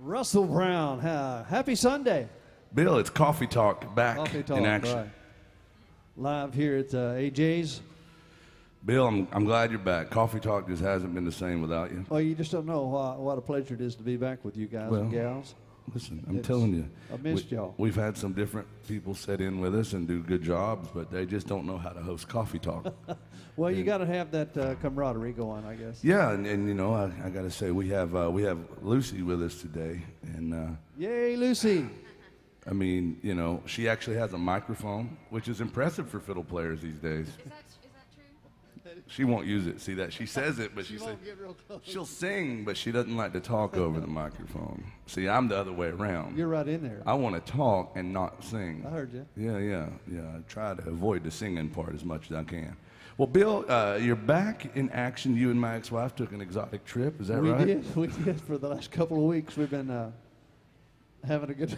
Russell Brown, happy Sunday. Bill, it's Coffee Talk back Coffee Talk, in action. right. Live here at AJ's. Bill, I'm glad you're back. Coffee Talk just hasn't been the same without you. Well, you just don't know what a pleasure it is to be back with you guys and gals. Listen, I'm telling you. I missed y'all. We've had some different people sit in with us and do good jobs, but they just don't know how to host Coffee Talk. Well, you got to have that camaraderie going, I guess. Yeah, and you know, I got to say, we have Lucy with us today. And yay, Lucy. I mean, you know, she actually has a microphone, which is impressive for fiddle players these days. Is that true? She won't use it. See that? She says it, but she'll sing, but she doesn't like to talk over the microphone. See, I'm the other way around. You're right in there. I want to talk and not sing. I heard you. Yeah. I try to avoid the singing part as much as I can. Well, Bill, you're back in action. You and my ex-wife took an exotic trip. Is that right? We did. For the last couple of weeks, we've been having a good.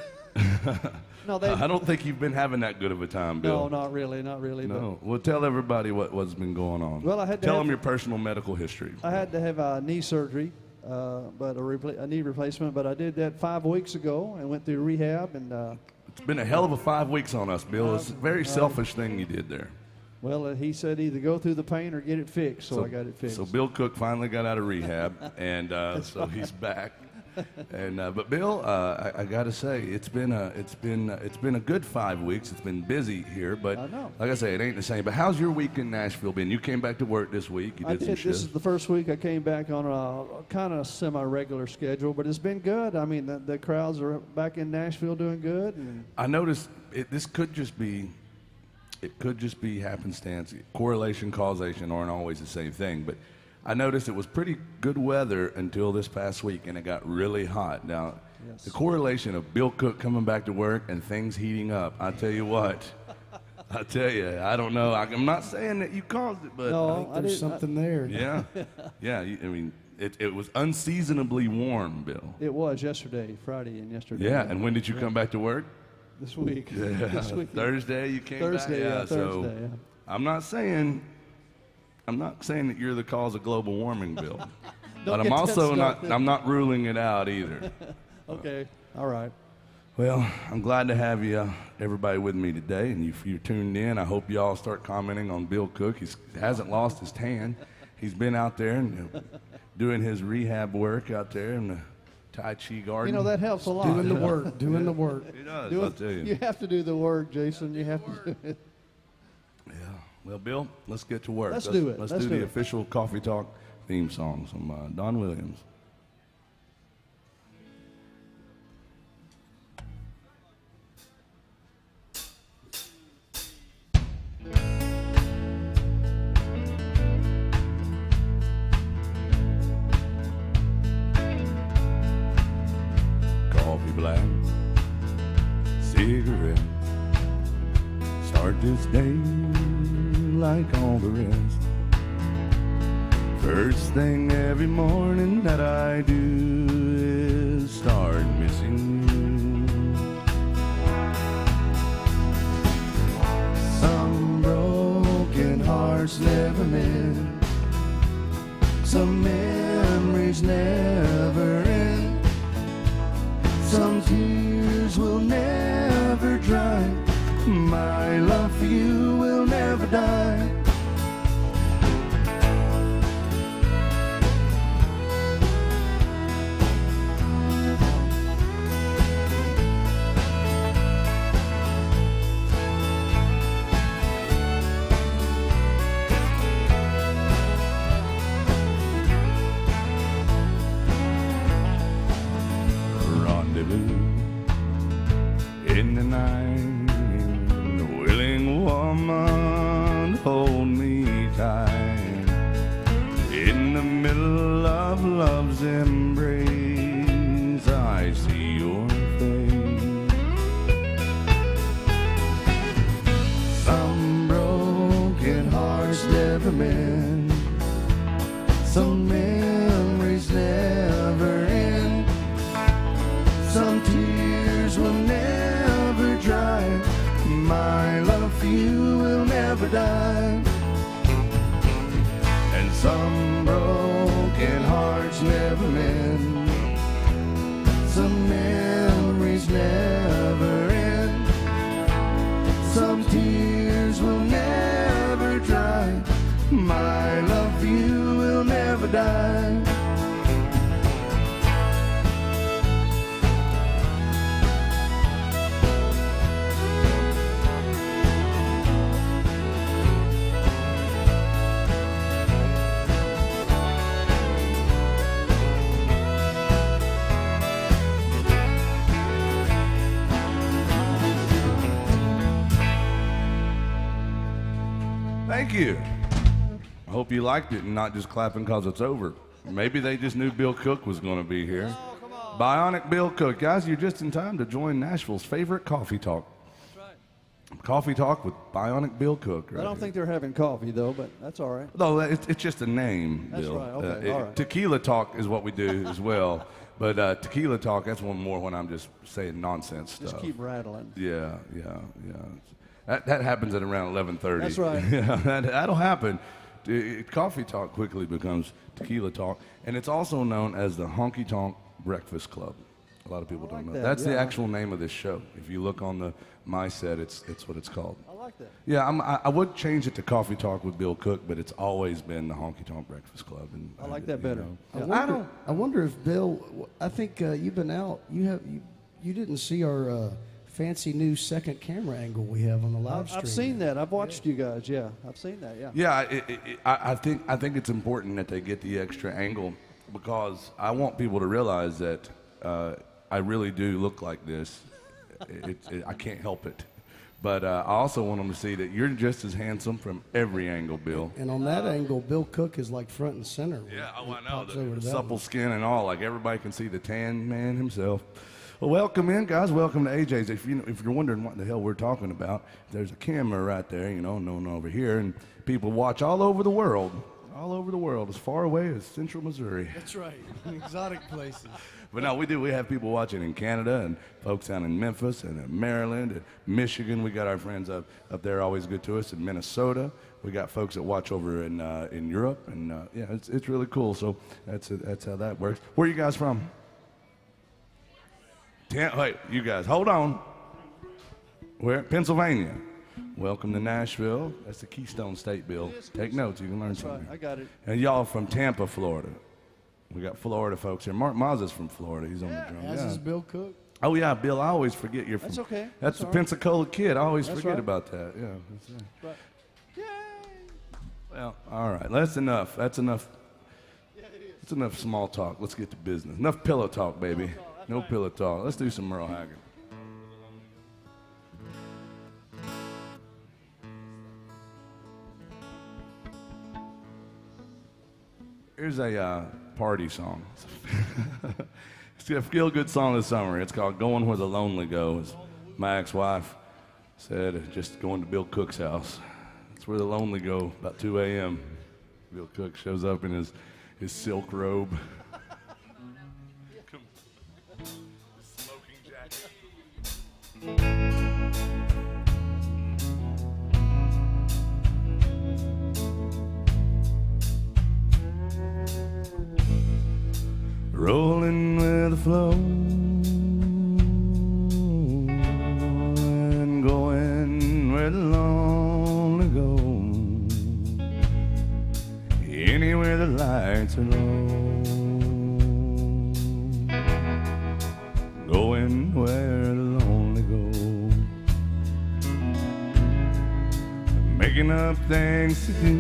No, I don't think you've been having that good of a time, Bill. No, not really. No. Well, tell everybody what's been going on. Well, I had to tell them your personal medical history. I had to have knee surgery, but a knee replacement. But I did that 5 weeks ago and went through rehab. And it's been a hell of a 5 weeks on us, Bill. It's a very selfish thing you did there. Well, he said either go through the pain or get it fixed, so I got it fixed. So Bill Cook finally got out of rehab, and so he's back. And but Bill, I got to say, it's been a good 5 weeks. It's been busy here, but I know. like I say, it ain't the same. But how's your week in Nashville been? You came back to work this week. You did some This shifts. is the first week I came back on a kind of semi-regular schedule, but it's been good. I mean, the crowds are back in Nashville doing good. And I noticed this could just be. It could just be happenstance. Correlation, causation aren't always the same thing, but I noticed it was pretty good weather until this past week, and it got really hot. Now, Yes. the correlation of Bill Cook coming back to work and things heating up, I tell you what, I tell you, I don't know. I'm not saying that you caused it, but No, I think there's something there. Yeah. I mean, it was unseasonably warm, Bill. it was yesterday, Friday and yesterday. Yeah, and when did you come back to work? This week. This week. Thursday you came back? Thursday, So Thursday, yeah. I'm not saying that you're the cause of global warming, Bill. But I'm get also that I'm not ruling it out either. Okay, all right. Well, I'm glad to have you, everybody with me today. And if you're tuned in, I hope you all start commenting on Bill Cook. He hasn't lost his tan. He's been out there and doing his rehab work out there in the Tai Chi garden. You know, that helps a lot. Doing the work, doing the work. He does, Do I'll it. tell you. You have to do the work, Jason. You have to do it. Yeah. Well, Bill, let's get to work. Let's do it. Let's Let's do do the it. official Coffee Talk theme song from Don Williams. Coffee black, cigarette. Start this day like all the rest. First thing every morning that I do is start missing you. Some broken hearts never mend. Some memories never end. Some tears will never dry. My love for you will never die. Rendezvous in the night, a willing woman, hold me tight. In the middle of love's embrace, I see your face. Some broken hearts never mend. Some memories never end. Some tears you. I hope you liked it and not just clapping because it's over. Maybe they just knew Bill Cook was going to be here. Bionic Bill Cook. Guys, you're just in time to join Nashville's favorite coffee talk. Coffee Talk with Bionic Bill Cook. Right I don't here. think they're having coffee though, but that's all right. No, it's just a name, That's Bill. right, okay, all right. Tequila Talk is what we do as well. But Tequila Talk, that's one more when I'm just saying nonsense stuff. Just keep rattling. Yeah. That happens at around 11:30. That's right. Yeah, that'll happen. Coffee Talk quickly becomes Tequila Talk, and it's also known as the Honky Tonk Breakfast Club. A lot of people don't know. that, That's the yeah. actual name of this show. If you look on the My Set, it's what it's called. I like that. Yeah, I would change it to Coffee Talk with Bill Cook, but it's always been the Honky Tonk Breakfast Club. And I like that better. Yeah. I wonder if Bill. I think you've been out. You didn't see our fancy new second camera angle we have on the live stream. I've seen that. I've watched you guys. Yeah, I've seen that. Yeah. Yeah, I think it's important that they get the extra angle because I want people to realize that I really do look like this. I can't help it. But I also want them to see that you're just as handsome from every angle, Bill. And on that angle, Bill Cook is like front and center. Yeah, I know. Pops over to The that supple one. skin and all. Like everybody can see the tan man himself. Well, welcome in, guys. Welcome to AJ's. If you're wondering what the hell we're talking about, there's a camera right there, known over here, and people watch all over the world, as far away as Central Missouri. That's right. Exotic places. But no, we do. We have people watching in Canada and folks down in Memphis and in Maryland and Michigan. We got our friends up there, always good to us, in Minnesota. We got folks that watch over in Europe, and yeah, it's really cool. So that's how that works. Where are you guys from? Wait, you guys, hold on. Where? Pennsylvania. Welcome to Nashville. That's the Keystone State Bill. Take notes. You can learn That's right. something. I got it. And y'all from Tampa, Florida. We got Florida folks here. Mark Mazza's from Florida. He's on the drum. As is Bill Cook. Oh yeah, Bill. I always forget you're from. That's okay. That's That's the all right. Pensacola kid. I always That's forget right. about that. Yeah. That's right. But, yay! Well, all right. That's enough. That's enough. That's enough small talk. Let's get to business. Enough pillow talk, baby. No pillow talk. Let's do some Merle Haggard. Here's a party song. It's a feel-good song this summer. It's called "Going Where the Lonely Go." As my ex-wife said, just going to Bill Cook's house. That's where the lonely go. About 2 a.m. Bill Cook shows up in his silk robe. Smoking jacket. Rolling with the flow and going where the lonely go. Anywhere the lights are low. Going where the lonely go. Making up things to do.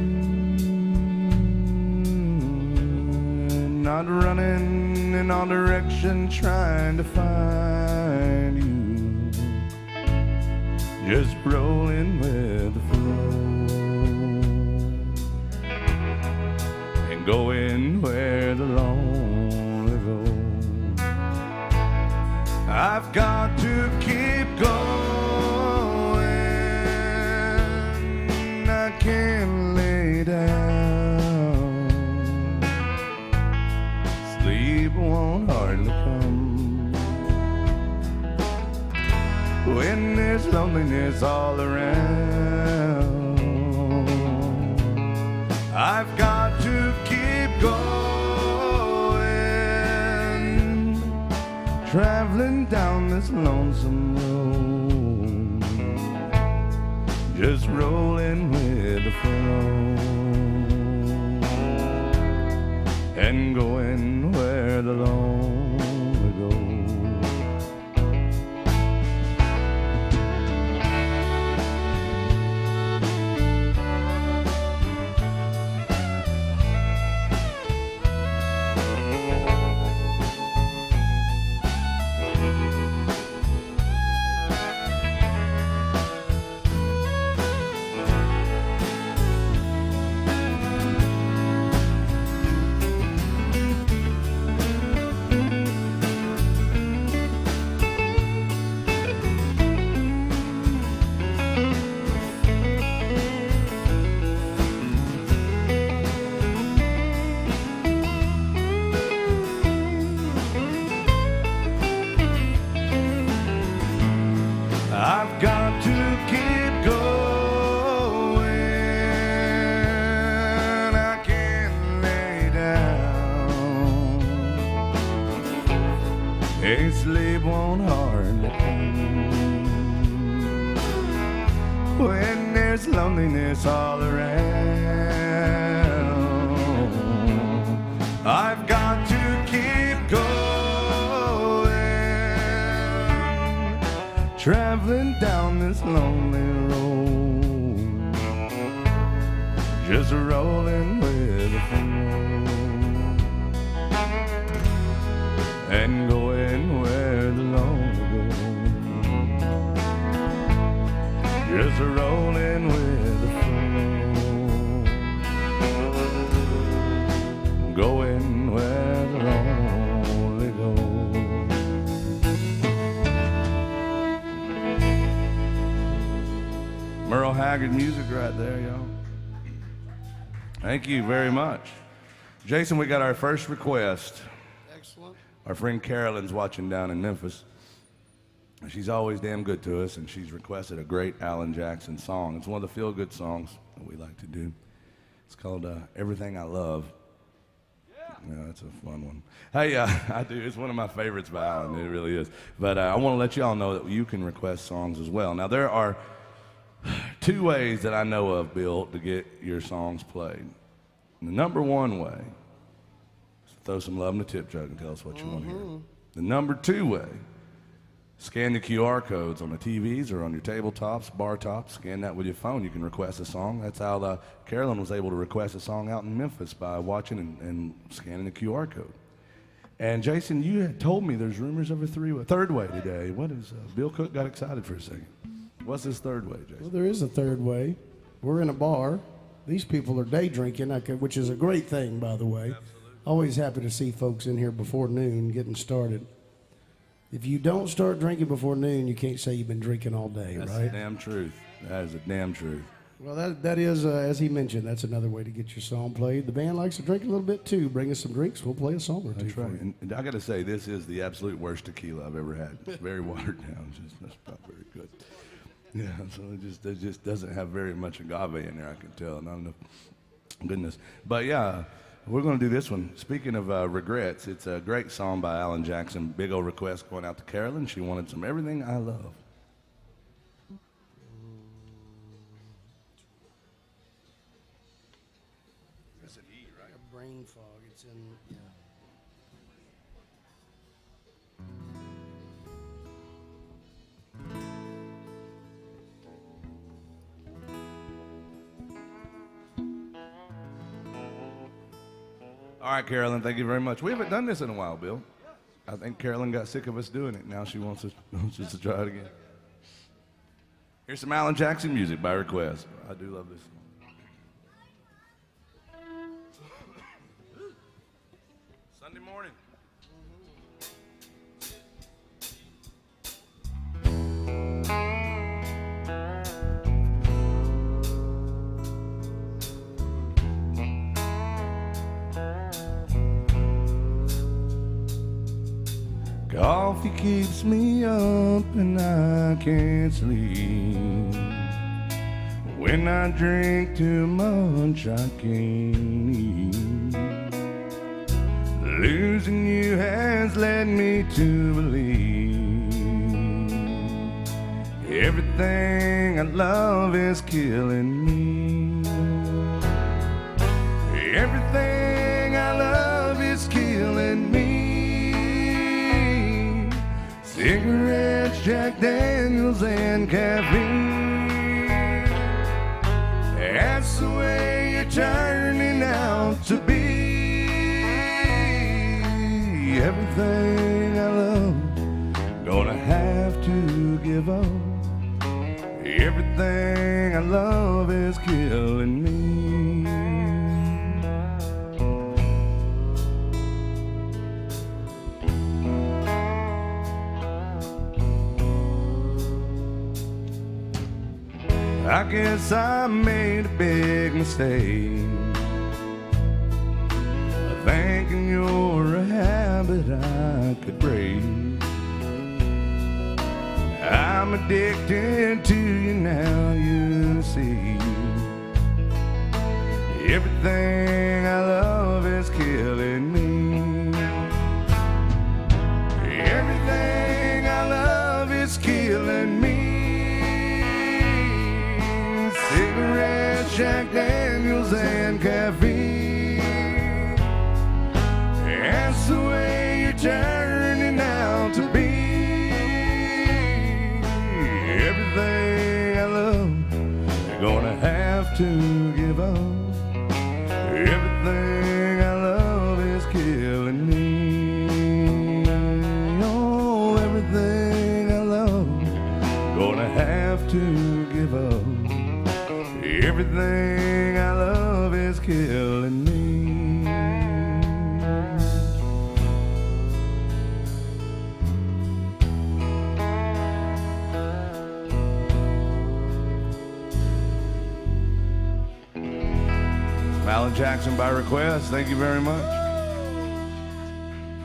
Not running in all directions trying to find you. Just rolling with the flow and going where the lonely go. I've got to keep going. I can't lay down. Sleep won't hardly come when there's loneliness all around. I've got to keep going, traveling down this lonesome road, just rolling with the flow and going where the lonely go. Hey, sleep won't hardly come when there's loneliness all around. I've got to keep going, traveling down this lonely road, just rolling with the flow and going where the lonely go, just rolling with the flow, going where the lonely go. Merle Haggard music right there, y'all. Thank you very much. Jason, we got our first request. Excellent. Our friend Carolyn's watching down in Memphis. She's always damn good to us, and she's requested a great Alan Jackson song. It's one of the feel-good songs that we like to do. It's called Everything I Love. Yeah, that's a fun one. Hey, I do. It's one of my favorites by Alan. It really is. But I want to let you all know that you can request songs as well. Now, there are two ways that I know of, Bill, to get your songs played. The number one way is to throw some love in the tip jug and tell us what you want to hear. The number two way, scan the QR codes on the TVs or on your tabletops, bar tops. Scan that with your phone. You can request a song. That's how Carolyn was able to request a song out in Memphis, by watching and scanning the QR code. And Jason, you had told me there's rumors of a third way today. What is Bill Cook got excited for a second? What's this third way, Jason? Well, there is a third way. We're in a bar. These people are day drinking, which is a great thing, by the way. Absolutely. Always happy to see folks in here before noon getting started. If you don't start drinking before noon, you can't say you've been drinking all day, That's right? That's the damn truth. That is the damn truth. Well, that is, as he mentioned, that's another way to get your song played. The band likes to drink a little bit, too. Bring us some drinks. We'll play a song or two. That's right. For you. And I got to say, this is the absolute worst tequila I've ever had. It's very watered down. That's not very good. Yeah, so it just doesn't have very much agave in there, I can tell. Not enough goodness. But yeah, we're going to do this one. Speaking of regrets, it's a great song by Alan Jackson. Big old request going out to Carolyn. She wanted some Everything I Love. It's an E, right? A brain fog. It's in, yeah. All right, Carolyn, thank you very much. We haven't done this in a while, Bill. I think Carolyn got sick of us doing it. Now she wants us to try it again. Here's some Alan Jackson music by request. I do love this song. Sunday morning. Coffee keeps me up and I can't sleep. When I drink too much, I can't eat. Losing you has led me to believe everything I love is killing me. Everything I love is killing me. Cigarettes, Jack Daniels, and caffeine. That's the way you're turning out to be. Everything I love, gonna have to give up. Everything I love is killing me. I guess I made a big mistake, thinking you're a habit I could break. I'm addicted to you now, you see. Everything I love is killing me. Everything Jack Daniels and caffeine. That's the way you're turning out to be. Everything I love, you're gonna have to give up. Everything I love is killing me. Oh, everything I love, gonna have to give up. Everything I love is killing me. Alan Jackson by request. Thank you very much.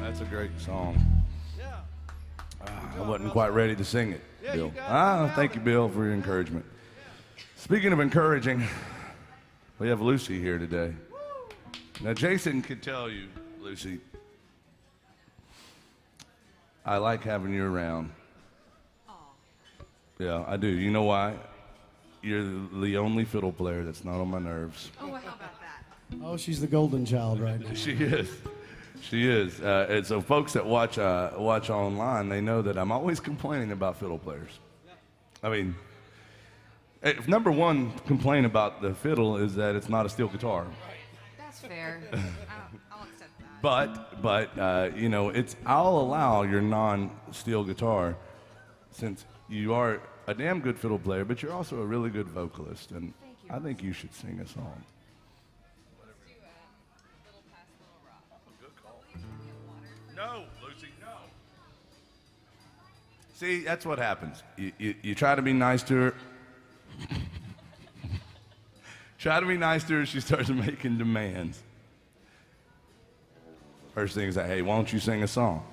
That's a great song. I wasn't quite ready to sing it, Bill. Thank you, Bill, for your encouragement. Speaking of encouraging, we have Lucy here today. Now, Jason could tell you, Lucy, I like having you around. Yeah, I do. You know why? You're the only fiddle player that's not on my nerves. Oh, how about that? Oh, she's the golden child right now. She is. She is. And so folks that watch online, they know that I'm always complaining about fiddle players. I mean, if number one complaint about the fiddle is that it's not a steel guitar. That's fair. I'll accept that. But you know, I'll allow your non-steel guitar, since you are a damn good fiddle player, but you're also a really good vocalist, and Thank you. I think you should sing a song. No, Lucy, no. See, that's what happens. You try to be nice to her. Try to be nice to her, she starts making demands. First thing is like, hey, why don't you sing a song?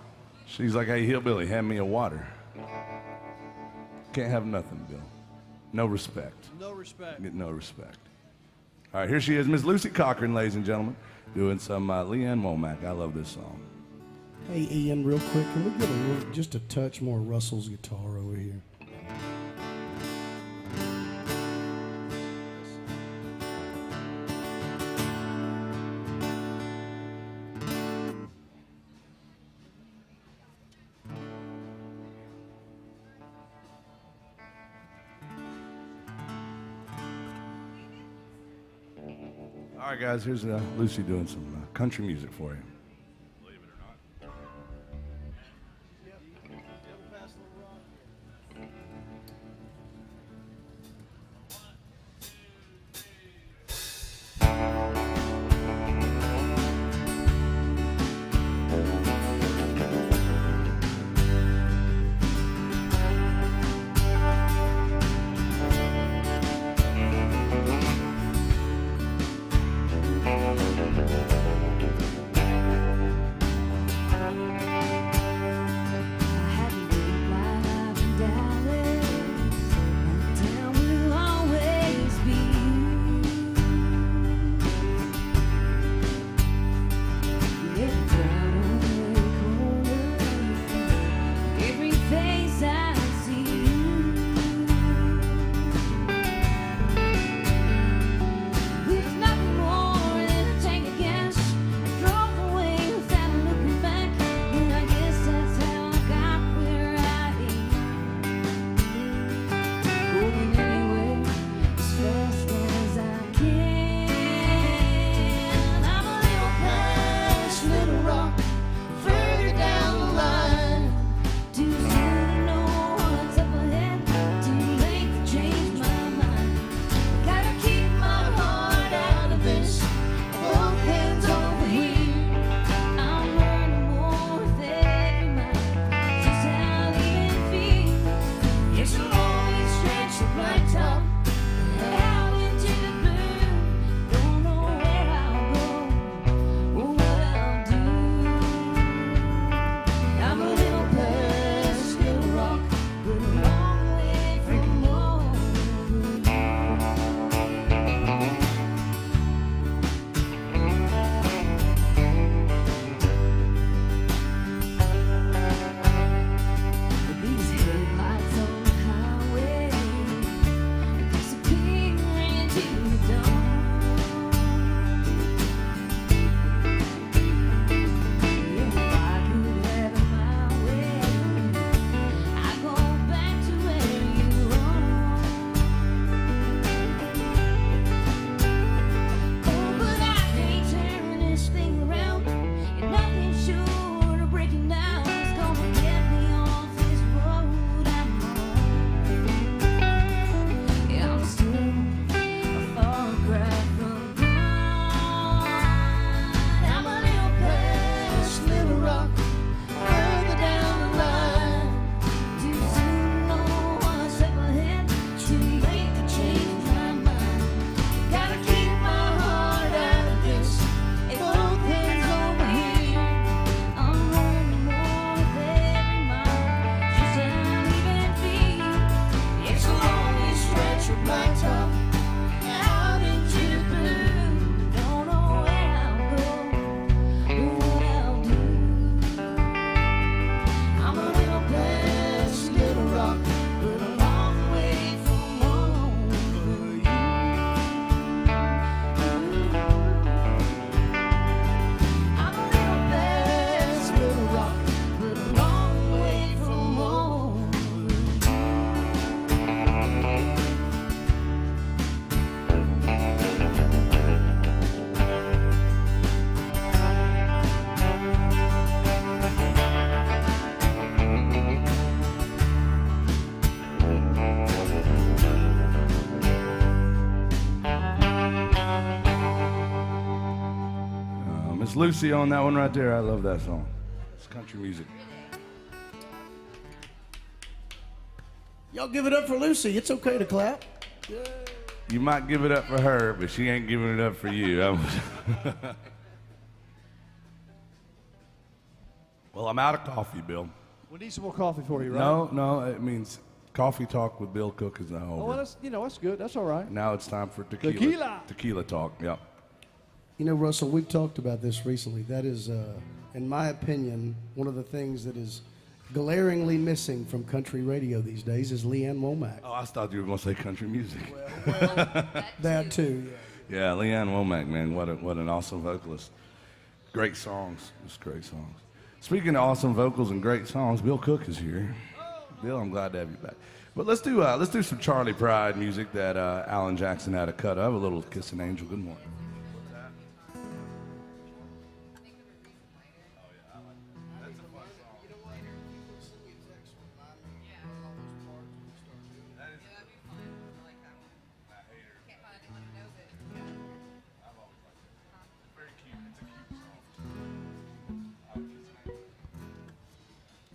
She's like, hey, hillbilly, hand me a water. Can't have nothing, Bill. No respect. No respect. Get no respect. All right, here she is, Miss Lucy Cochran, ladies and gentlemen, doing some Leanne Womack. I love this song. Hey, Ian, real quick, can we get just a touch more Russell's guitar over here? All right, guys, here's Lucy doing some country music for you. Lucy on that one right there. I love that song. It's country music. Y'all give it up for Lucy. It's okay to clap. You might give it up for her, but she ain't giving it up for you. Well, I'm out of coffee, Bill. We need some more coffee for you, right? No, it means coffee talk with Bill Cook is now over. Oh, well, that's good. That's all right. Now it's time for tequila. Tequila. Tequila talk, yep. You know, Russell, we've talked about this recently. That is, in my opinion, one of the things that is glaringly missing from country radio these days is Leanne Womack. Oh, I thought you were going to say country music. That too. Yeah, Leanne Womack, man, what an awesome vocalist. Great songs, just great songs. Speaking of awesome vocals and great songs, Bill Cook is here. Bill, I'm glad to have you back. But let's do some Charlie Pride music that Alan Jackson had a cut of. A little Kissing Angel. Good morning.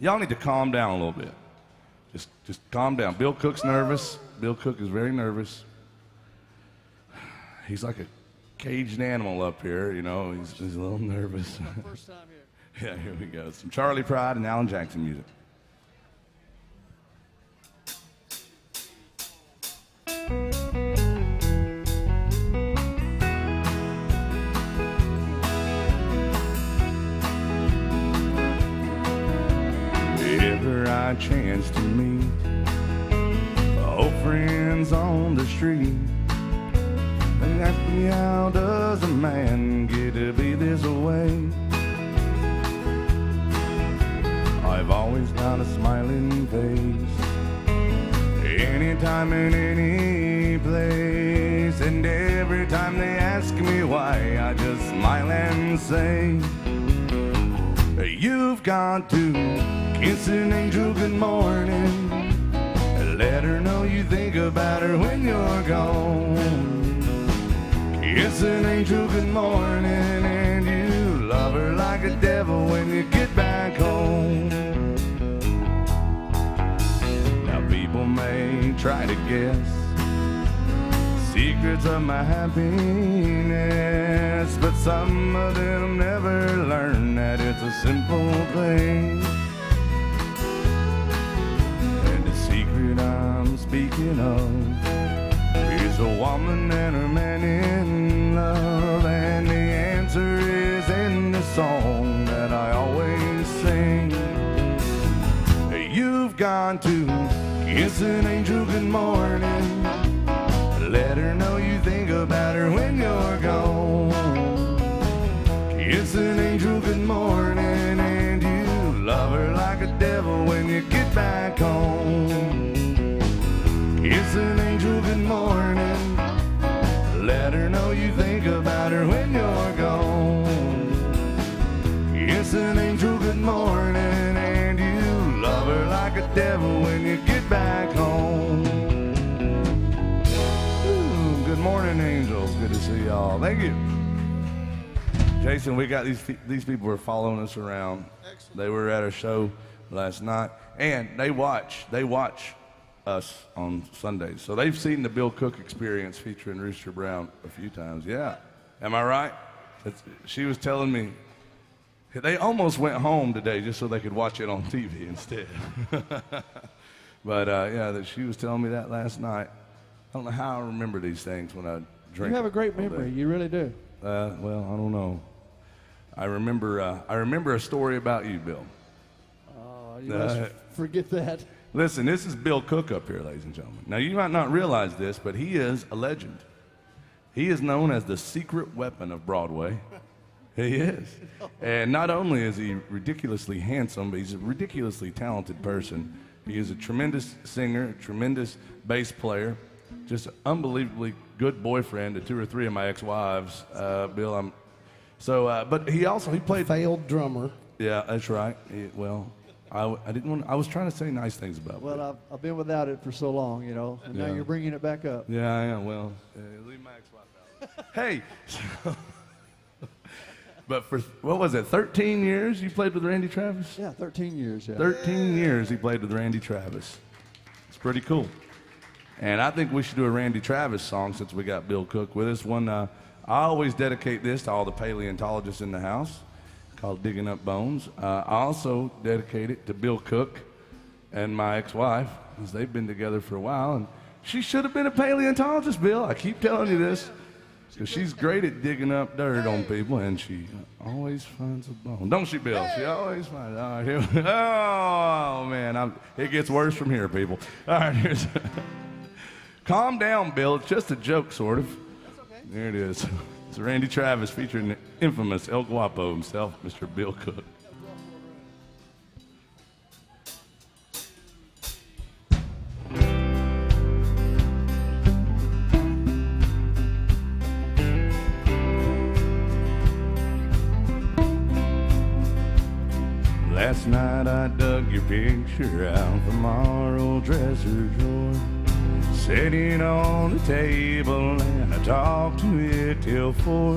Y'all need to calm down a little bit. Just calm down. Bill Cook's nervous. Bill Cook is very nervous. He's like a caged animal up here, you know. He's a little nervous. First time here. Yeah, here we go. Some Charlie Pride and Alan Jackson music. I chance to meet old friends on the street. They ask me, how does a man get to be this way? I've always got a smiling face, anytime in any place. And every time they ask me why, I just smile and say, you've got to kiss an angel good morning, let her know you think about her when you're gone. Kiss an angel good morning, and you love her like a devil when you get back home. Now people may try to guess secrets of my happiness, but some of them never learn that it's a simple thing. I'm speaking of is a woman and her man in love, and the answer is in the song that I always sing. You've got to kiss an angel good morning, let her know you think about her when you're gone. Kiss an angel good morning, and you love her like a devil when you get back home. Kiss an angel good morning, let her know you think about her when you're gone. Kiss an angel good morning, and you love her like a devil when you get back home. Ooh, good morning, angels. Good to see y'all. Thank you. Jason, we got these people are following us around. Excellent. They were at a show last night, and they watch us on Sundays. So they've seen the Bill Cook Experience featuring Rooster Brown a few times. Yeah. Am I right? She was telling me they almost went home today just so they could watch it on TV instead. But yeah, she was telling me that last night. I don't know how I remember these things when I drink. You have a great memory. You really do. Well, I don't know. I remember a story about you, Bill. You must forget that. Listen, this is Bill Cook up here, ladies and gentlemen. Now, you might not realize this, but he is a legend. He is known as the secret weapon of Broadway. He is. And not only is he ridiculously handsome, but he's a ridiculously talented person. He is a tremendous singer, a tremendous bass player, just an unbelievably good boyfriend to 2 or 3 of my ex-wives. Bill, but he played... Failed drummer. Yeah, that's right. I was trying to say nice things about it. Well, I've been without it for so long, you know, and now you're bringing it back up. Yeah, I am. Well, leave my ex-wife out. Hey, But for, what was it, 13 years you played with Randy Travis? Yeah, 13 years, yeah. 13 years he played with Randy Travis. It's pretty cool. And I think we should do a Randy Travis song since we got Bill Cook with us. I always dedicate this to all the paleontologists in the house, called Digging Up Bones. I also dedicate it to Bill Cook and my ex-wife, because they've been together for a while. And she should have been a paleontologist, Bill. I keep telling you this, because she's great at digging up dirt on people, and she always finds a bone. Don't she, Bill? She always finds. All right, here. Oh, man. It gets worse from here, people. All right, here's... Calm down, Bill. It's just a joke, sort of. That's okay. There it is. It's Randy Travis featuring the infamous El Guapo himself, Mr. Bill Cook. Last night I dug your picture out from our old dresser drawer, sitting on the table, and I talked to it till 4.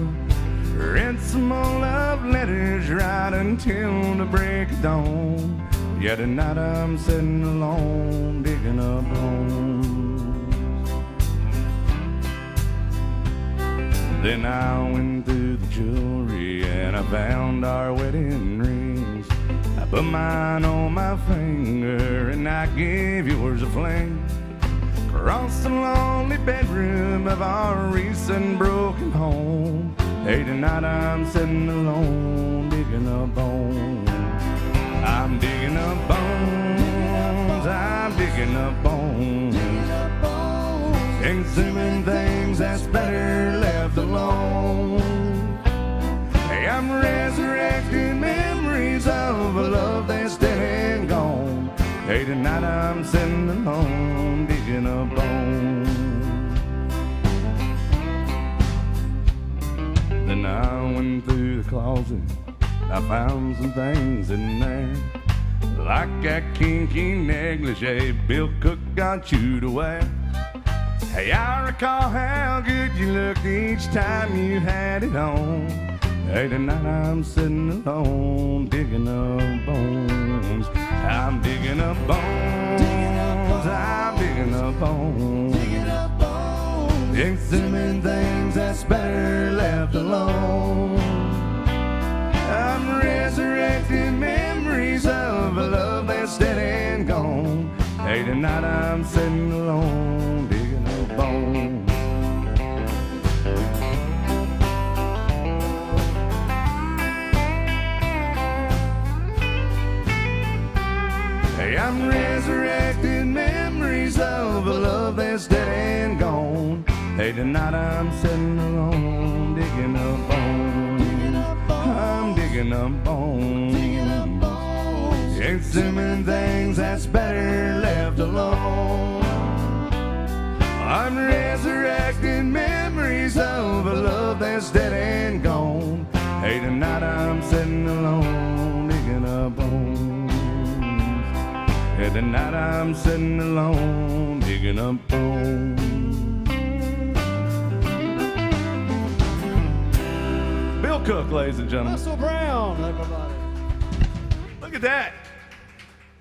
Read some more love letters right until the break of dawn. Yet tonight I'm sitting alone, digging up bones. Then I went through the jewelry and I found our wedding rings. I put mine on my finger and I gave yours a fling. Across the lonely bedroom of our recent broken home. Hey, tonight I'm sitting alone, digging up bones. I'm digging up bones, I'm digging up bones. Exhuming things that's better left alone. Hey, I'm resurrecting memories of a love that's dead and gone. Hey, tonight I'm sitting alone, digging up bones. Then I went through the closet, I found some things in there, like that kinky negligee Bill Cook got you to wear. Hey, I recall how good you looked each time you had it on. Hey, tonight I'm sitting alone, digging up bones. I'm digging up bones, I'm digging up bones. Exhuming things that's better left alone. I'm resurrecting memories of a love that's dead and gone. Hey, tonight I'm sitting alone, digging up bones. Hey, I'm resurrecting memories of a love that's dead and gone. Hey, tonight I'm sitting alone, digging up bones. I'm digging up bones. Exhuming things that's better left alone. I'm resurrecting memories of a love that's dead and gone. Hey, tonight I'm sitting alone, digging up bones. Yeah, tonight I'm sitting alone, digging up bones. Bill Cook, ladies and gentlemen. Russell Brown, everybody. Look at that.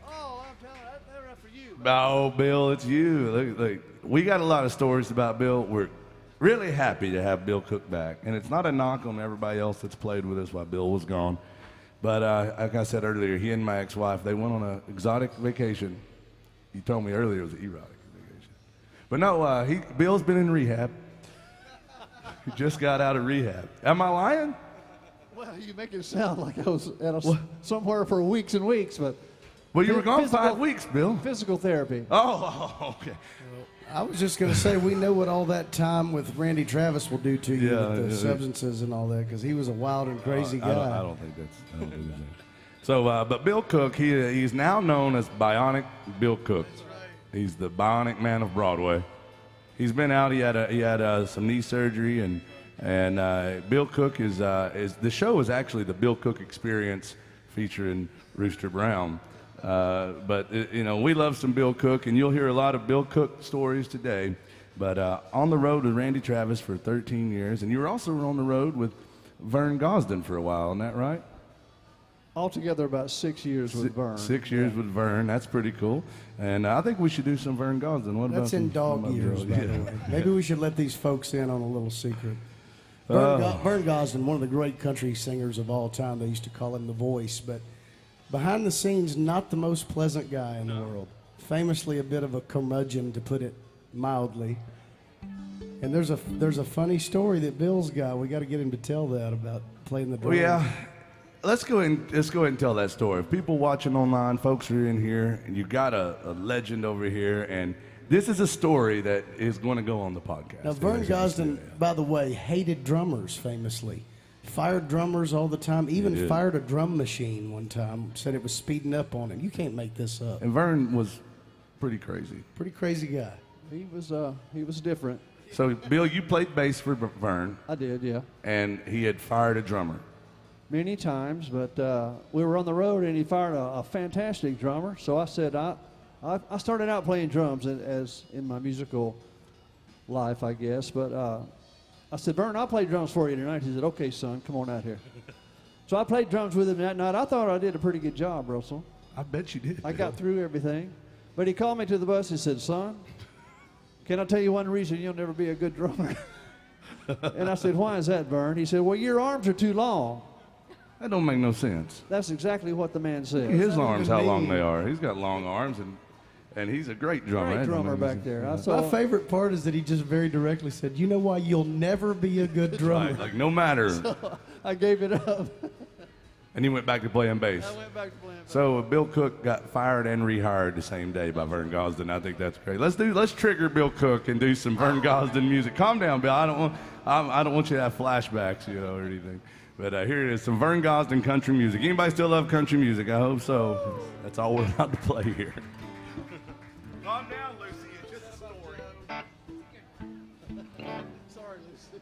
Oh, I'm telling you, they're up for you. Oh, Bill, it's you. Look, we got a lot of stories about Bill. We're really happy to have Bill Cook back. And it's not a knock on everybody else that's played with us while Bill was gone. But like I said earlier, he and my ex-wife, they went on an exotic vacation. You told me earlier it was an erotic vacation. But no, Bill's been in rehab. He just got out of rehab. Am I lying? Well, you make it sound like I was at somewhere for weeks and weeks, but... Well, you were gone 5 weeks, Bill. Physical therapy. Oh, okay. I was just going to say, we know what all that time with Randy Travis will do to you with the yeah. substances and all that, because he was a wild and crazy guy. I don't think that's So, but Bill Cook, he's now known as Bionic Bill Cook. He's the Bionic Man of Broadway. He's been out. He had some knee surgery, and Bill Cook is the show is actually the Bill Cook Experience featuring Rooster Brown. But we love some Bill Cook, and you'll hear a lot of Bill Cook stories today. But on the road with Randy Travis for 13 years, and you were also on the road with Vern Gosden for a while, isn't that right? Altogether, about 6 years with Vern. 6 years with Vern. That's pretty cool. And I think we should do some Vern Gosden. What That's about in dog years, by the way. Maybe we should let these folks in on a little secret. Vern Gosden, one of the great country singers of all time. They used to call him the Voice, but behind the scenes, not the most pleasant guy in the world. Famously a bit of a curmudgeon, to put it mildly. And there's a funny story that Bill's got. We got to get him to tell that about playing the drums. Well, yeah. Let's go ahead and tell that story. If people watching online, folks are in here, and you got a legend over here, and this is a story that is going to go on the podcast. Now, Vern Gosden, by the way, hated drummers famously. Fired drummers all the time, even fired a drum machine one time, said it was speeding up on him. You can't make this up. And Vern was pretty crazy. Pretty crazy guy. He was different. So, Bill, you played bass for Vern. I did, yeah. And he had fired a drummer. Many times, but we were on the road and he fired a fantastic drummer. So I said, I started out playing drums as in my musical life, I guess. But I said, Vern, I'll play drums for you tonight. He said, okay, son, come on out here. So I played drums with him that night. I thought I did a pretty good job, Russell. I bet you did. I got through everything. But he called me to the bus and said, son, can I tell you one reason you'll never be a good drummer? And I said, why is that, Vern? He said, well, your arms are too long. That don't make no sense. That's exactly what the man said. His arms, how long they are. He's got long arms, and he's a great drummer. Great drummer back there. My favorite part is that he just very directly said, you know why you'll never be a good drummer? Right, like, no matter. So I gave it up. And he went back to playing bass. I went back to playing bass. So Bill Cook got fired and rehired the same day by Vern Gosden. I think that's great. Let's trigger Bill Cook and do some Vern Gosden music. Calm down, Bill. I don't want you to have flashbacks, or anything. But here it is, some Vern Gosden country music. Anybody still love country music? I hope so. That's all we're about to play here. Calm down, Lucy. It's just a story. Sorry, Lucy.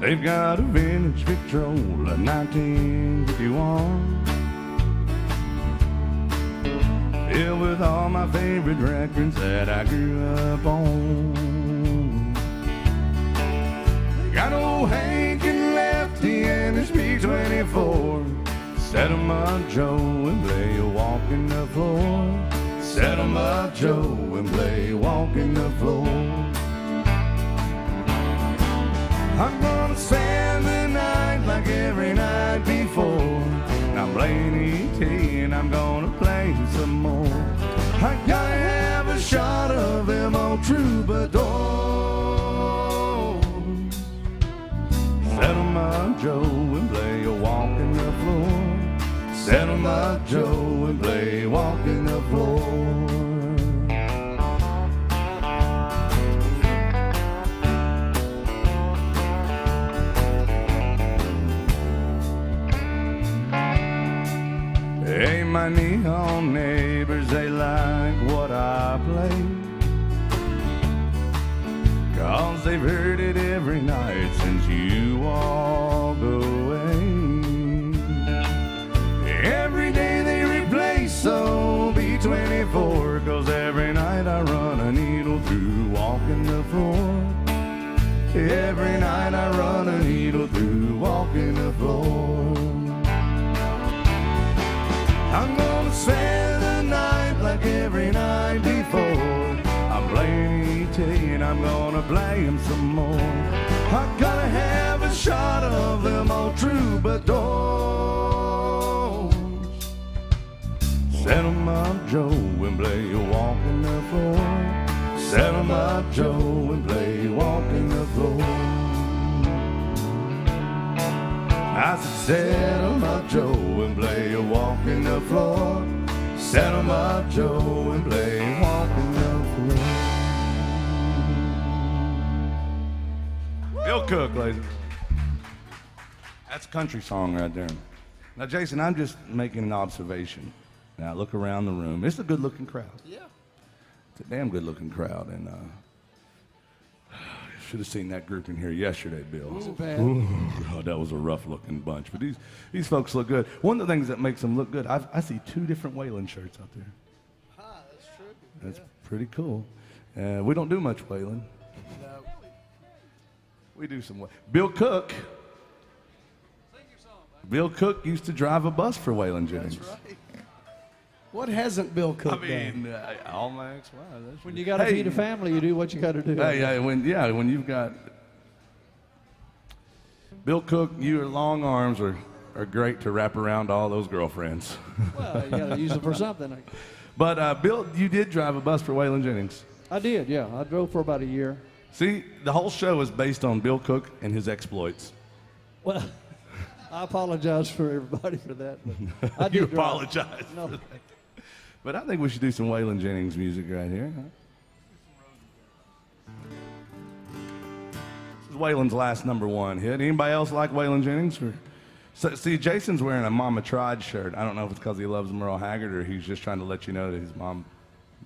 They've got a vintage Victrola 1951, filled with all my favorite records that I grew up on. Got old Hank and Lefty and his B-24. Set 'em up, Joe, and play a walk in the floor. Set 'em up, Joe, and play a walk in the floor. I'm gonna spend the night like every night before. I'm playing E.T. and I'm gonna play some more. I gotta have a shot of them old troubadours. Set 'em up, Joe, and play a walk in the floor. Set 'em up, Joe, and play a walk in the floor. Hey, my neon neighbors, they like what I play, 'cause they've heard it every night since you walked away. Every day they replace so B-24, 'cause every night I run a needle through walking the floor. Every night I run a needle through walking the floor. I'm gonna spend the night like every night before. I'm playing E.T. and I'm gonna play him some more. I gotta have a shot of them old troubadours. Set 'em up, Joe, and play a walk in the floor. Set 'em up, Joe, and play a walk in the floor. I said, set 'em up, Joe, and play a walk in the floor. Set 'em up, Joe, and play a walk in the floor. Bill Cook, ladies. That's a country song right there. Now, Jason, I'm just making an observation. Now, look around the room. It's a good-looking crowd. Yeah. It's a damn good-looking crowd, and should have seen that group in here yesterday, Bill. Was it bad? Ooh, God, that was a rough-looking bunch. But these folks look good. One of the things that makes them look good, I see 2 different Waylon shirts out there. That's true. That's pretty cool. We don't do much Waylon. No. We do some. Bill Cook. Bill Cook used to drive a bus for Waylon Jennings. That's right. What hasn't Bill Cook I mean, done? all my ex-wives. When you got to feed a family, you do what you got to do. When you've got Bill Cook, your long arms are great to wrap around all those girlfriends. Well, you got to use them for something. But Bill, you did drive a bus for Waylon Jennings. I did, yeah. I drove for about a year. See, the whole show is based on Bill Cook and his exploits. Well, I apologize for everybody for that. But I You did drive. apologize. No. For that. But I think we should do some Waylon Jennings music right here. Huh? This is Waylon's last #1 hit. Anybody else like Waylon Jennings? See, Jason's wearing a Mama Tried shirt. I don't know if it's because he loves Merle Haggard or he's just trying to let you know that his mom.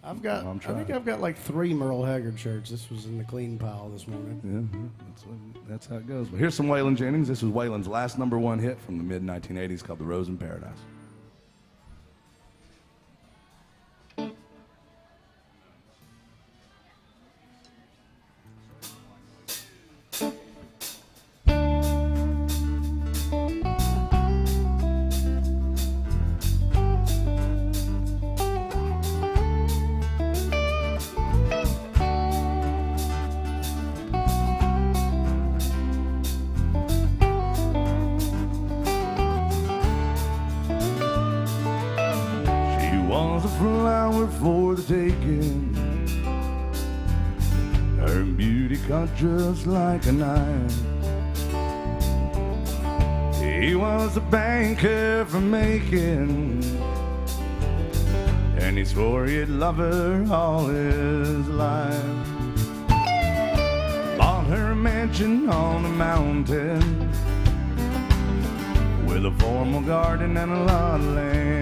I think I've got like 3 Merle Haggard shirts. This was in the clean pile this morning. Yeah, that's how it goes. But here's some Waylon Jennings. This was Waylon's last #1 hit from the mid-1980s called "The Rose in Paradise." Was a flower for the taking. Her beauty cut just like a knife. He was a banker for making, and he swore he'd love her all his life. Bought her a mansion on a mountain with a formal garden and a lot of land.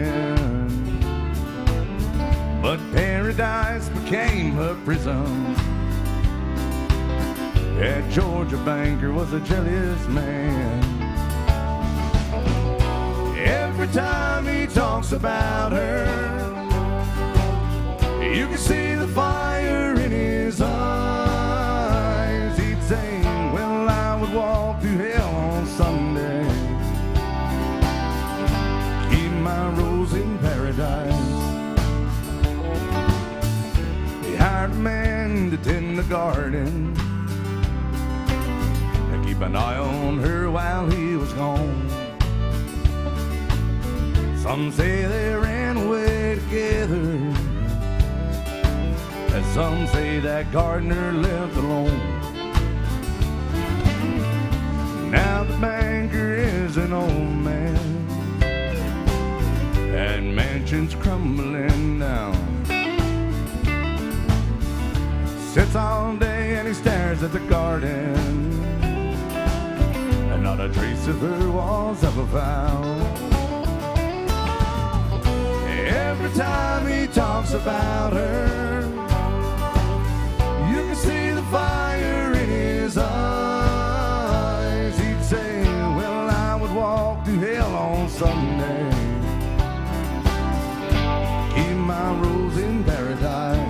But paradise became her prison. That Georgia banker was a jealous man. Every time he talks about her, you can see the fire in his eyes. He'd say, well, I would walk through hell on Sunday, keep my rose in paradise. Hired a man to tend the garden and keep an eye on her while he was gone. Some say they ran away together, and some say that gardener left alone. Now the banker is an old man, and mansions crumbling down. Sits all day and he stares at the garden, and not a trace of her was ever found. Every time he talks about her, you can see the fire in his eyes. He'd say, well, I would walk through hell on Sunday, keep my rose in paradise.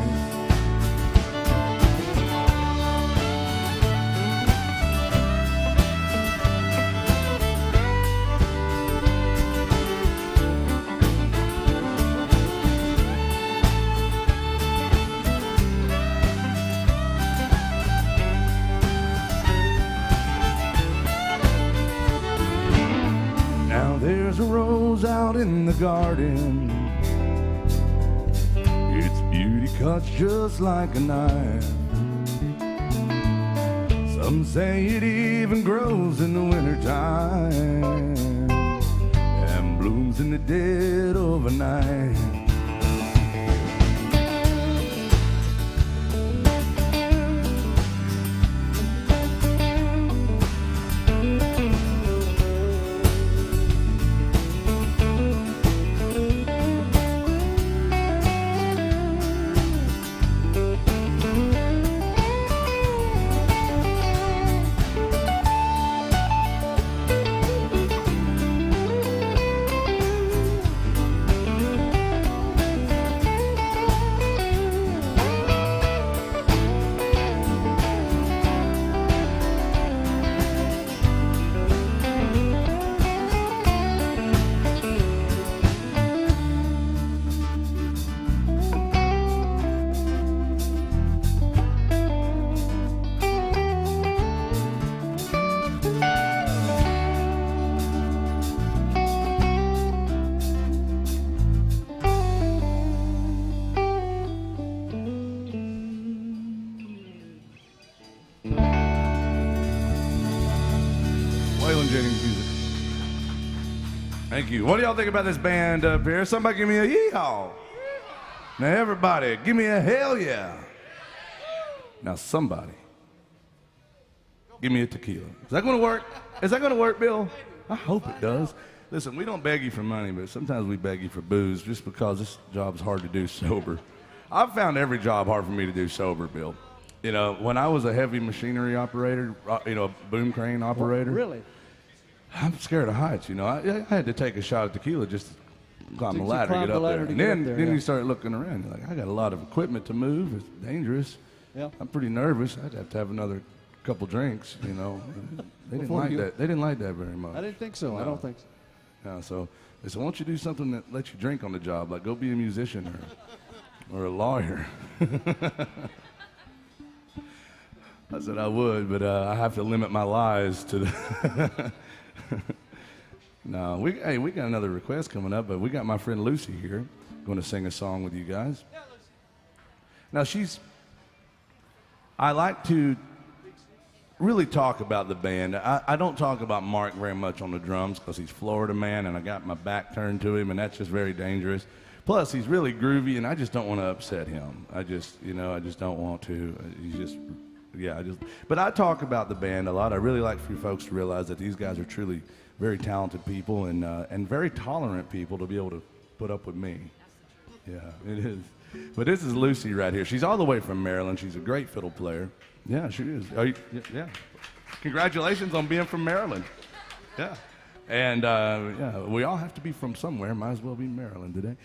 There's a rose out in the garden. Its beauty cuts just like a knife. Some say it even grows in the wintertime and blooms in the dead of a night. Jennings Music. Thank you. What do y'all think about this band up here? Somebody give me a yeehaw. Now everybody, give me a hell yeah. Now somebody, give me a tequila. Is that going to work? Is that going to work, Bill? I hope it does. Listen, we don't beg you for money, but sometimes we beg you for booze just because this job's hard to do sober. I've found every job hard for me to do sober, Bill. You know, when I was a heavy machinery operator, you know, a boom crane operator. Really? I'm scared of heights, you know. I had to take a shot of tequila just to climb the ladder to get up there. And then you start looking around. You're like, I got a lot of equipment to move. It's dangerous. Yeah. I'm pretty nervous. I'd have to have another couple drinks, you know. They didn't like that. They didn't like that very much. I didn't think so. No. I don't think so. No, so they said, why don't you do something that lets you drink on the job, like go be a musician or a lawyer. I said I would, but I have to limit my lies to the No, we got another request coming up, but we got my friend Lucy here going to sing a song with you guys. Now I like to really talk about the band. I don't talk about Mark very much on the drums because he's Florida man and I got my back turned to him and that's just very dangerous. Plus he's really groovy and I just don't want to upset him. I just don't want to. But I talk about the band a lot. I really like for you folks to realize that these guys are truly very talented people and very tolerant people to be able to put up with me. Yeah, it is. But this is Lucy right here. She's all the way from Maryland. She's a great fiddle player. Yeah, she is. Yeah. Congratulations on being from Maryland. Yeah. And we all have to be from somewhere. Might as well be Maryland today.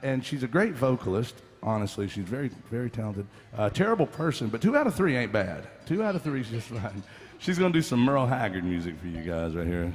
And she's a great vocalist. Honestly, she's very, very talented. Terrible person, but 2 out of 3 ain't bad. 2 out of 3 is just fine. She's gonna do some Merle Haggard music for you guys right here.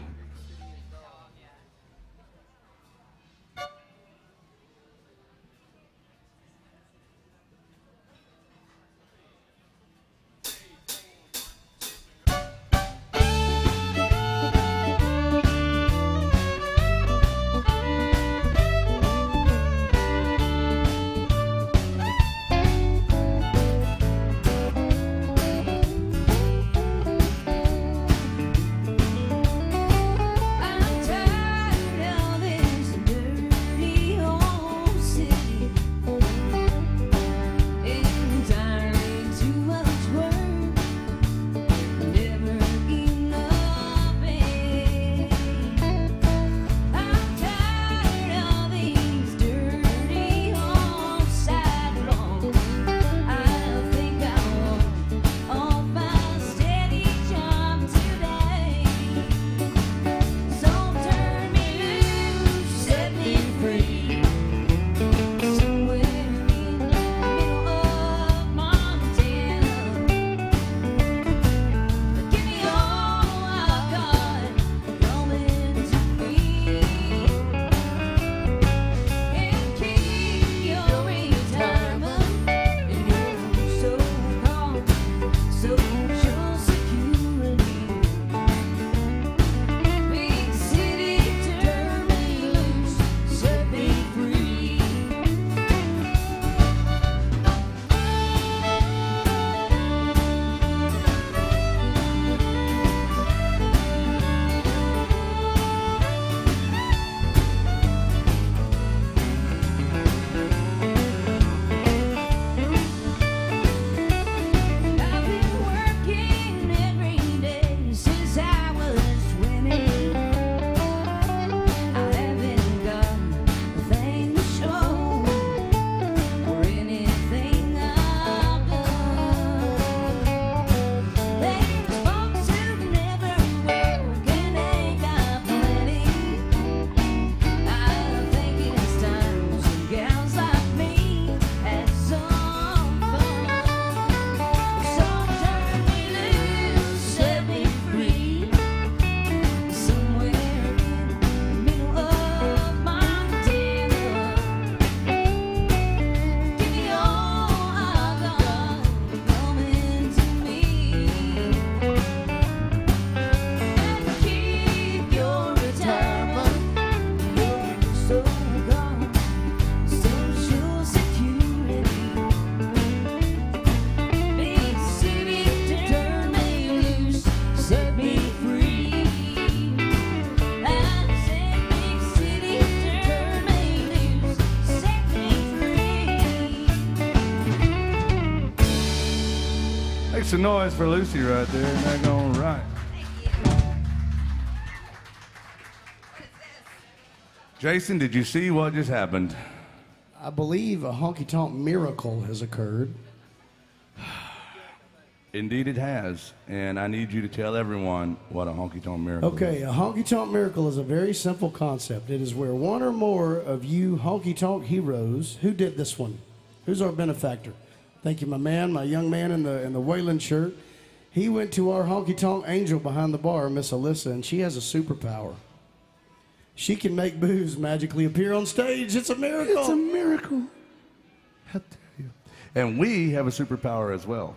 Make some noise for Lucy right there. Isn't that going right? Jason, did you see what just happened? I believe a honky-tonk miracle has occurred. Indeed it has, and I need you to tell everyone what a honky-tonk miracle is. Okay, a honky-tonk miracle is a very simple concept. It is where one or more of you honky-tonk heroes, who did this one? Who's our benefactor? Thank you, my man, my young man in the Wayland shirt. He went to our honky-tonk angel behind the bar, Miss Alyssa, and she has a superpower. She can make booze magically appear on stage. It's a miracle. It's a miracle. How dare you? And we have a superpower as well.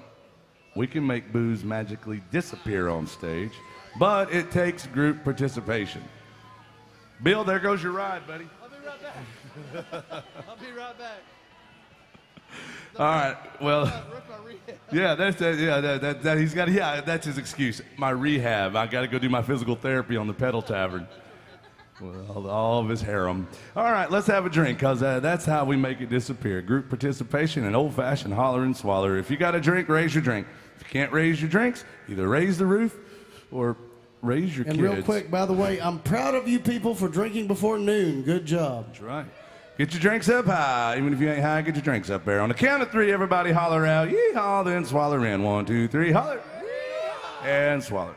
We can make booze magically disappear on stage, but it takes group participation. Bill, there goes your ride, buddy. I'll be right back. I'll be right back. All right. Well, yeah, that's it. Yeah, that he's got. Yeah, that's his excuse. My rehab. I got to go do my physical therapy on the Pedal Tavern. Well, all of his harem. All right, let's have a drink, because that's how we make it disappear. Group participation and old-fashioned holler and swaller. If you got a drink, raise your drink. If you can't raise your drinks, either raise the roof or raise your kids. And real quick, by the way, I'm proud of you people for drinking before noon. Good job. That's right. Get your drinks up high. Even if you ain't high, get your drinks up there. On the count of three, everybody holler out, yee-haw, then swaller in. 1, 2, 3, holler. And swaller.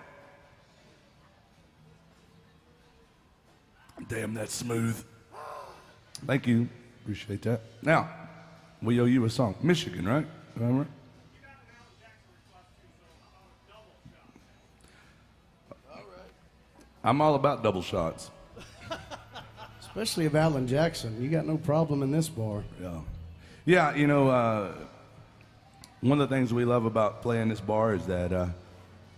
Damn, that's smooth. Thank you. Appreciate that. Now, we owe you a song. Michigan, right? Remember? I'm all about double shots. Especially of Alan Jackson. You got no problem in this bar. Yeah. Yeah, you know, one of the things we love about playing this bar is that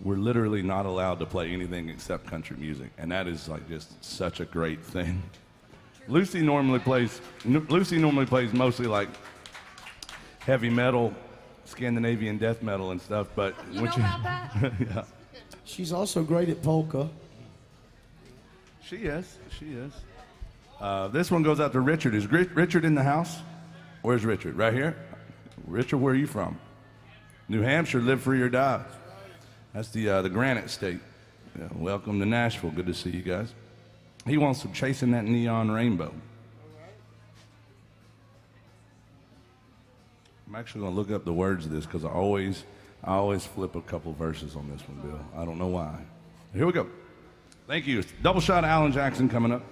we're literally not allowed to play anything except country music, and that is like just such a great thing. Lucy normally plays mostly like heavy metal, Scandinavian death metal and stuff, but You know about that? yeah. She's also great at polka. She is. This one goes out to Richard. Is Richard in the house? Where's Richard? Right here? Richard, where are you from? New Hampshire, live free or die. That's the Granite State. Yeah, welcome to Nashville. Good to see you guys. He wants some Chasing That Neon Rainbow. I'm actually going to look up the words of this because I always flip a couple verses on this one, Bill. I don't know why. Here we go. Thank you. Double shot of Alan Jackson coming up.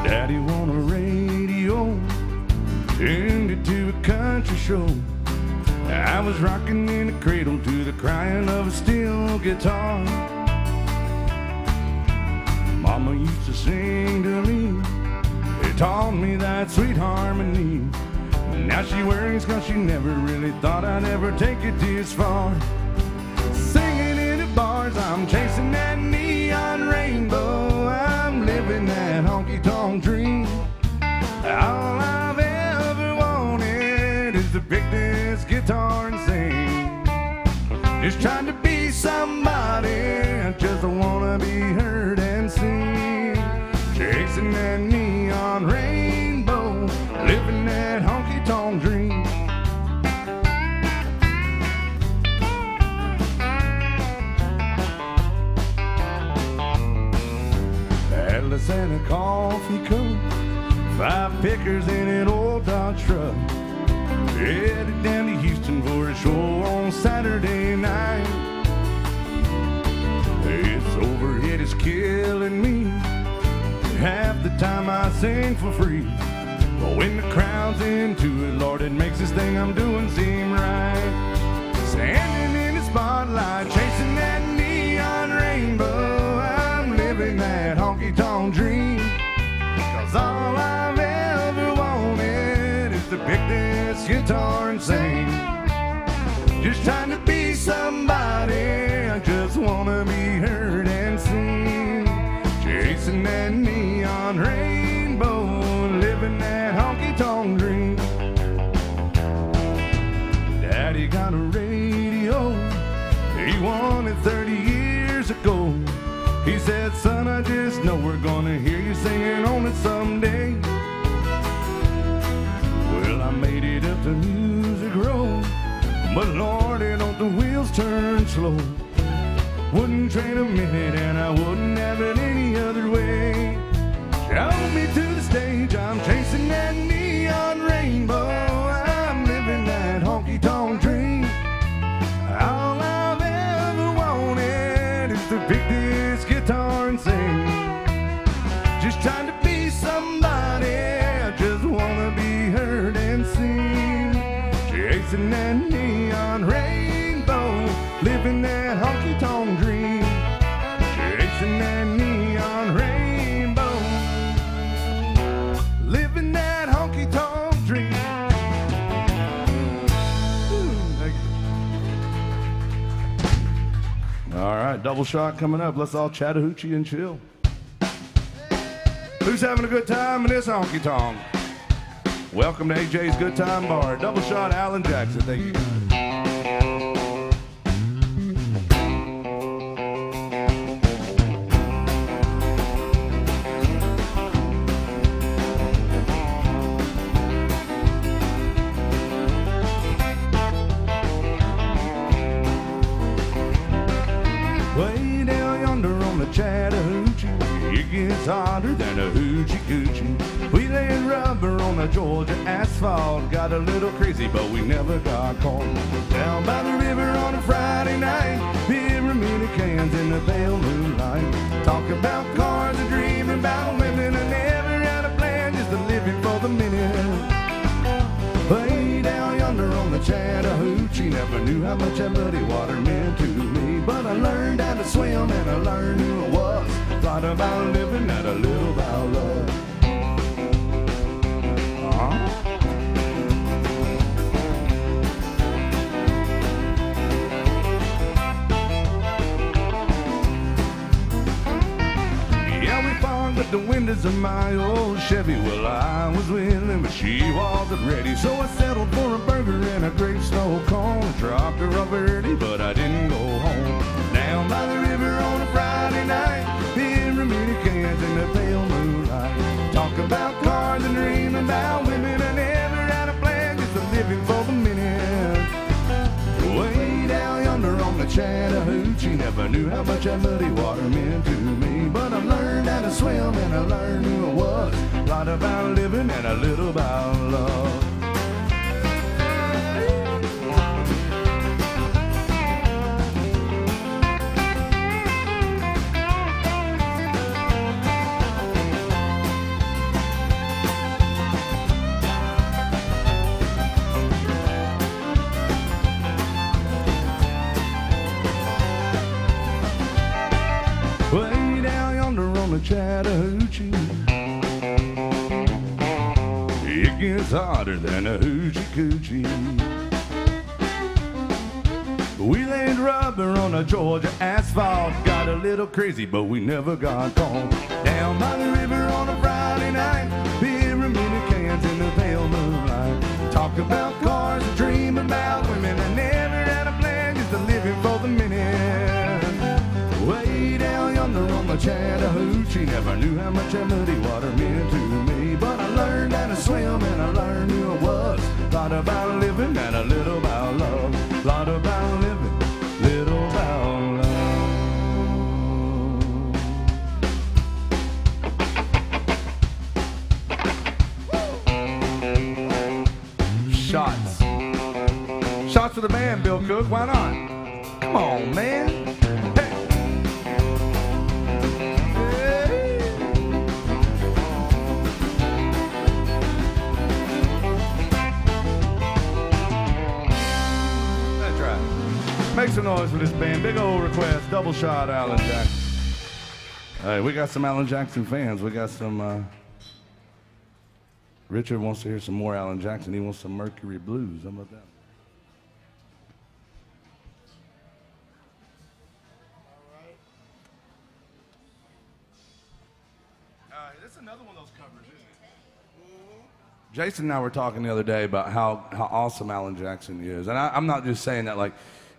Daddy won a radio, tuned it to a country show. I was rocking in the cradle to the crying of a steel guitar. Mama used to sing to me, it taught me that sweet harmony. Now she worries cause she never really thought I'd ever take it this far. Singing in the bars, I'm chasing that neon rainbow. I'm living that honky-tonk dream. All I've ever wanted is to pick this guitar and sing. Just trying to be somebody, I just wanna be heard and seen. Chasing that neon rainbow, living that honky-tonk dream. Atlas and a coffee cup, 5 pickers in an old Dodge truck. Headed down to Houston for a show on Saturday night. This overhead is killing me. Half the time I sing for free, but when the crowd's into it, Lord, it makes this thing I'm doing seem right. Standing in the spotlight, chasing that neon rainbow, I'm living that honky-tonk dream. Cause all I've ever wanted is to pick this guitar and sing. Just trying to be somebody, I Daddy got a radio he wanted 30 years ago. He said, son, I just know we're gonna hear you singing on it someday. Well, I made it up the music road, but Lordy, don't the wheels turn slow. Wouldn't trade a minute and I wouldn't have it any other way. Shout me to the stage, I'm chasing that neon rainbow. I'm living that honky-tonk dream. All I've ever wanted is to pick this guitar and sing. Just trying to be somebody, I just wanna be heard and seen. Chasing that neon rainbow, living that honky-tonk dream. Chasing that neon rainbow, living that honky-tonk dream. Thank you. All right, double shot coming up. Let's all Chattahoochee and chill. Who's having a good time in this honky-tonk? Welcome to AJ's Good Time Bar. Double shot, Alan Jackson. Thank you. Way down yonder on the Chattahoochee, it gets hotter than a hoochie coochie. We laid rubber on the Georgia asphalt, got a little crazy, but we never got caught. Down by the river on a Friday night, pyramid cans in the pale moonlight. Talk about cars and dreaming about women, I never had a plan, just a living for the minute. Way down yonder on the Chattahoochee, never knew how much that muddy water meant to me. But I learned how to swim and I learned who I was. Thought about living and a little about love. Yeah, we fogged up the windows of my old Chevy. Well, I was willing, but she wasn't ready. So I settled for a burger and a great snow cone. Dropped her off early, but I didn't go home. Down by the river on a Friday night, pyramid cans in the pale moonlight. Talk about cars and dreaming about women. I never had a plan, just a living for the minute. Way down yonder on the Chattahoochee, never knew how much that muddy water meant to me. But I learned how to swim and I learned who I was. A lot about living and a little about love. Way down yonder on the Chattahoochee, it gets hotter than a hoochie coochie. We laid rubber on the Georgia asphalt, got a little crazy, but we never got caught. Down by the river on a Friday night, pyramid cans in the pale moonlight. Talk about cars and dream about women. I never had a plan, just a living for the minute. Way down yonder on the Chattahoochee, never knew how much that muddy water meant to me. But I learned how to swim and I learned who I was. Thought about living and a little about love. Thought about living, little about love. Shots. Shots for the band, Bill Cook. Why not? Come on, man. Hey. Make some noise for this band. Big old request. Double shot, Alan Jackson. Hey, we got some Alan Jackson fans. We got some, Richard wants to hear some more Alan Jackson. He wants some Mercury Blues. How about that? All right. This is another one of those covers, isn't it? Jason and I were talking the other day about how awesome Alan Jackson is. And I'm not just saying that like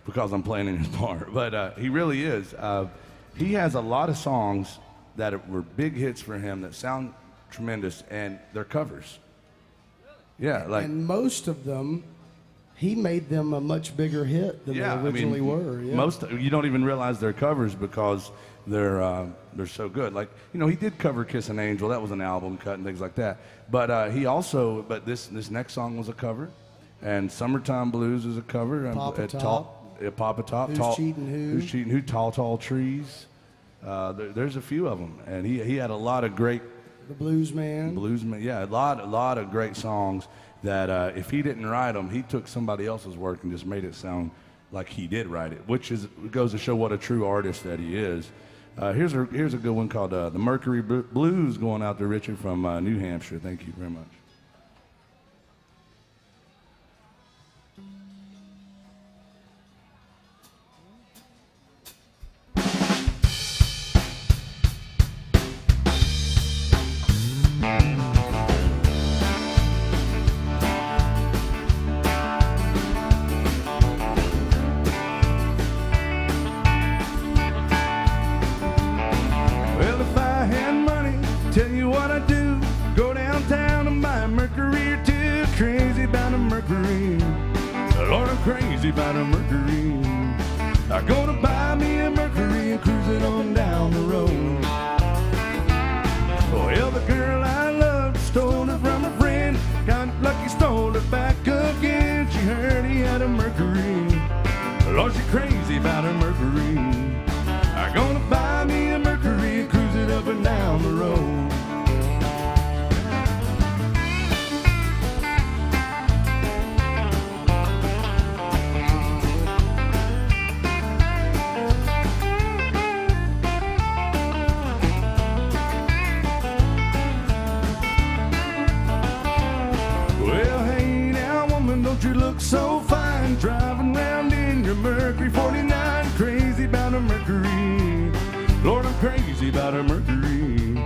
because I'm playing in his part, but he really is. He has a lot of songs that were big hits for him that sound tremendous, and they're covers. Yeah, like. And most of them, he made them a much bigger hit than they originally were. Yeah. Most you don't even realize they're covers because they're so good. Like, you know, he did cover "Kiss an Angel." That was an album cut and things like that. But this next song was a cover, and "Summertime Blues" is a cover. Papa Top. Papa Top. Who's Cheating Who? Who's Cheating Who? Tall, Tall Trees. There's a few of them, and he had a lot of great. The Blues Man. Yeah, a lot of great songs that if he didn't write them, he took somebody else's work and just made it sound like he did write it, which goes to show what a true artist that he is. Here's a good one called "The Mercury Blues," going out to Richard from New Hampshire. Thank you very much. Tell you what I do, go downtown and buy a Mercury or two. Crazy about a Mercury, Lord, I'm crazy about a Mercury. I'm gonna buy me a Mercury and cruise it on down the road. Well, the girl I loved stole it from a friend, got lucky, stole it back again. She heard he had a Mercury, Lord, she's crazy about a Mercury. I'm gonna buy me a Mercury and cruise it up and down the road. Well, hey now, woman, don't you look so fine, driving round in your Mercury 49, crazy about a Mercury. Lord, I'm crazy about a Mercury.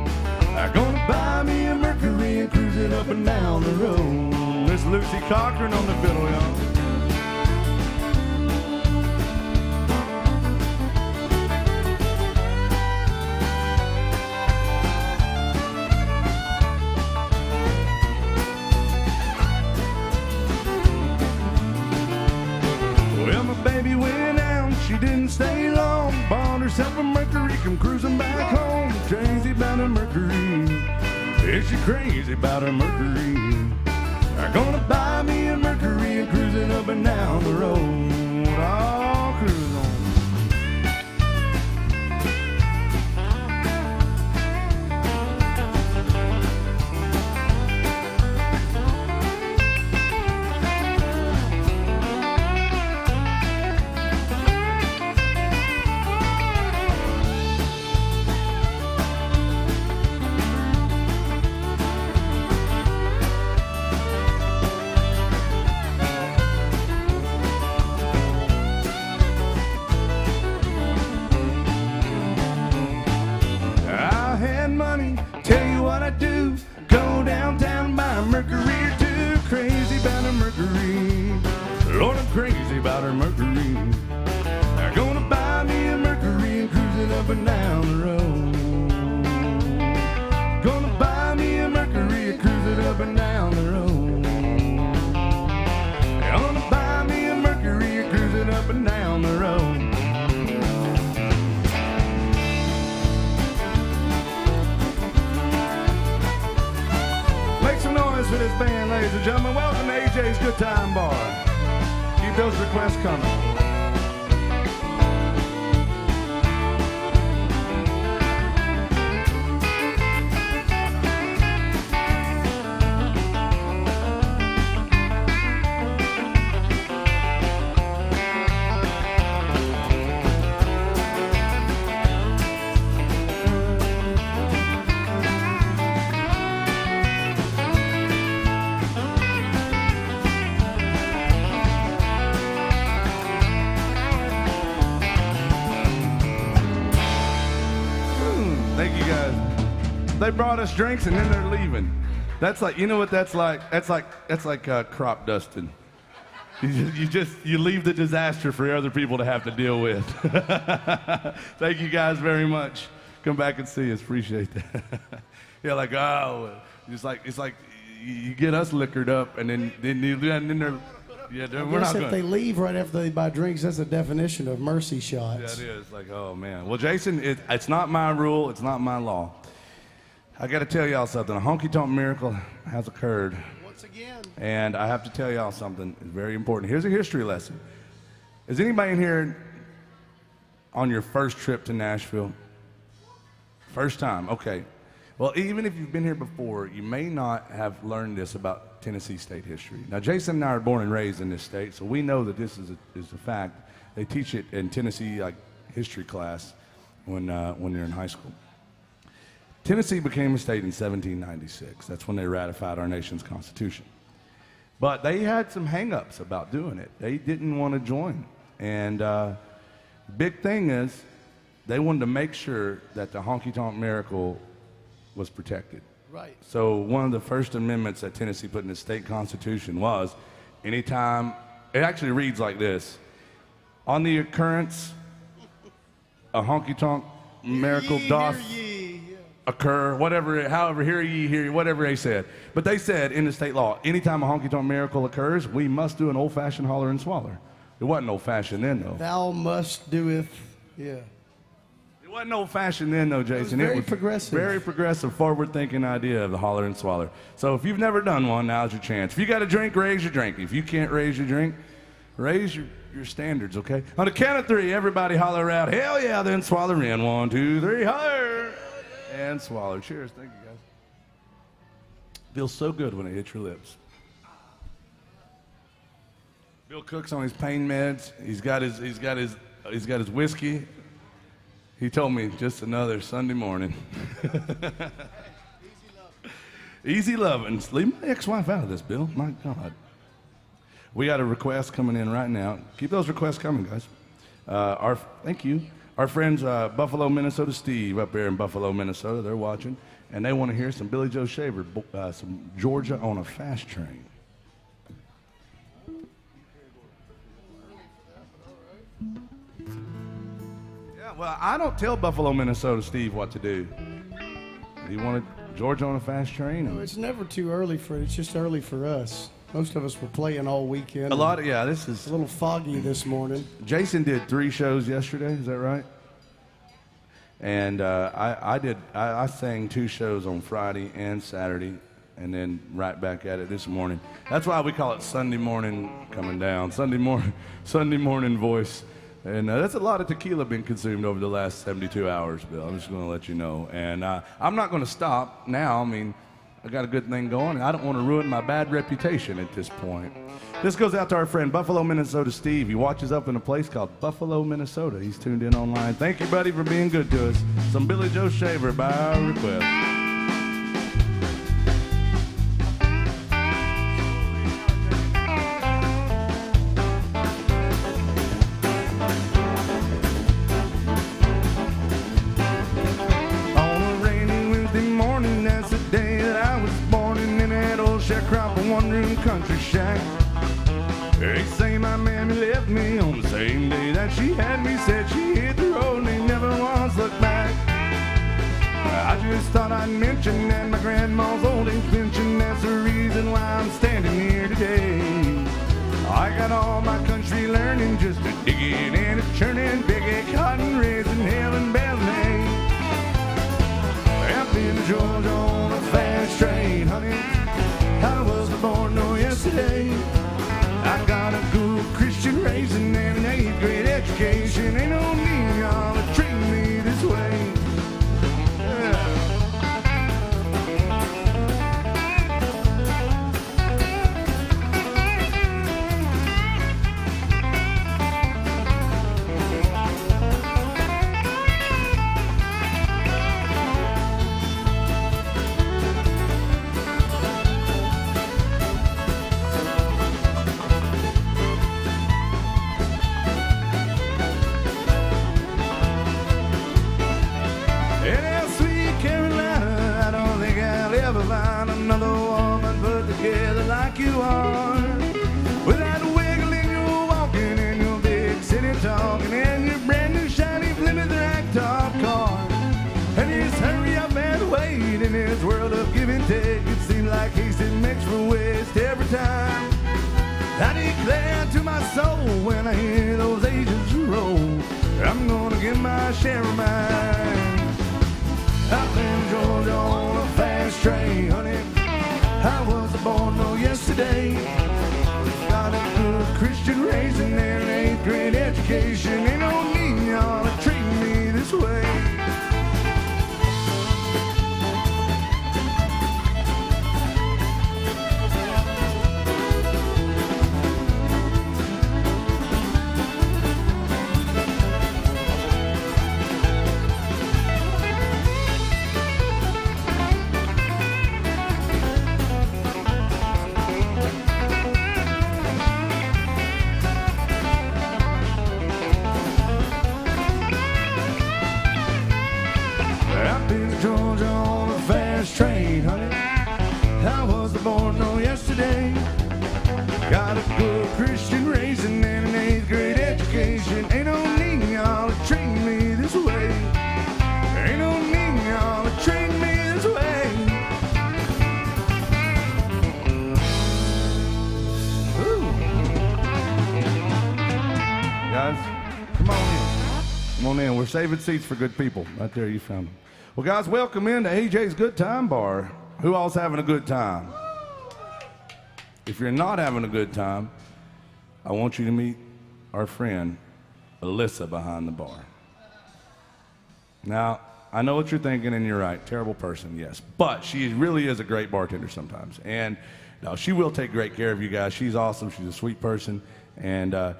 I'm gonna buy me a Mercury and cruise it up and down the road. Miss Lucy Cochran on the fiddle, y'all. Well, my baby went out, she didn't stay long. Bought herself a Mercury, come cruising back home. Crazy about a Mercury, is she crazy about a Mercury? I'm gonna buy me a Mercury and cruise it up and down the road. I'll cruise on. Tell you what I do, go downtown and buy a Mercury or two. Crazy about a Mercury, Lord, I'm crazy about a Mercury. I'm gonna buy me a Mercury and cruise it up and down the road. Gonna buy me a Mercury and cruise it up and down the road. Gonna buy me a Mercury and cruise it up and down the road. Make some noise for this band, ladies and gentlemen. Welcome to AJ's Good Time Bar. Keep those requests coming. Thank you guys. They brought us drinks and then they're leaving. That's like, you know what that's like? That's like crop dusting. You leave the disaster for other people to have to deal with. Thank you guys very much. Come back and see us. Appreciate that. Yeah, like, oh, it's like you get us liquored up, and then they're, yeah, we're not if going. they leave right after they buy drinks, that's the definition of mercy shots. Yeah, it is. Like, oh man. Well, Jason, it's not my rule. It's not my law. I got to tell y'all something. A honky-tonk miracle has occurred. Once again. And I have to tell y'all something. It's very important. Here's a history lesson. Is anybody in here on your first trip to Nashville? First time. Okay. Well, even if you've been here before, you may not have learned this about Tennessee state history. Now, Jason and I are born and raised in this state, so we know that this is a fact. They teach it in Tennessee history class when you're in high school. Tennessee became a state in 1796. That's when they ratified our nation's constitution. But they had some hang-ups about doing it. They didn't want to join. And big thing is, they wanted to make sure that the honky-tonk miracle was protected. Right. So one of the first amendments that Tennessee put in the state constitution was, anytime, it actually reads like this: on the occurrence, a honky-tonk miracle doth occur, whatever, however, hear ye, whatever they said. But they said in the state law, anytime a honky-tonk miracle occurs, we must do an old-fashioned holler and swaller. It wasn't old-fashioned then, though. Thou must doeth, yeah. It wasn't old-fashioned then, though, Jason. It was very progressive. Very progressive, forward-thinking idea of the holler and swaller. So if you've never done one, now's your chance. If you got a drink, raise your drink. If you can't raise your drink, raise your standards, okay? On the count of three, everybody holler out, hell yeah, then swaller in. 1, 2, 3, holler! And swallow. Cheers. Thank you, guys. Feels so good when it hits your lips. Bill Cook's on his pain meds. He's got his whiskey. He told me just another Sunday morning. Easy loving. Leave my ex-wife out of this, Bill. My God. We got a request coming in right now. Keep those requests coming, guys. Thank you. Our friends, Buffalo, Minnesota Steve, up there in Buffalo, Minnesota, they're watching, and they want to hear some Billy Joe Shaver, some Georgia on a Fast Train. Yeah, well, I don't tell Buffalo, Minnesota Steve what to do. You wanted Georgia on a Fast Train? No, it's never too early for it. It's just early for us. Most of us were playing all weekend. This is a little foggy this morning. Jason did 3 shows yesterday, is that right? And I sang 2 shows on Friday and Saturday, and then right back at it this morning. That's why we call it Sunday morning coming down, Sunday morning voice. And that's a lot of tequila been consumed over the last 72 hours, Bill. I'm just going to let you know. And I'm not going to stop now. I mean, I got a good thing going, and I don't want to ruin my bad reputation at this point. This goes out to our friend Buffalo, Minnesota Steve. He watches up in a place called Buffalo, Minnesota. He's tuned in online. Thank you, buddy, for being good to us. Some Billy Joe Shaver by our request. Country shack. They say my mammy left me on the same day that she had me. Said she hit the road and they never once looked back. I just thought I'd mention that my grandma's old age pension, that's the reason why I'm standing here today. I got all my country learning just a digging and a churning, big cotton raising hell and ballet. I've been to Georgia on a fast train, honey. I was born no yesterday. I got a good Christian raising and an 8th grade education. Ain't no need y'all to treat me this way. in this world of give and take, it seems like Hastings makes for waste every time. I declare to my soul when I hear those agents roll, I'm gonna get my share of mine. Up in Georgia on a fast train, honey, I was born no yesterday. Got a good Christian raising and an 8th grade education. Ain't no need y'all to treat me this way. Georgia on a fast train, honey, I was born no yesterday. Got a good Christian raising and an 8th grade education. Ain't no need y'all to treat me this way. Ain't no need y'all to treat me this way. Ooh. Guys, come on in. Come on in. We're saving seats for good people. Right there, you found them. Well, guys, welcome into AJ's Good Time Bar. Who all's having a good time? If you're not having a good time, I want you to meet our friend, Alyssa, behind the bar. Now, I know what you're thinking, and you're right. Terrible person, yes. But she really is a great bartender sometimes. And no, she will take great care of you guys. She's awesome. She's a sweet person. And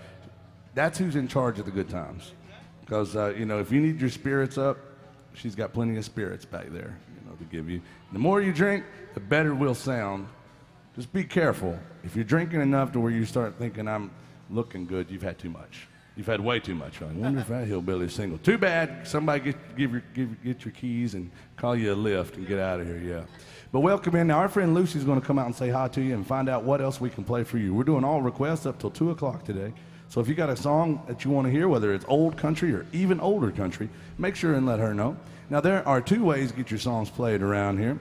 that's who's in charge of the good times. Because, you know, if you need your spirits up, she's got plenty of spirits back there, you know, to give you. The more you drink, the better we'll sound. Just be careful. If you're drinking enough to where you start thinking I'm looking good, you've had too much. You've had way too much. I wonder if that hillbilly's single. Too bad. Somebody get your keys and call you a lift and get out of here, yeah. But welcome in. Now, our friend Lucy's going to come out and say hi to you and find out what else we can play for you. We're doing all requests up till 2 o'clock today. So if you got a song that you want to hear, whether it's old country or even older country, make sure and let her know. Now, there are 2 ways to get your songs played around here.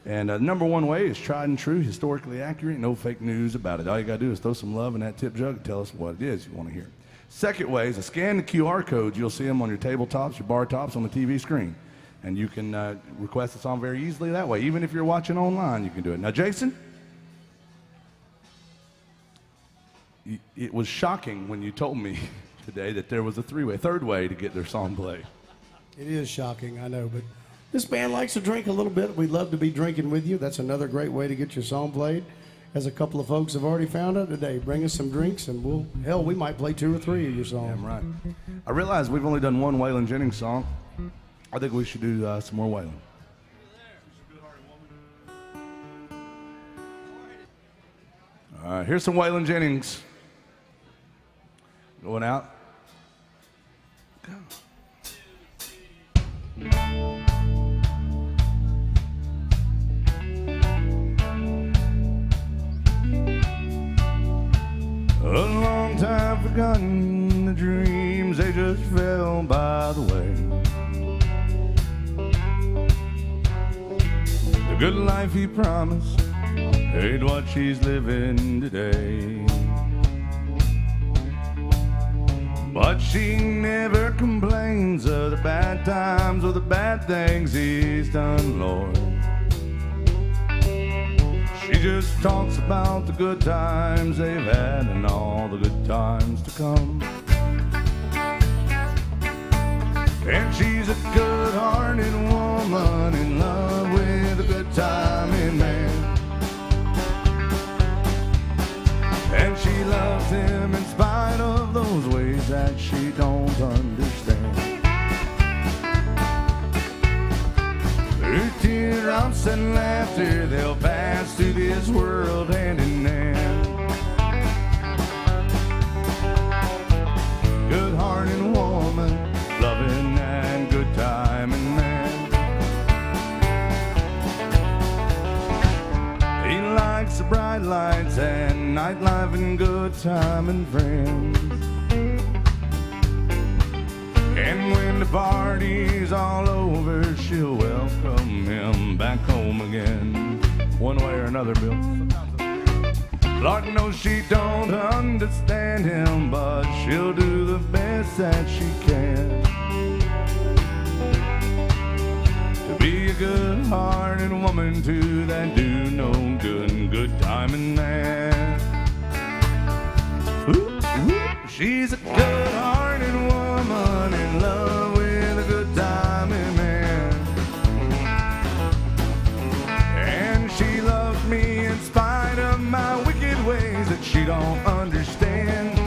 And number 1 way is tried and true, historically accurate, no fake news about it. All you got to do is throw some love in that tip jug and tell us what it is you want to hear. Second way is to scan the QR codes. You'll see them on your tabletops, your bar tops, on the TV screen. And you can request a song very easily that way. Even if you're watching online, you can do it. Now, Jason, it was shocking when you told me today that there was a 3-way, third way to get their song played. It is shocking, I know, but this band likes to drink a little bit. We'd love to be drinking with you. That's another great way to get your song played. As a couple of folks have already found out today, bring us some drinks and we might play 2 or 3 of your songs. Yeah, right. I realize we've only done 1 Waylon Jennings song. I think we should do some more Waylon. All right, here's some Waylon Jennings. Going out. Go. A long time forgotten, the dreams, they just fell by the way. The good life he promised ain't what she's living today. But she never complains of the bad times or the bad things he's done, Lord. She just talks about the good times they've had and all the good times to come. And she's a good-hearted woman in love with a good-timing man. And she loves him in spite of those ways that she don't understand. Through teardrops and laughter, they'll pass through this world hand in hand. Good-hearted woman, loving and good-timing man. He likes the bright lights and nightlife and good-timing friends. And when the party's all over, she'll welcome him back home another, Bill. Lord knows she don't understand him, but she'll do the best that she can to be a good-hearted woman to that do no good, good-timing man. Ooh, ooh. She's a good-hearted woman in love with a good-timing man, and she loves me in spite of my wicked ways that she don't understand.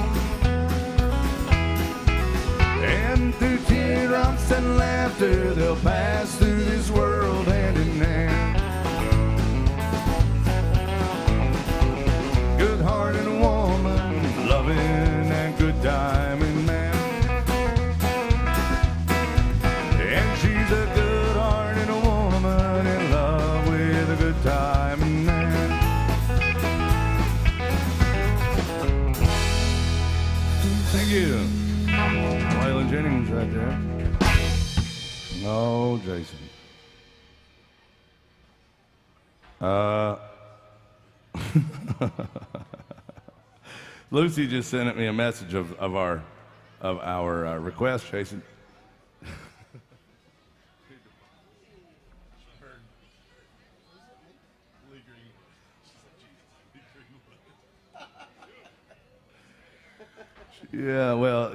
And through teardrops and laughter, they'll pass through this world hand in hand. Good-hearted woman, loving and good-timing man. And she's a good-hearted woman in love with a good-timing man. Thank you. Waylon Jennings right there. No, Jason. Lucy just sent me a message of our request, Jason. Yeah, well,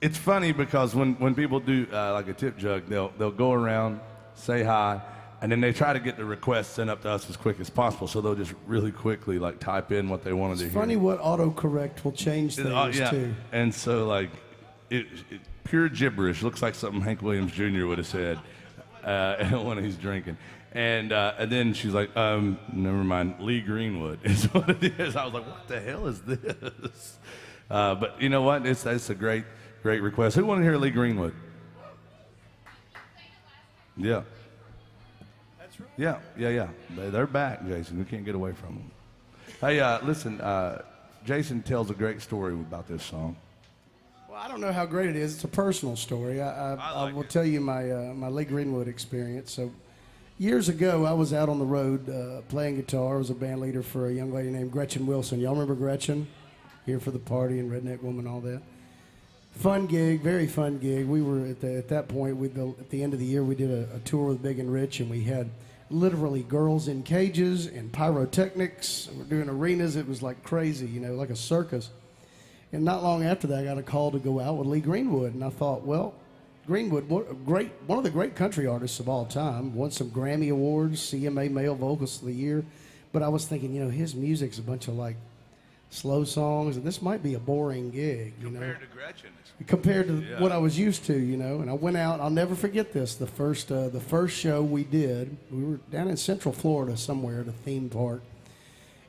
it's funny because when people do like a tip jug, they'll go around, say hi, and then they try to get the request sent up to us as quick as possible. So they'll just really quickly like type in what they wanted to hear. It's funny what autocorrect will change things yeah. too. And so like it pure gibberish. Looks like something Hank Williams Jr. would have said when he's drinking. And then she's like, never mind, Lee Greenwood is what it is. I was like, what the hell is this? But you know what? It's a great request. Who wanted to hear Lee Greenwood? Yeah. That's right. Yeah. They're back, Jason. We can't get away from them. Hey, listen, Jason tells a great story about this song. Well, I don't know how great it is. It's a personal story. I will tell you my Lee Greenwood experience. So years ago, I was out on the road playing guitar. I was a band leader for a young lady named Gretchen Wilson. Y'all remember Gretchen? Here for the Party and Redneck Woman, all that. Fun gig, very fun gig. We were at that point, at the end of the year, we did a tour with Big and Rich, and we had literally girls in cages and pyrotechnics. We're doing arenas. It was like crazy, like a circus. And not long after that, I got a call to go out with Lee Greenwood, and I thought, well, Greenwood, one of the great country artists of all time, won some Grammy Awards, CMA Male Vocalist of the Year. But I was thinking, his music's a bunch of like slow songs, and this might be a boring gig, Compared to Gretchen. Compared to what I was used to, And I went out. I'll never forget this. The first show we did, we were down in Central Florida somewhere at a theme park,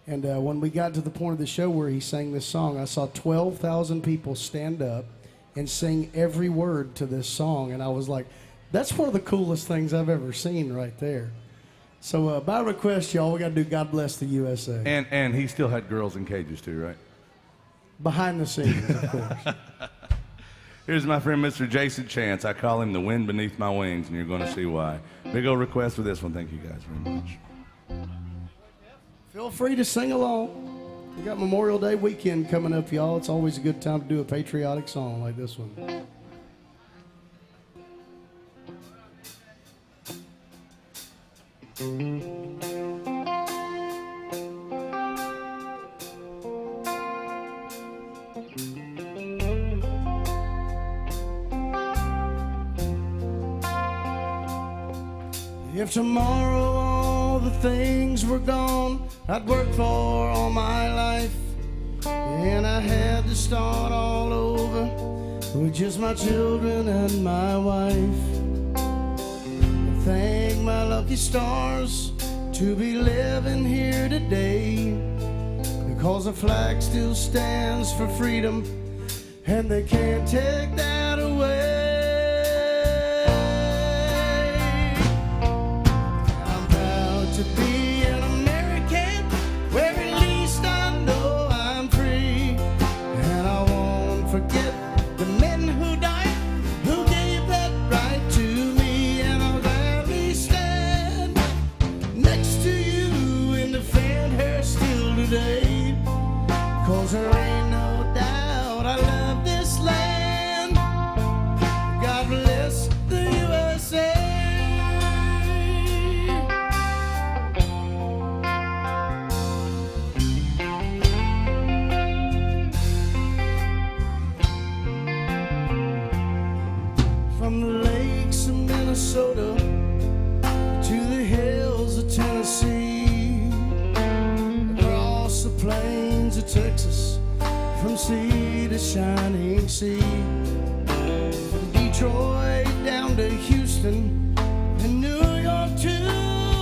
and when we got to the point of the show where he sang this song, I saw 12,000 people stand up and sing every word to this song, and I was like, that's one of the coolest things I've ever seen right there. So by request, y'all, we got to do God Bless the USA. And he still had girls in cages too, right? Behind the scenes, of course. Here's my friend, Mr. Jason Chance. I call him the wind beneath my wings, and you're going to see why. Big old request for this one. Thank you guys very much. Feel free to sing along. We got Memorial Day weekend coming up, y'all. It's always a good time to do a patriotic song like this one. If tomorrow all the things were gone I'd worked for all my life, and I had to start all over with just my children and my wife, thank my lucky stars to be living here today, because the flag still stands for freedom and they can't take that away. I'm proud to be an American, where at least I know I'm free, and I won't forget the men who died, who gave that right to me, and I'll gladly stand next to you Minnesota to the hills of Tennessee, across the plains of Texas, from sea to shining sea, from Detroit down to Houston and New York to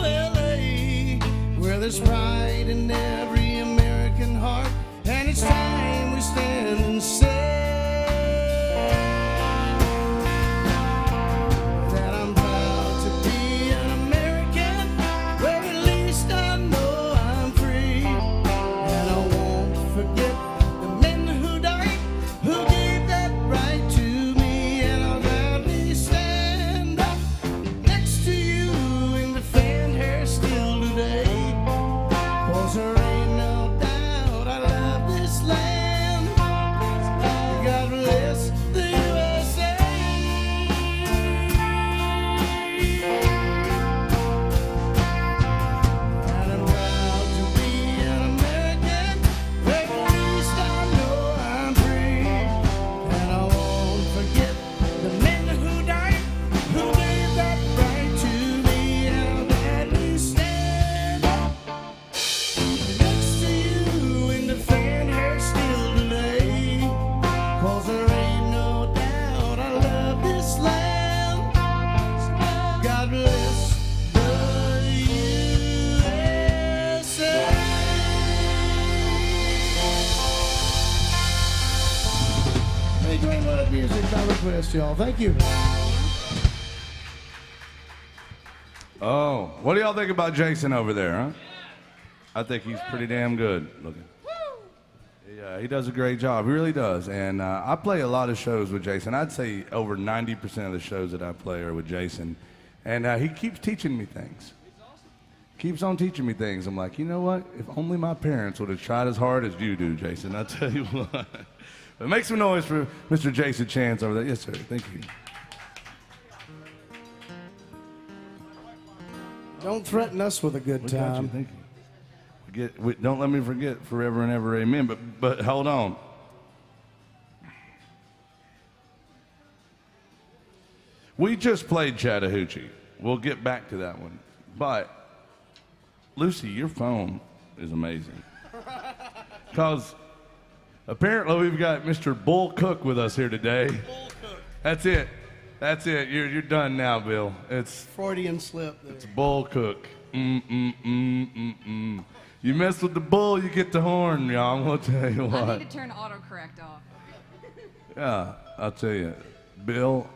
LA, where there's pride in every American heart, and it's time we stand and say y'all. Thank you. Oh, what do y'all think about Jason over there, huh? I think he's pretty damn good looking. Yeah, he does a great job. He really does. And I play a lot of shows with Jason. I'd say over 90% of the shows that I play are with Jason. And he keeps teaching me things. Keeps on teaching me things. I'm like, you know what? If only my parents would have tried as hard as you do, Jason. I'll tell you what. But make some noise for Mr. Jason Chance over there. Yes, sir. Thank you. Don't threaten us with a good time. Thank you. Don't let me forget forever and ever, amen. But hold on. We just played Chattahoochee. We'll get back to that one. But, Lucy, your phone is amazing. Because apparently we've got Mr. Bull Cook with us here today. Bull Cook. That's it. That's it. You're done now, Bill. It's Freudian slip there. It's Bull Cook. You mess with the bull, you get the horn, y'all. I'm gonna tell you what. I need to turn autocorrect off. Yeah, I'll tell you. Bull.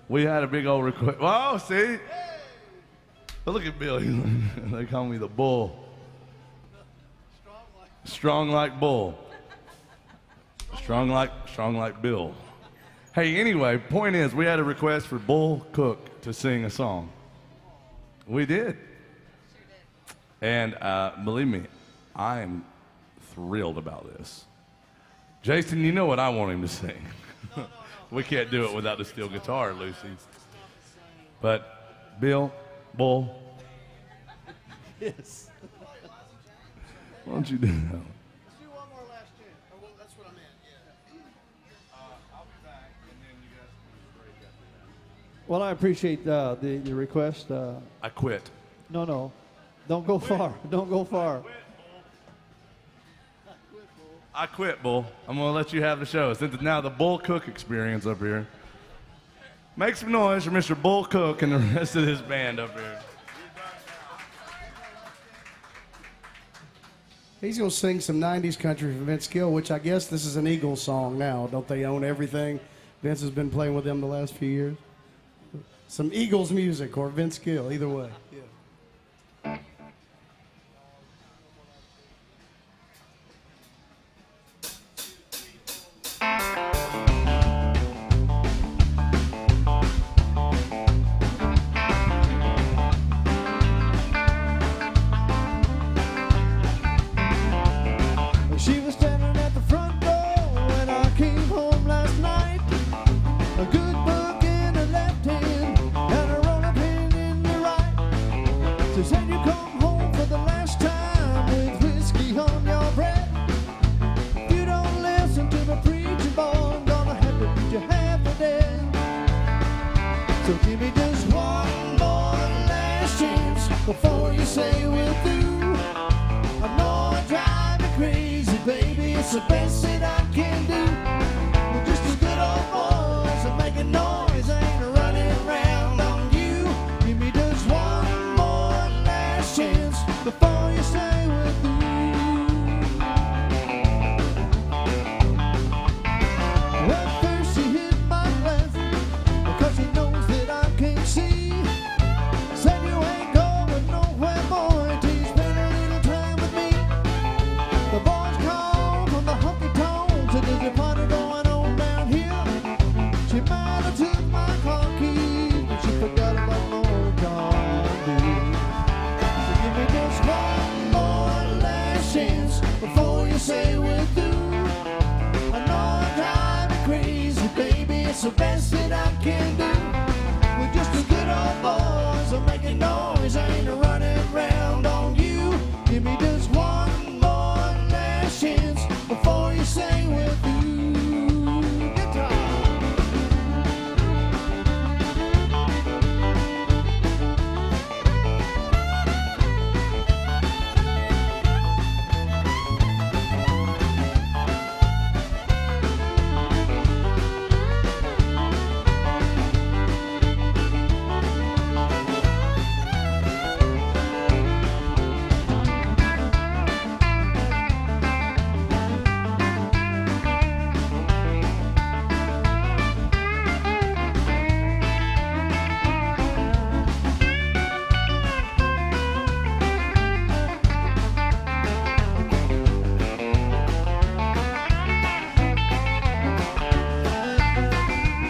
We had a big old request. Whoa, see? But look at Bill. They call me the bull. Strong like bull. Strong like Bill. Hey, anyway, point is, we had a request for Bull Cook to sing a song. We did. Sure did. And believe me, I am thrilled about this. Jason, you know what I want him to sing. We can't do it without the steel guitar, Lucy. But Bull. Yes. Why don't you do that? Let's do one more last chance. Oh, well, that's what I meant, yeah. I'll be back, and then you guys can break after that. Well, I appreciate the request. I quit. No. Don't go far. Don't go far. I quit, Bull. I'm going to let you have the show. Since it's now the Bull Cook experience up here. Make some noise for Mr. Bull Cook and the rest of this band up here. He's going to sing some 90s country from Vince Gill, which I guess this is an Eagles song now. Don't they own everything? Vince has been playing with them the last few years. Some Eagles music or Vince Gill, either way. Yeah. She was standing at the front door when I came home last night. A good book in her left hand and a roll of pen in the right. say we're through. I know I drive you crazy, baby. It's the best that I can do. We're just as good old boys and making noise. I ain't running around on you. Give me just one more last chance before you say we're through. Well, first he hit my left because he knows that I can't see. Said you ain't going nowhere, boy, till you spend a little time with me. The boys called from the honky tonk, said there's a party going on down here. She might have took my car keys, but she forgot about my old car, dude. So give me just one more last chance before you say we're through. I know I drive you crazy, baby. It's the best that I can do. We're just as good old boys. I'm making noise. I ain't running around on you. Give me just one more last chance before you say we're through. Guitar.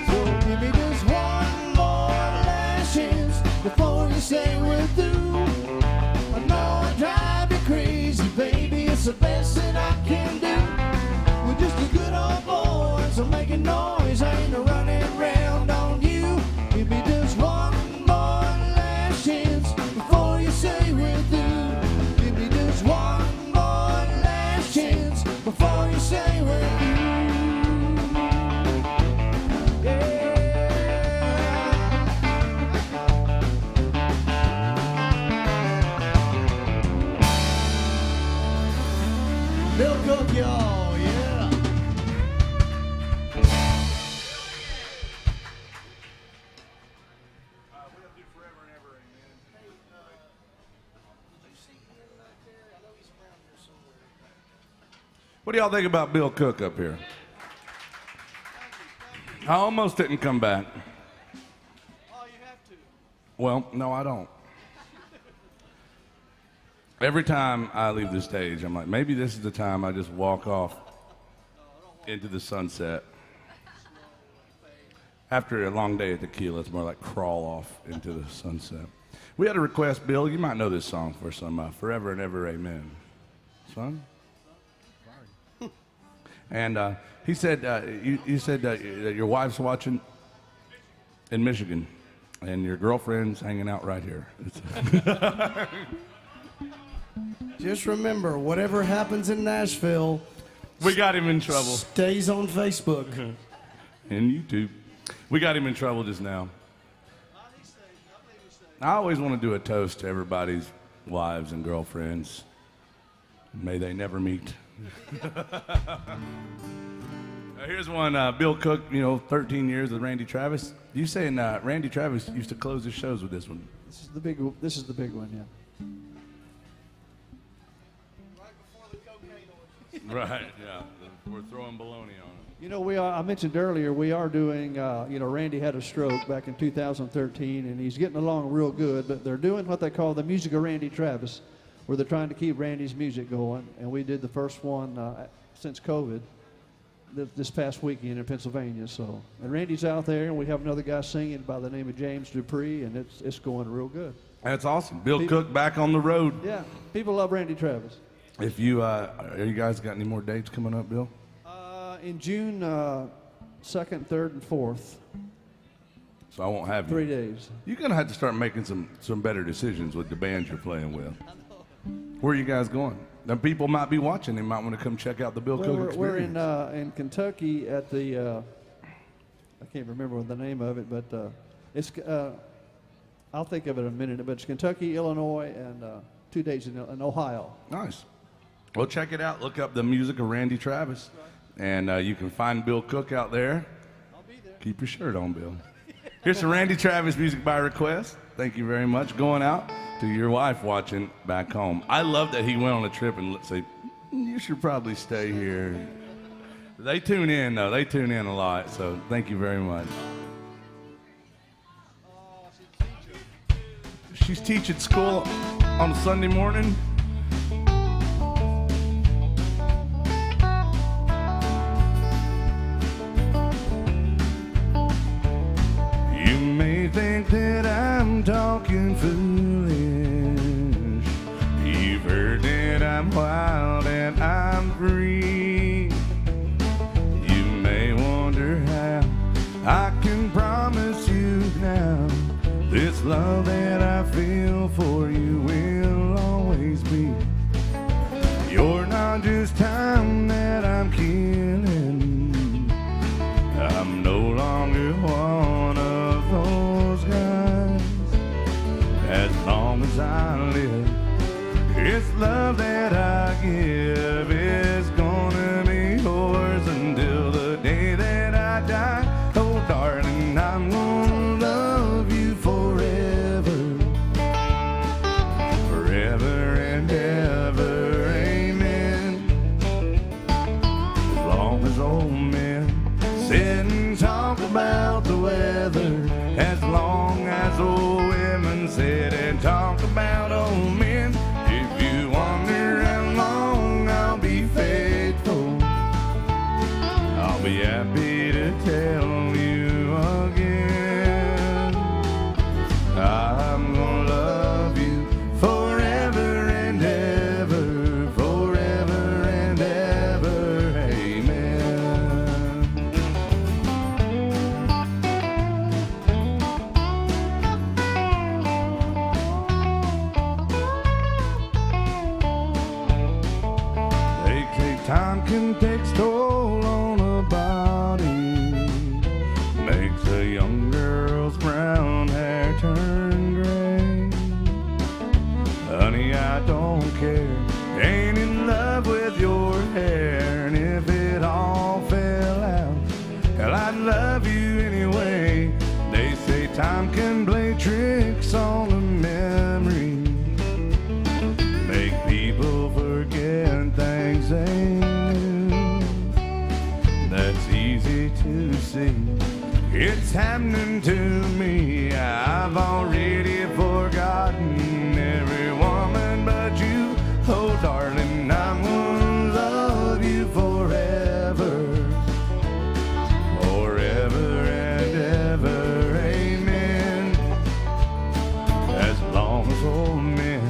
So give me just one more last chance before you say we're through. I know I drive you crazy, baby. It's the best that I can do. We're just a good old boys. I'm making noise. I ain't running around on you. Give me just one more last chance before you say we're through. Give me just one more last chance before you say we're through. Yeah. Bill Cook, y'all, yeah. What do y'all think about Bill Cook up here? I almost didn't come back. Oh, you have to. Well, no, I don't. Every time I leave the stage, I'm like, maybe this is the time I just walk off into the sunset. After a long day at Tequila, it's more like crawl off into the sunset. We had a request, Bill. You might know this song for some Forever and Ever Amen. Son? And he said, you said that your wife's watching in Michigan, and your girlfriend's hanging out right here. Just remember, whatever happens in Nashville We got him in trouble. stays on Facebook. And YouTube. We got him in trouble just now. I always want to do a toast to everybody's wives and girlfriends. May they never meet. Here's one, Bill Cook, 13 years with Randy Travis. You saying Randy Travis used to close his shows with this one? This is the big one, yeah. Right, yeah. We're throwing baloney on him. You know, I mentioned earlier, we are doing, Randy had a stroke back in 2013, and he's getting along real good, but they're doing what they call the Music of Randy Travis, where they're trying to keep Randy's music going, and we did the first one since COVID this past weekend in Pennsylvania, so. And Randy's out there, and we have another guy singing by the name of James Dupree, and it's going real good. That's awesome. Bill Cook back on the road. Yeah, people love Randy Travis. If you, are you guys got any more dates coming up, Bill? In June 2nd, 3rd, and 4th, So I won't have you. 3 days. You're gonna have to start making some better decisions with the band you're playing with. Where are you guys going? Now people might be watching. They might want to come check out the Bill Cook We're experience. in Kentucky at the I can't remember the name of it, but it's I'll think of it in a minute. But it's Kentucky, Illinois, and 2 days in Ohio. Nice. Well, check it out. Look up the music of Randy Travis. And you can find Bill Cook out there. I'll be there. Keep your shirt on, Bill. Here's some Randy Travis music by request. Thank you very much. Going out to your wife watching back home. I love that he went on a trip and say, you should probably stay here. They tune in, though. They tune in a lot. So thank you very much. She's teaching school on a Sunday morning. You may think that I'm talking foolish. You've heard that I'm wild and I'm free. You may wonder how I can promise you now this love that I feel for you will always be. You're not just time that I'm killing. I'm no longer one of those guys. As long as I live, it's love that I give is gonna be yours until the day that I die. Oh, darling, I'm gonna love you forever, forever and ever, amen. As long as old men sit and talk about the weather, as long as old women sit and talk about old men. If you wonder how long I'll be faithful, I'll be happy to tell you again. I'm gonna love you forever and ever, forever and ever, amen. They say time can take toll on a body, makes a young girl's brown hair turn gray. Honey, I don't care, ain't in love with your hair, and if it all fell out, well, I'd love you anyway. They say time can play tricks on the memory, make people forget things they knew. That's easy to see, it's happening to me. I've already forgotten every woman but you. Oh, darling, I'm gonna love you forever, forever and ever, amen. As long as old men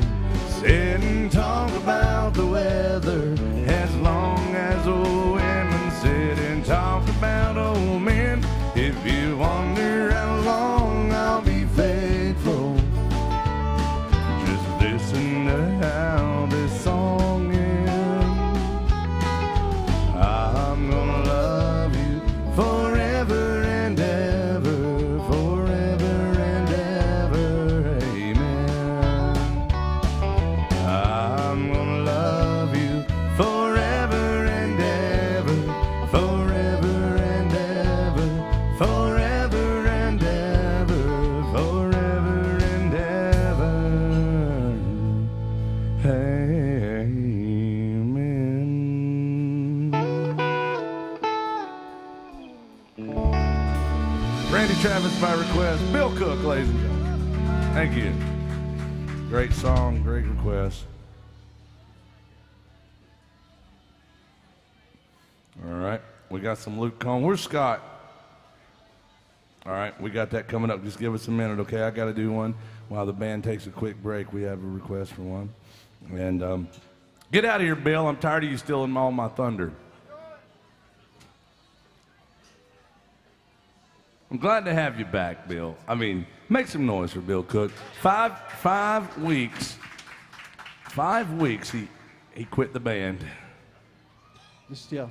sit and talk about the weather, as long as old women sit and talk about old men. If you wonder how long I'll be faithful, just listen to how this song ends. I'm gonna love you forever and ever, forever and ever, amen. I'm gonna love you forever and ever, forever and ever, forever and ever, forever and ever, amen. Randy Travis by request. Bill Cook, ladies and gentlemen. Thank you. Great song, great request. All right, we got some Luke Combs. Where's Scott? All right, we got that coming up. Just give us a minute, okay? I got to do one while the band takes a quick break. We have a request for one. And get out of here, Bill. I'm tired of you stealing all my thunder. I'm glad to have you back, Bill. I mean, make some noise for Bill Cook. 5 weeks. 5 weeks he quit the band. Just a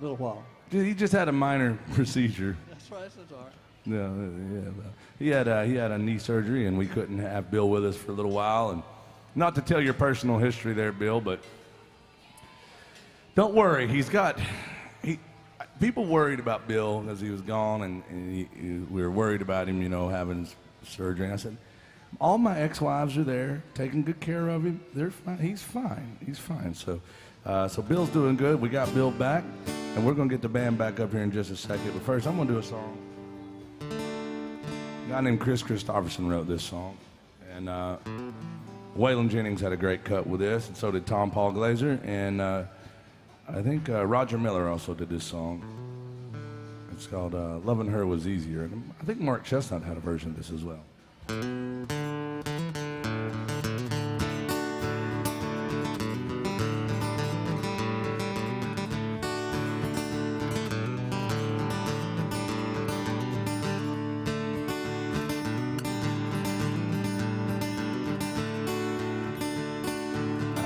little while. He just had a minor procedure. That's right. That's all right. Yeah. He had a knee surgery, and we couldn't have Bill with us for a little while, and Not to tell your personal history there, Bill, but don't worry. People worried about Bill as he was gone, and we were worried about him, having surgery. And I said, all my ex-wives are there, taking good care of him. They're fine. He's fine. He's fine. So Bill's doing good. We got Bill back, and we're going to get the band back up here in just a second. But first, I'm going to do a song. A guy named Chris Christopherson wrote this song, and Waylon Jennings had a great cut with this, and so did Tom Paul Glazer, and I think Roger Miller also did this song. It's called Loving Her Was Easier, and I think Mark Chestnut had a version of this as well.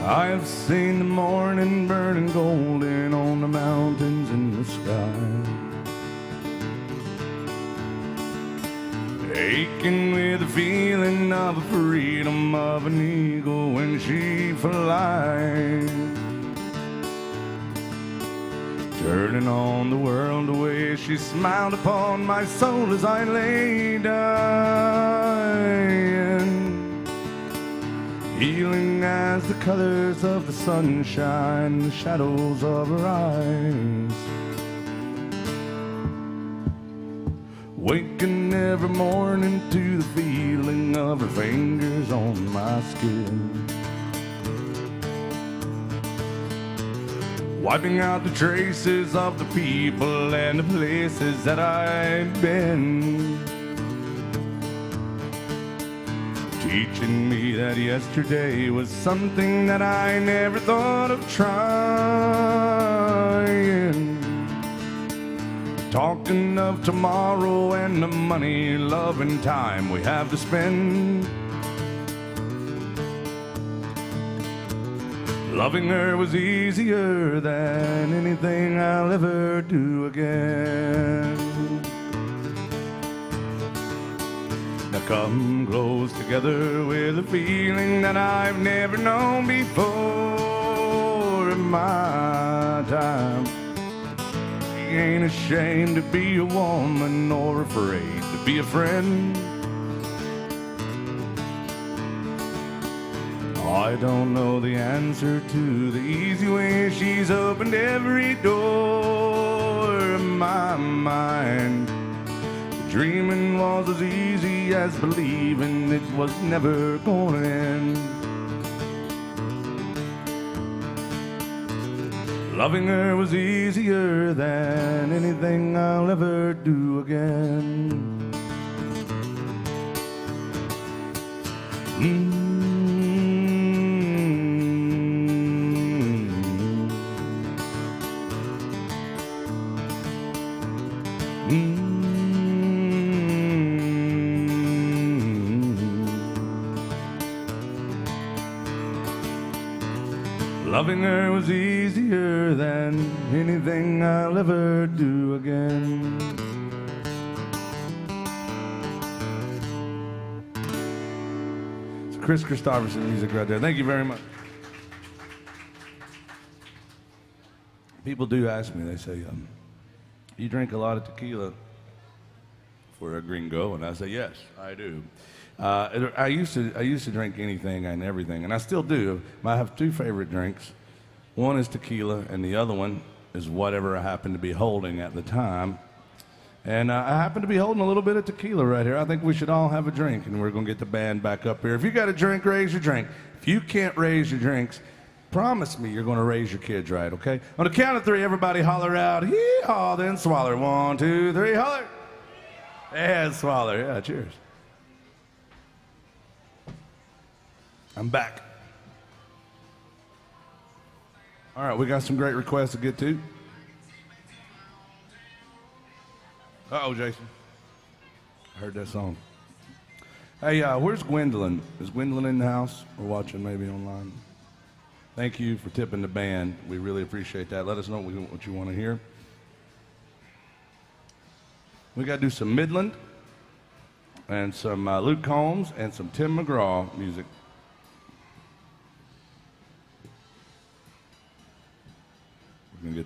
I have seen the morning burning golden on the mountains in the sky, aching with the feeling of the freedom of an eagle when she flies, turning on the world the way she smiled upon my soul as I lay dying, healing as the colors of the sunshine, the shadows of her eyes. Waking every morning to the feeling of her fingers on my skin, wiping out the traces of the people and the places that I've been, teaching me that yesterday was something that I never thought of trying, talking of tomorrow and the money, love, and time we have to spend. Loving her was easier than anything I'll ever do again. Now come close together with a feeling that I've never known before in my time. She ain't ashamed to be a woman nor afraid to be a friend. I don't know the answer to the easy way she's opened every door in my mind. Dreaming was as easy as believing it was never gonna end. Loving her was easier than anything I'll ever do again. Loving her was easier than anything I'll ever do again. It's Chris Christopherson music right there. Thank you very much. People do ask me, they say, you drink a lot of tequila for a gringo? And I say, yes, I do. I used to drink anything and everything, and I still do. I have two favorite drinks. One is tequila, and the other one is whatever I happen to be holding at the time. And I happen to be holding a little bit of tequila right here. I think we should all have a drink, and we're going to get the band back up here. If you got a drink, raise your drink. If you can't raise your drinks, promise me you're going to raise your kids right, okay? On the count of three, everybody holler out, hee-haw, then swaller. 1, 2, 3, holler. And swaller. Yeah, cheers. I'm back. All right, we got some great requests to get to. Uh-oh, Jason. I heard that song. Hey, where's Gwendolyn? Is Gwendolyn in the house or watching maybe online? Thank you for tipping the band. We really appreciate that. Let us know what you want to hear. We got to do some Midland and some Luke Combs and some Tim McGraw music.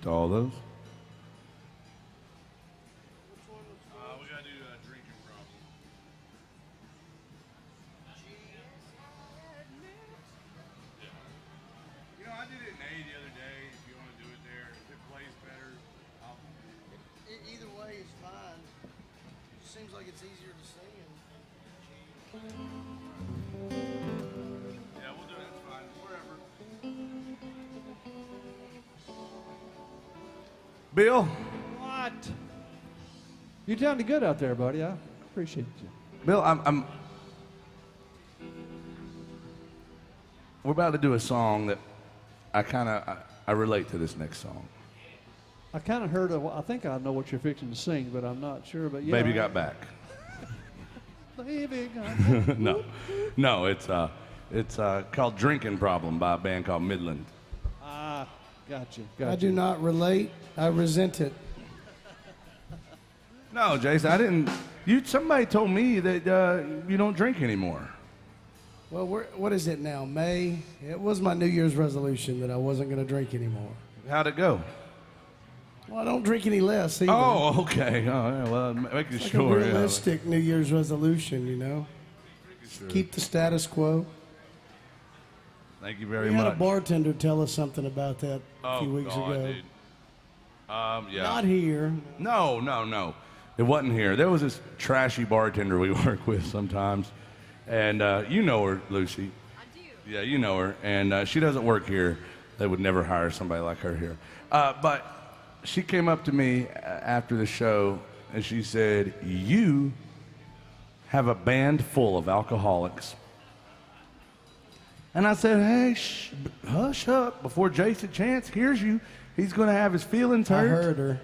to all those. We got to do a drinking problem. You know, I did it in A the other day. If you want to do it there, if it plays better, I'll. Either way is fine. It seems like it's easier to sing. Yeah, we'll do it. It's fine. Wherever. Bill. What? You sounded good out there, buddy. I appreciate you. Bill, we're about to do a song that I relate to this next song. I kind of heard of. I think I know what you're fixing to sing, but I'm not sure. But yeah, Baby Got Back. Baby got back. No, it's called Drinking Problem by a band called Midland. Ah, gotcha. I do not relate. I resent it. No, Jason, I didn't. Somebody told me that you don't drink anymore. Well, what is it now? May? It was my New Year's resolution that I wasn't going to drink anymore. How'd it go? Well, I don't drink any less either. Oh, okay. Oh, yeah, well, making It's like sure. a realistic New Year's resolution, you know? Keep the status quo. Thank you very We had much. a bartender tell us something about that a few weeks God, ago. dude. Yeah. Not here. No. It wasn't here. There was this trashy bartender we work with sometimes. And you know her, Lucy. I do. Yeah, you know her. And she doesn't work here. They would never hire somebody like her here. But she came up to me after the show and she said, "You have a band full of alcoholics." And I said, "Hey, hush up before Jason Chance hears you. He's going to have his feelings I hurt." heard her.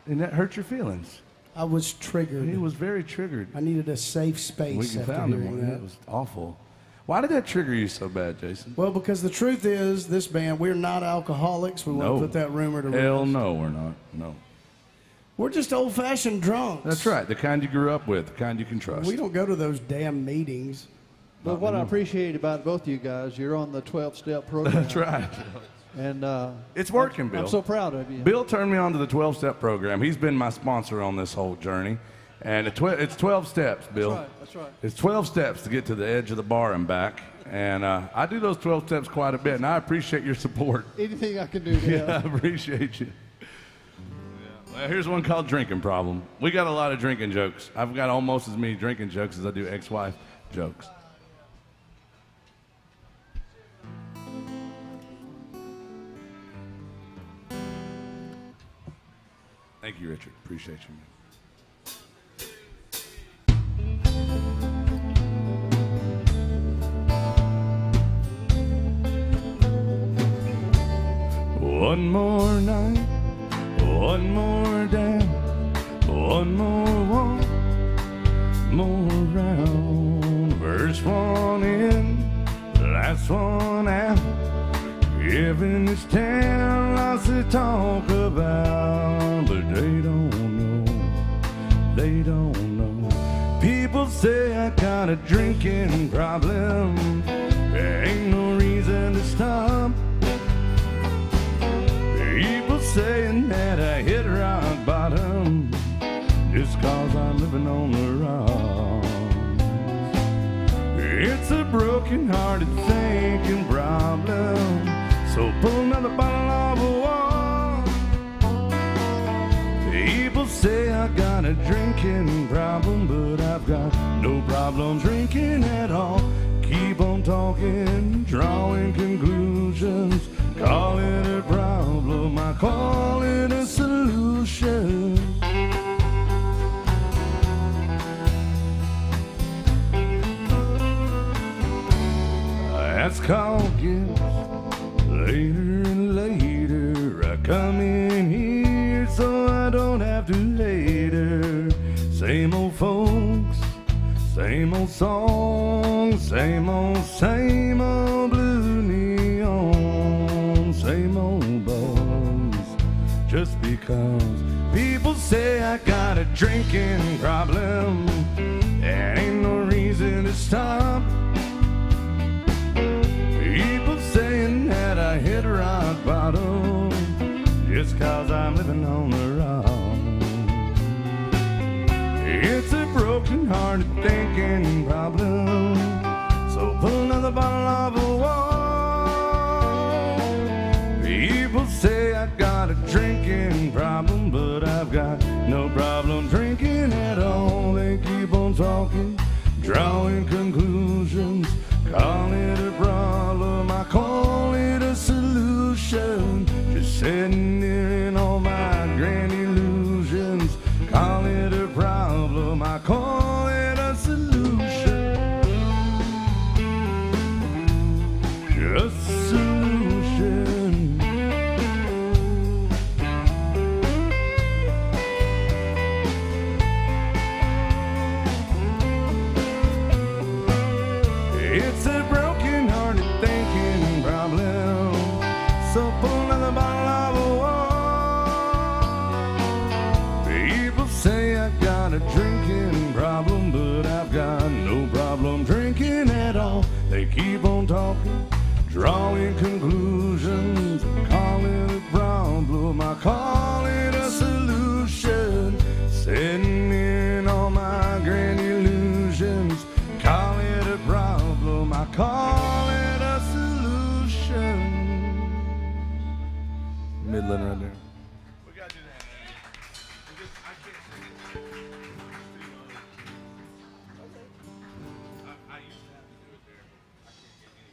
And that hurt your feelings. I was triggered. He was very triggered. I needed a safe space We after found him. hearing That that. was awful. Why did that trigger you so bad, Jason? Well, because the truth is, this band, we're not alcoholics. We want No. to put that rumor to Hell rest. no, we're not. No. We're just old-fashioned drunks. That's right. The kind you grew up with, the kind you can trust. We don't go to those damn meetings. But what I appreciate about both of you guys, you're on the 12-step program. That's right. And It's working, Bill. I'm so proud of you. Bill turned me on to the 12-step program. He's been my sponsor on this whole journey. And it's 12 steps, Bill. That's right. It's 12 steps to get to the edge of the bar and back. And I do those 12 steps quite a bit, and I appreciate your support. Anything I can do to Yeah, I help. appreciate you. Well, here's one called Drinking Problem. We got a lot of drinking jokes. I've got almost as many drinking jokes as I do ex-wife jokes. Thank you, Richard. Appreciate you, man. One more night, one more dance, one more round. First one in, last one out. Giving this town lots to talk about, but they don't know. People say I got a drinking problem. There ain't no reason to stop. People saying that I hit rock bottom just cause I'm living on the rocks. It's a broken-hearted thinking problem, so pull another bottle of wine. People say I got a drinking problem, but I've got no problem drinking at all. Keep on talking, drawing conclusions. Call it a problem, I call it a solution. That's called gifts. Later and later, I come in here so I don't have to hate her. Same old folks, same old songs, same old blue neon, same old buzz. Just because people say I got a drinking problem, there ain't no reason to stop. People saying that I hit rock bottom just 'cause I'm living on the run. It's a broken-hearted thinking problem, so pull another bottle of wine. People say I got a drinking problem, but I've got no problem drinking at all. They keep on talking, drawing conclusions, call it a problem, I call it a solution. Just sitting there in all my grand illusions, call it a problem, I call it a solution. Just a solution. It's a broken-hearted thinking problem, so pull another bottle of wine. People say I got a drinking problem, but I've got no problem drinking at all. They keep on talking, drawing conclusions, call it a problem, I call it a solution. Sitting in all my grand illusions, call it a problem, I call it a solution. Midland right there. We gotta do that. I can't sing it. I used to have to do it there, but I can't get any.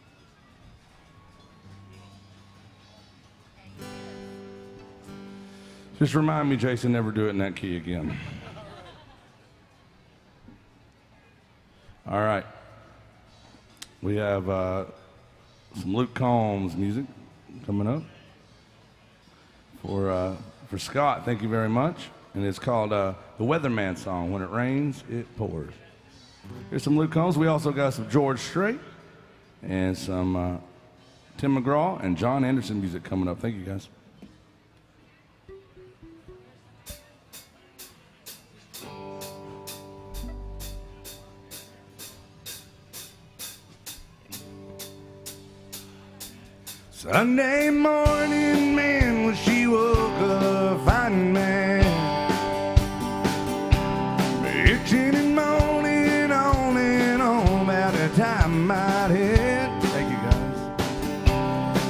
Just remind me, Jason, never do it in that key again. All right. We have some Luke Combs music coming up for Scott. Thank you very much. And it's called the Weatherman song. When it rains, it pours. Here's some Luke Combs. We also got some George Strait and some Tim McGraw and John Anderson music coming up. Thank you, guys. Sunday morning, man, when she woke up, finding man, bitching and moaning on and on about the time I'd hit. Thank you, guys.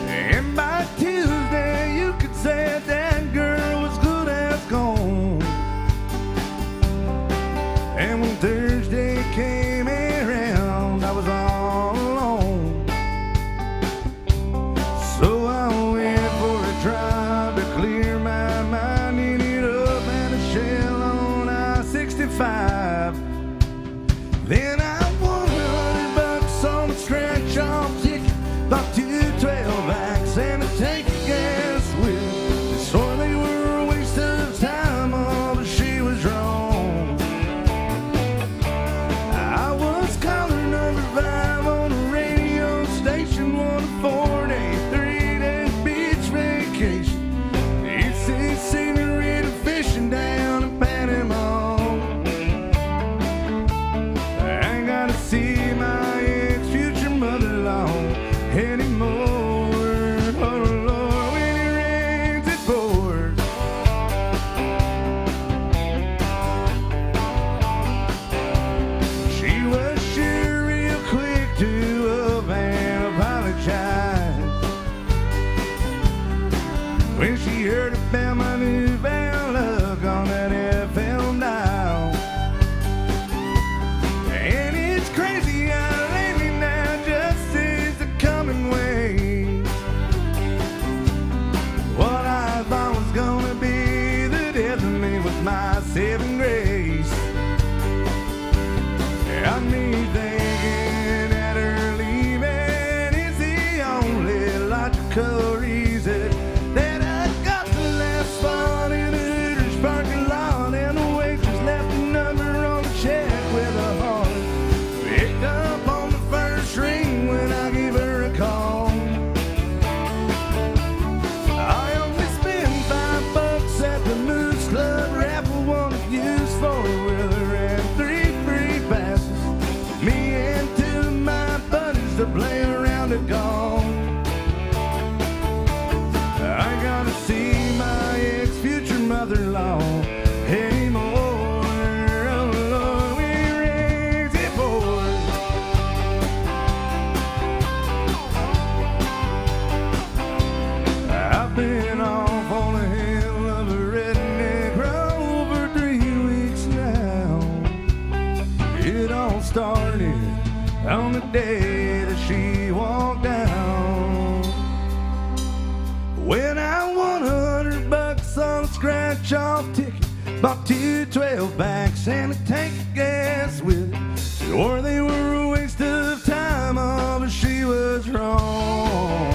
And by Tuesday, you could say that girl was good as gone. And when Thursday came around, I was all alone. So I went for a drive to clear my mind, ended up at a shell on I-65. Then I won $100 on a scratch-off ticket, bought 2 12-packs and a tank of gas with it. Swore they were a waste of time, oh, but she was wrong. I was caller number 5 on a radio station, won a 4-day, 3-day beach vacation. It's a senorita fishing down in Panama. I ain't gotta see my ex-future mother-in-law anymore. Oh Lord, when it rains, it pours. She was sure real quick to up and apologize when she heard about my newfound luck on that FM dial. And it's crazy how lately now just seems to come in waves. What I thought was gonna be the death of me was my saving grace. Got me thinking that her leaving is the only logical reason that I got the last spot in the Hooters parking lot, and the waitress left a number on the check with a heart. Picked up on the first ring when I gave her a call. I only spent $5 at the Moose Club raffle, one used 4-wheeler and 3 free passes. on the day that she walked down. When I won $100 on a scratch-off ticket, bought 2 12-packs and a tank of gas with it. Swore they were a waste of time, oh, but she was wrong.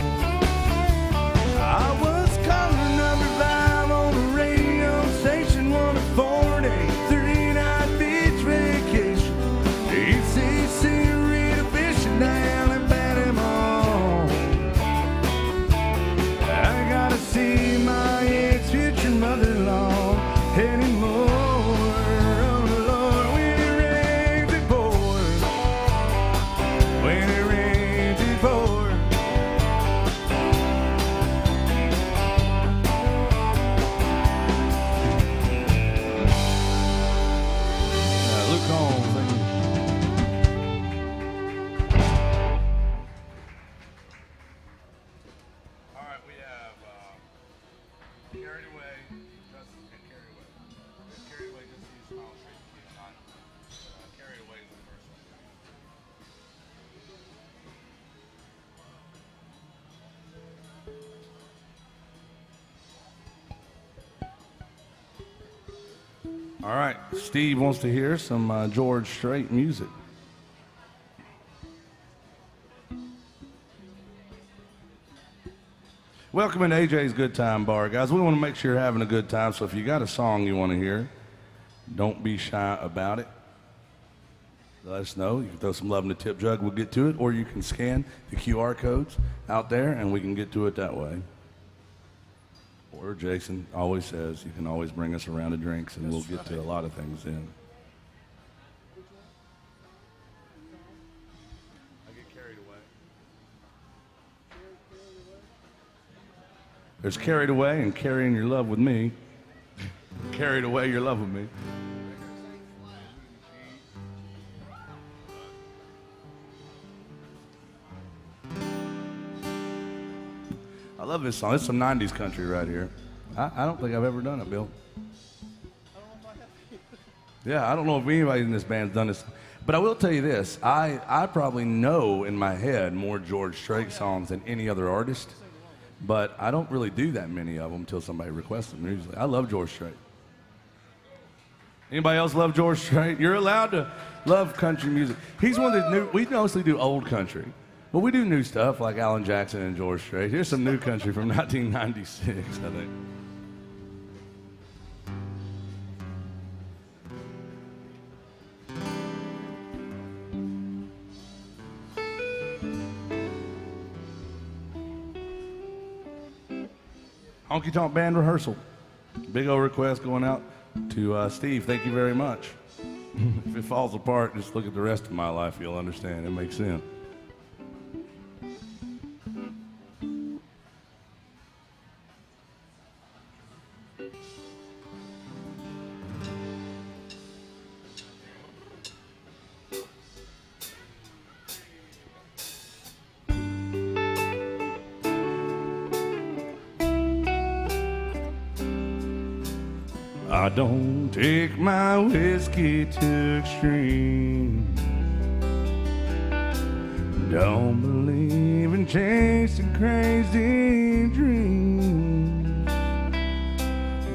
I was caller number 5 on the radio station, won a 4-day, 3-night beach vacation. ECC Rita fishing down in Panama. I gotta see my ex-future mother-in-law anymore. Oh Lord, when it rains it pours. When it rains it pours. Luke Combs, thank you. All right, we have Carried Away, Justin, and Carried Away. Carried Away, just use Smile Street to keep on. Carried Away is the first one. All right, Steve wants to hear some George Strait music. Welcome to AJ's Good Time Bar, guys. We want to make sure you're having a good time, so if you got a song you want to hear, don't be shy about it. Let us know. You can throw some love in the tip jug, we'll get to it, or you can scan the QR codes out there and we can get to it that way. Or Jason always says, you can always bring us a round of drinks and we'll get to a lot of things then. I get carried away. There's Carried Away and Carrying Your Love With Me. Carried Away Your Love With Me. I love this song. It's some 90s country right here. I don't think I've ever done it, Bill. Yeah, I don't know if anybody in this band's done this. But I will tell you this. I probably know in my head more George Strait songs than any other artist. But I don't really do that many of them until somebody requests them usually. I love George Strait. Anybody else love George Strait? You're allowed to love country music. He's one of the new, we mostly do old country. But we do new stuff like Alan Jackson and George Strait. Here's some new country from 1996, I think. Honky Tonk Band rehearsal. Big old request going out to Steve. Thank you very much. If it falls apart, just look at the rest of my life. You'll understand. It makes sense. I don't take my whiskey to extreme. Don't believe in chasing crazy dreams.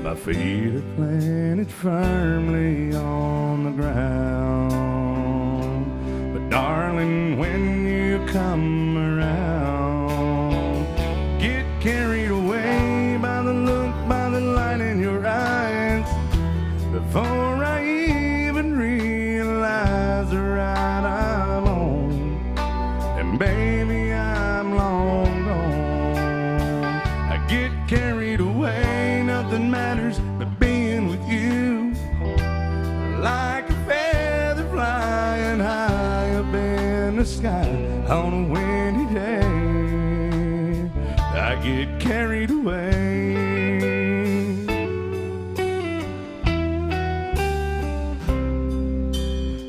My feet are planted firmly on the ground. But darling, when you come around, get carried away by the look, by the light in your eyes. Before I even realize the ride I'm on, and baby, I'm long gone. I get carried away, nothing matters but being with you. Like a feather flying high up in the sky on a windy day, I get carried away.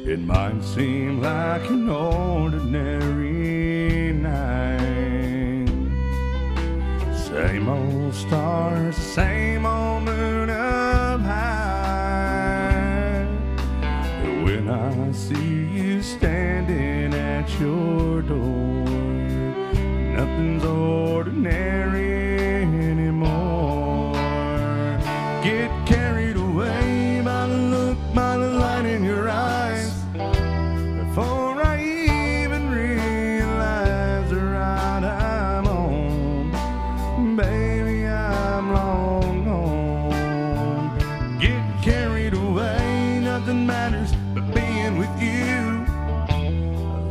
It might seem like an ordinary night. Same old stars, same old moon up high. When I see you standing at at your door. Nothing's ordinary anymore. Get carried away by the look, by the light in your eyes. Before I even realize the ride I'm on, baby, I'm long gone. Get carried away, nothing matters but being with you.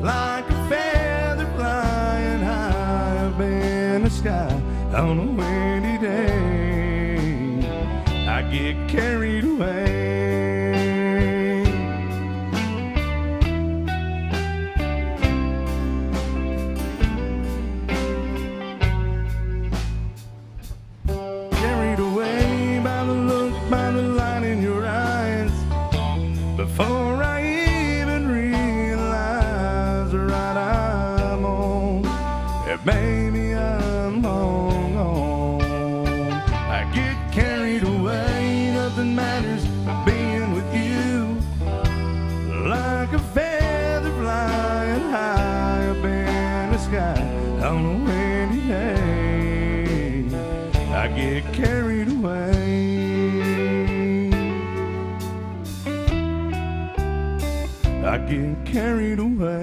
Like a feather flying high up in the sky on a windy day, I get carried away. Carried away by the look, by the light in your eyes. Before I even realize the ride I'm on, yeah, baby, I'm long gone. I get carried away, nothing matters but being with you. Like a feather flying high up in the sky on a windy day, I get carried away. I get carried away.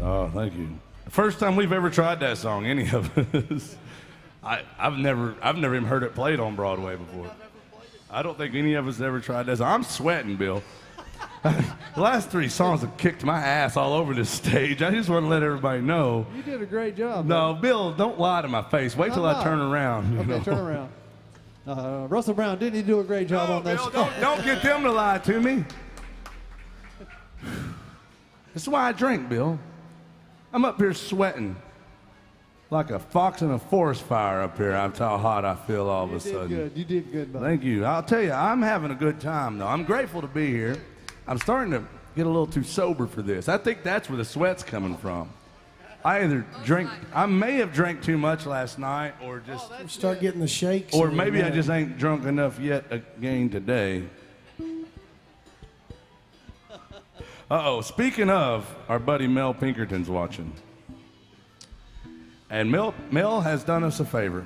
Oh, thank you. First time we've ever tried that song, any of us. I've never even heard it played on Broadway before. I don't think any of us ever tried that song. I'm sweating, Bill. The last three songs have kicked my ass all over this stage. I just want to let everybody know. You did a great job. No, Bill, don't lie to my face. Wait till I turn around. Okay, turn around. Russell Brown, didn't he do a great job on that Bill, song? don't get them to lie to me. This is why I drink, Bill. I'm up here sweating like a fox in a forest fire up here. That's how hot I feel all of a sudden. Good. You did good, buddy. Thank you. I'll tell you, I'm having a good time, though. I'm grateful to be here. I'm starting to get a little too sober for this. I think that's where the sweat's coming from. I may have drank too much last night, or just, Start getting the shakes. or and maybe I that. just ain't drunk enough yet again today. Uh-oh, speaking of, our buddy Mel Pinkerton's watching. And Mel has done us a favor.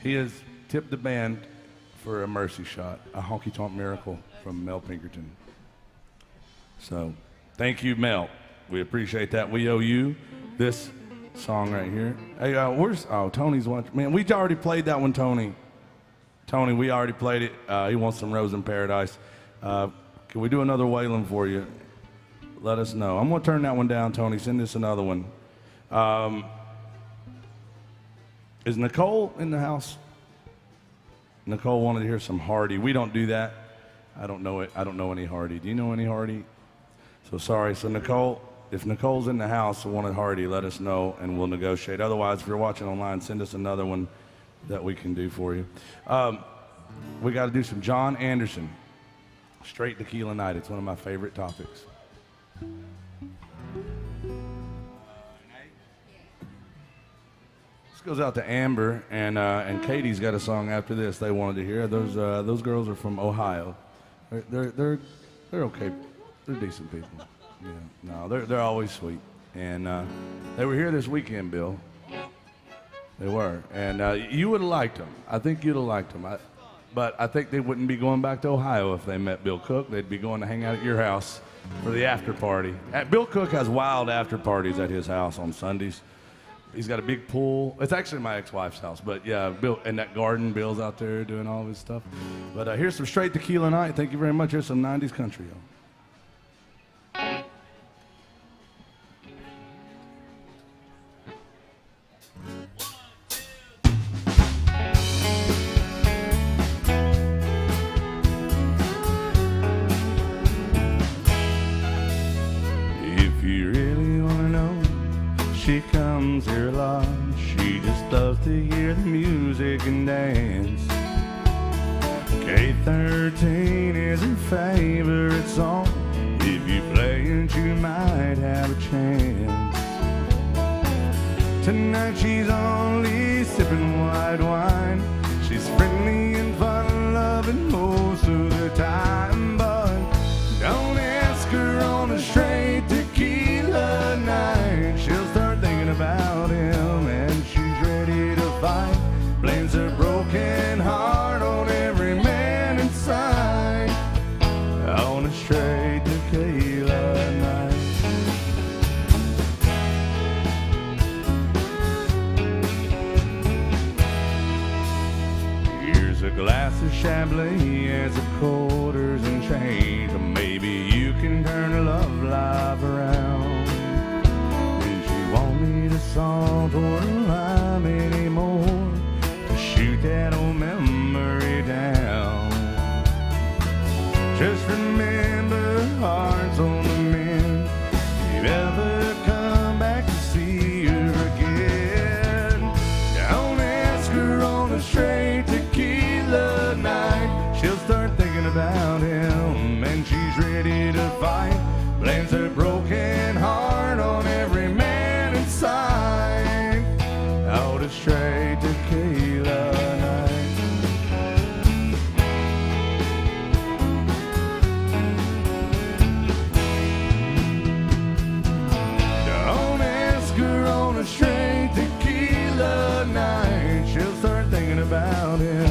He has tipped the band for a mercy shot, a honky-tonk miracle from Mel Pinkerton. So, thank you, Mel. We appreciate that. We owe you this song right here. Hey, Tony's watching. Man, we already played that one, Tony. Tony, we already played it. He wants some Rose in Paradise. Can we do another Waylon for you? Let us know. I'm going to turn that one down, Tony. Send us another one. Is Nicole in the house? Nicole wanted to hear some Hardy. We don't do that. I don't know it. I don't know any Hardy. Do you know any Hardy? So sorry. So Nicole, if Nicole's in the house and wanted Hardy, let us know and we'll negotiate. Otherwise, if you're watching online, send us another one that we can do for you. We got to do some John Anderson. Straight Tequila Night. It's one of my favorite topics. This goes out to Amber and Katie's got a song after this they wanted to hear. Those girls are from Ohio. They're okay. They're decent people. Yeah. No, they're always sweet. And they were here this weekend, Bill. They were. And you would have liked them. I think you'd have liked them. But I think they wouldn't be going back to Ohio if they met Bill Cook. They'd be going to hang out at your house for the after party. Bill Cook has wild after parties at his house on Sundays. He's got a big pool. It's actually my ex-wife's house, but yeah, Bill, and that garden, Bill's out there doing all of his stuff. But here's some Straight Tequila Night. Thank you very much. Here's some 90s country, y'all. She comes here a lot, she just loves to hear the music and dance. K-13 is her favorite song. If you play it, you might family as the quarters and change. Or maybe you can turn her love life around. When she won't need a song toward a rhyme anymore to shoot that old memory down. Just remember hearts on the mend. If you ever come back to see her again, don't ask her on a straight tequila night. She'll start thinking about him and she's ready to fight. Blames her broken heart on every man inside. Out a straight tequila night. Don't ask her on a straight tequila night. She'll start thinking about him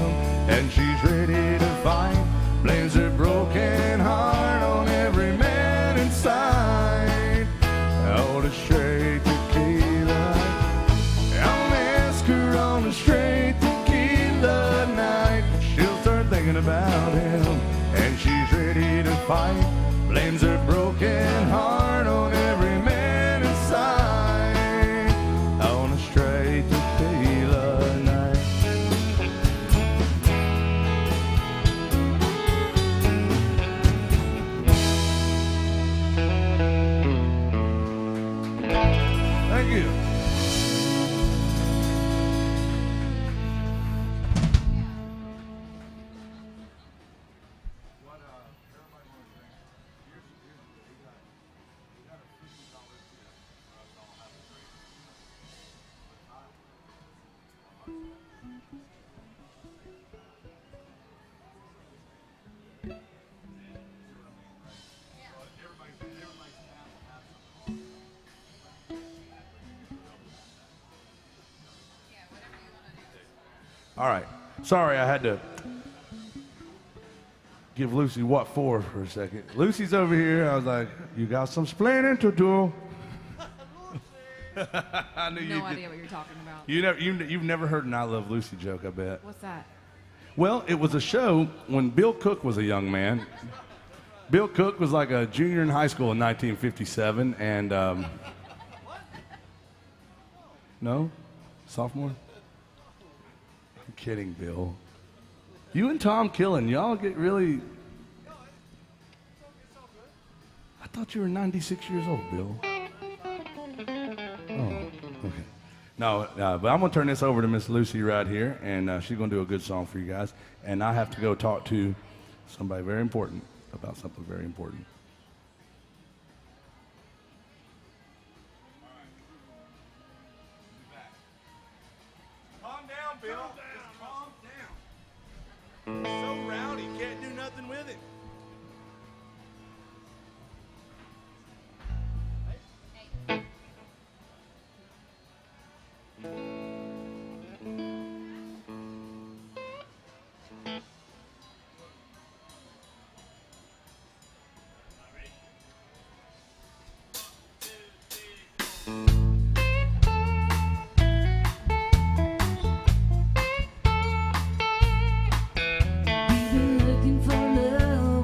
and she's ready to fight. Blames her broken heart on every man inside. Out a straight tequila. Don't ask her on a straight tequila night. She'll start thinking about him and she's ready to fight. Blames her broken heart on every man inside. On a straight tequila night. Thank you. All right. Sorry, I had to give Lucy what for a second. Lucy's over here. I was like, you got some explaining to do. I knew No you idea what you're talking about. You've never heard an I Love Lucy joke, I bet. What's that? Well, it was a show when Bill Cook was a young man. Bill Cook was like a junior in high school in 1957, and no, sophomore. I'm kidding, Bill. You and Tom Killen, y'all get really. I thought you were 96 years old, Bill. Oh, okay. No, but I'm gonna turn this over to Miss Lucy right here, and she's gonna do a good song for you guys. And I have to go talk to somebody very important about something very important. Calm down, Bill. Just calm down. He's so rowdy, can't do nothing with it. Been looking for love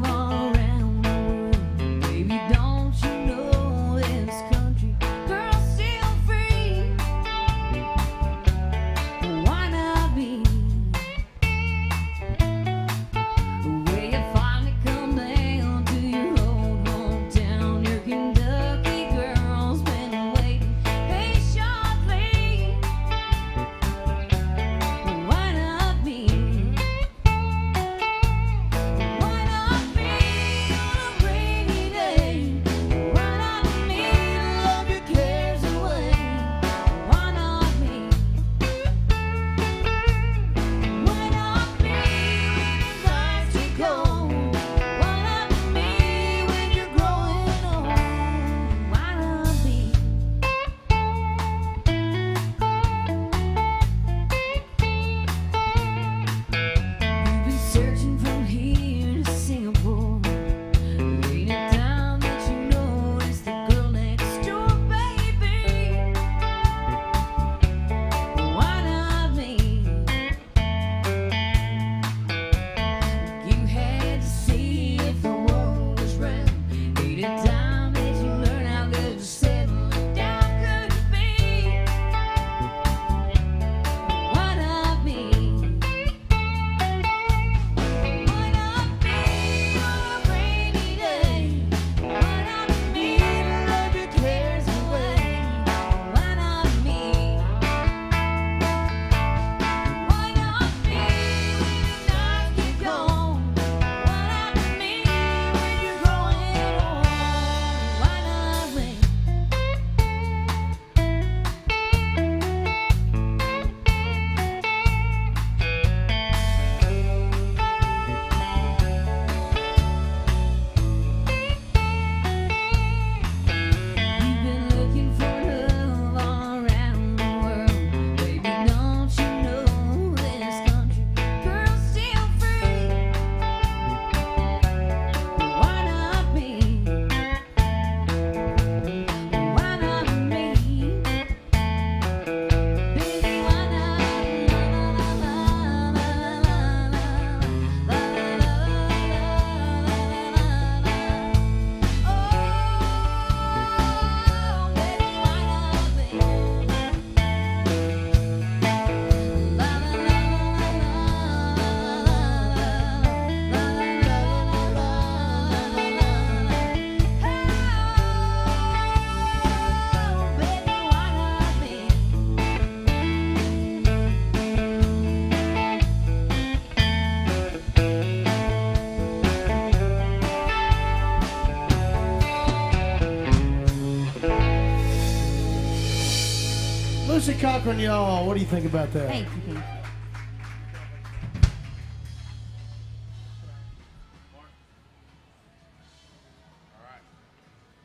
Lucy Cochran, y'all, what do you think about that? Thank you, thank you.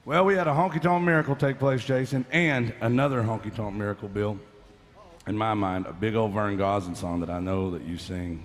Well, we had a honky-tonk miracle take place, Jason, and another honky-tonk miracle, Bill. In my mind, a big old Vern Gosdin song that I know that you sing.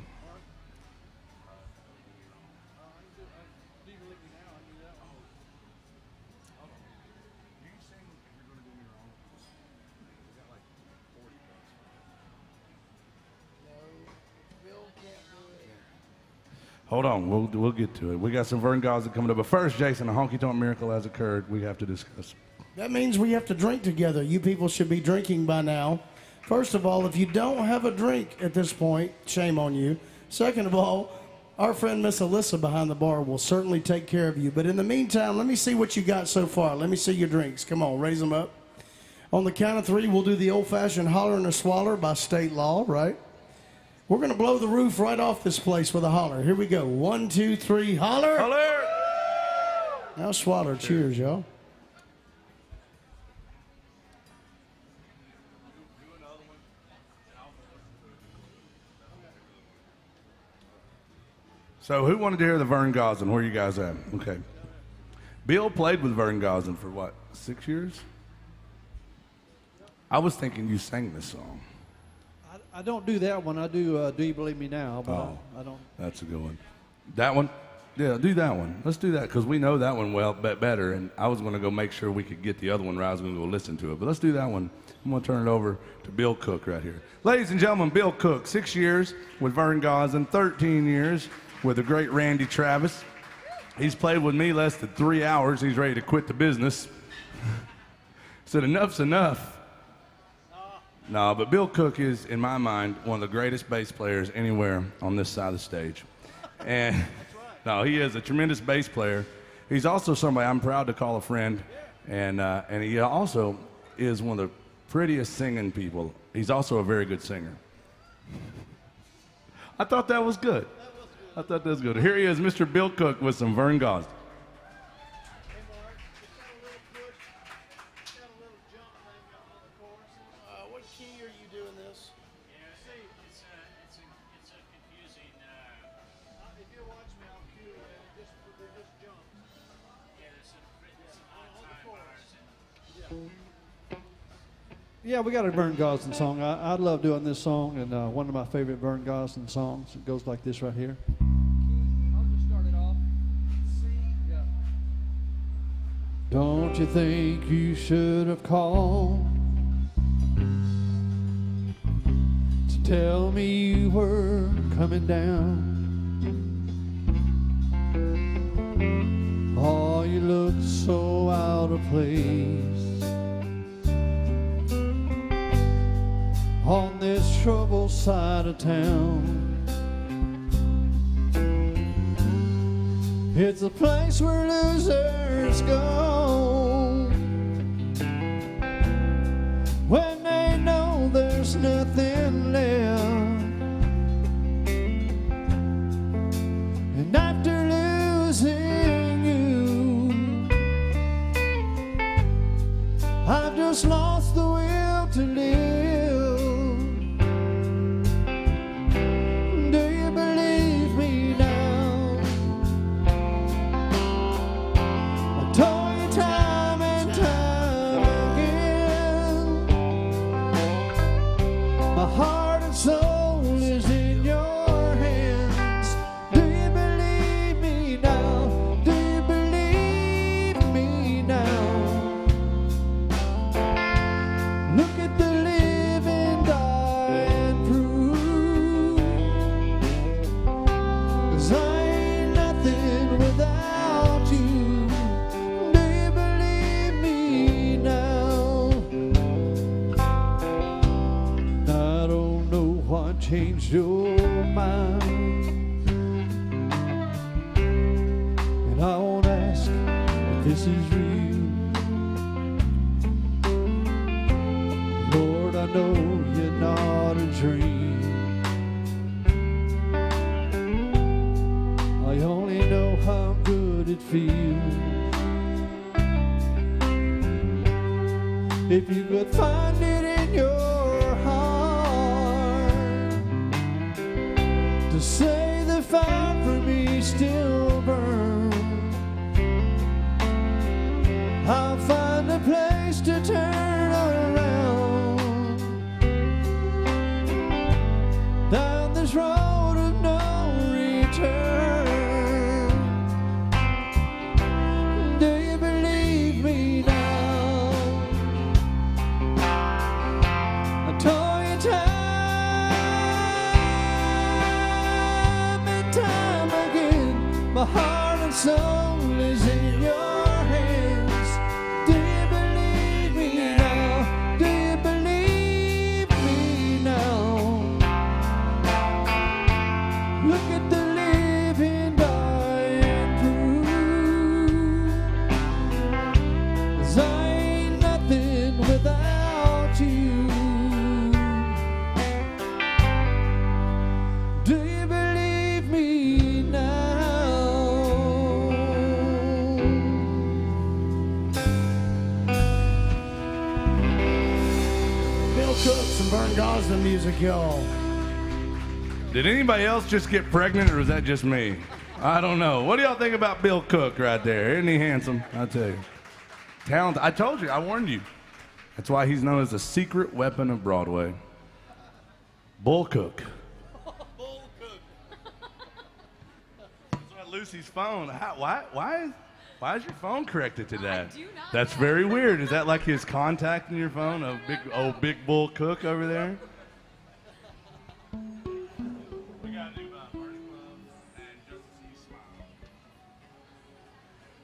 Hold on, we'll get to it. We got some Vern Gosdin coming up. But first, Jason, a honky-tonk miracle has occurred. We have to discuss. That means we have to drink together. You people should be drinking by now. First of all, if you don't have a drink at this point, shame on you. Second of all, our friend Miss Alyssa behind the bar will certainly take care of you. But in the meantime, let me see what you got so far. Let me see your drinks. Come on, raise them up. On the count of three, we'll do the old-fashioned holler and a swaller by state law, right? We're going to blow the roof right off this place with a holler. Here we go. 1, 2, 3, holler. Holler! Now swaller. Cheers, y'all. So who wanted to hear the Vern Gosdin? Where are you guys at? Okay. Bill played with Vern Gosdin for what, 6 years? I was thinking you sang this song. I don't do that one. I do Do You Believe Me Now, but Oh. I don't. That's a good one. That one? Yeah, do that one. Let's do that because we know that one well better, and I was going to go make sure we could get the other one where I was going to go listen to it. But let's do that one. I'm going to turn it over to Bill Cook right here. Ladies and gentlemen, Bill Cook, 6 years with Vern Gosdin, 13 years with the great Randy Travis. He's played with me less than 3 hours. He's ready to quit the business. Said enough's enough. No, but Bill Cook is, in my mind, one of the greatest bass players anywhere on this side of the stage. And no, he is a tremendous bass player. He's also somebody I'm proud to call a friend, and he also is one of the prettiest singing people. He's also a very good singer. I thought that was good. I thought that was good. Here he is, Mr. Bill Cook, with some Vern Gosdin. What key are you doing this? It's a confusing. If you watch me, I'll cue it. It just jumps. Yeah, there's some odd time bars. Yeah, we got a Vern Gosdin song. I love doing this song, and one of my favorite Vern Gosdin songs. It goes like this right here. I'll just start it off. Yeah. Don't you think you should have called to tell me you were coming down? Oh, you look so out of place on this troubled side of town. It's a place where losers go when they know there's nothing left. And after losing you, I've just lost the will to live. Changed your mind, and I won't ask if this is real. Lord, I know you're not a dream. I only know how good it feels. If you could find it in your say the fire for me still burns. I'll find a place to turn around down this road of no return. Do you believe me now? I told you time and time again, my heart and soul is in your hands. Do you believe me now? Do you believe me now? Look at the living dying proof. 'Cause I ain't nothing without you. Do you believe me now? Bill Cook, some Vern Gosdin music, y'all. Did anybody else just get pregnant, or was that just me? I don't know. What do y'all think about Bill Cook right there? Isn't he handsome? I tell you. Talent. I told you. I warned you. That's why he's known as the secret weapon of Broadway. Bull Cook. Bull Cook. That's why Lucy's phone. Why is your phone corrected to that? do not That's know. very weird. Is that like his contact in your phone? A big Bull Cook over there? We gotta do First Club and Just to See You Smile.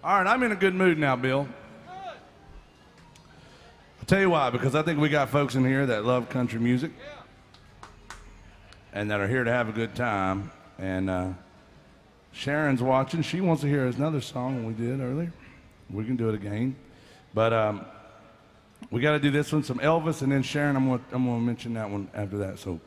All right, I'm in a good mood now, Bill. I'll tell you why, because I think we got folks in here that love country music and that are here to have a good time. And Sharon's watching. She wants to hear another song we did earlier. We can do it again. But we got to do this one, some Elvis, and then Sharon, I'm gonna mention that one after that. So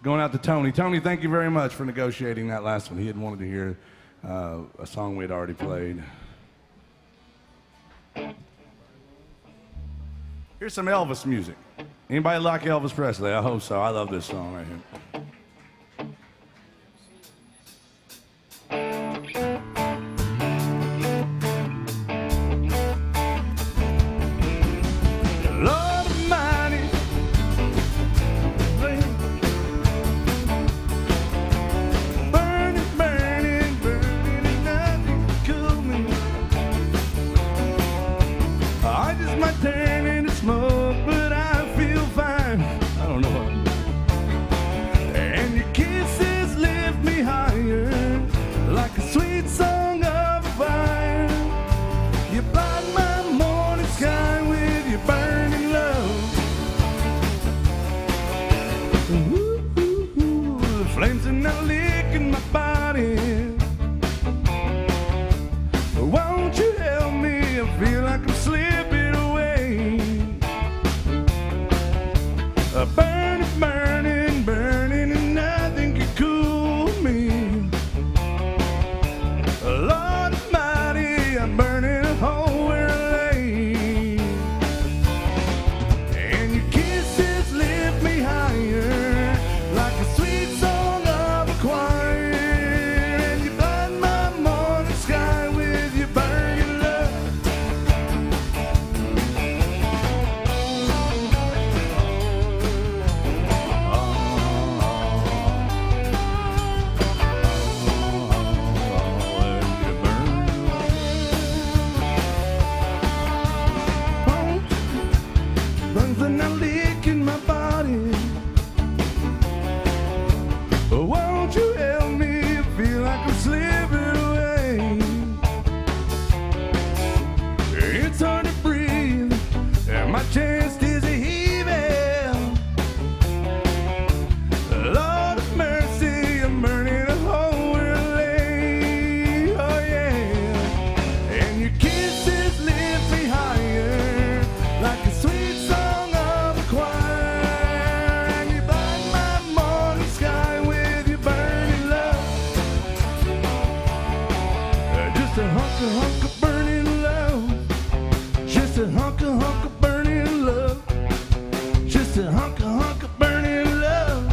going out to Tony. Tony, thank you very much for negotiating that last one. He had wanted to hear a song we had already played. Here's some Elvis music. Anybody like Elvis Presley? I hope so. I love this song right here. Lord Almighty, burning, burning, burning, and nothing can cool me. I just might turn into smoke, but I feel fine. I don't know what I'm doing. And your kisses lift me higher, like a sweet song of fire. You blind my morning sky with your burning love. Ooh, ooh, ooh, the flames are now licking my body. Won't you help me? I feel like I'm slipping away. Burning, burning, burning, and nothing can cool me. Lord Almighty, I'm burning a hole where I lay. And your kisses lift me higher, like a sweet song of a choir. And you blind my morning sky with your burning love. Lungs are now licking my body. Won't you help me? I feel like I'm slipping away. It's hard to breathe, and my chest is heaving. Lord of mercy, I'm burning a hole where I lay. Oh yeah, and your kisses lift me higher, like a sweet song of a choir. And you blind my morning sky with your burning love. Just a hunk of burning love. Just a hunk of burning love. Just a hunk of burning love.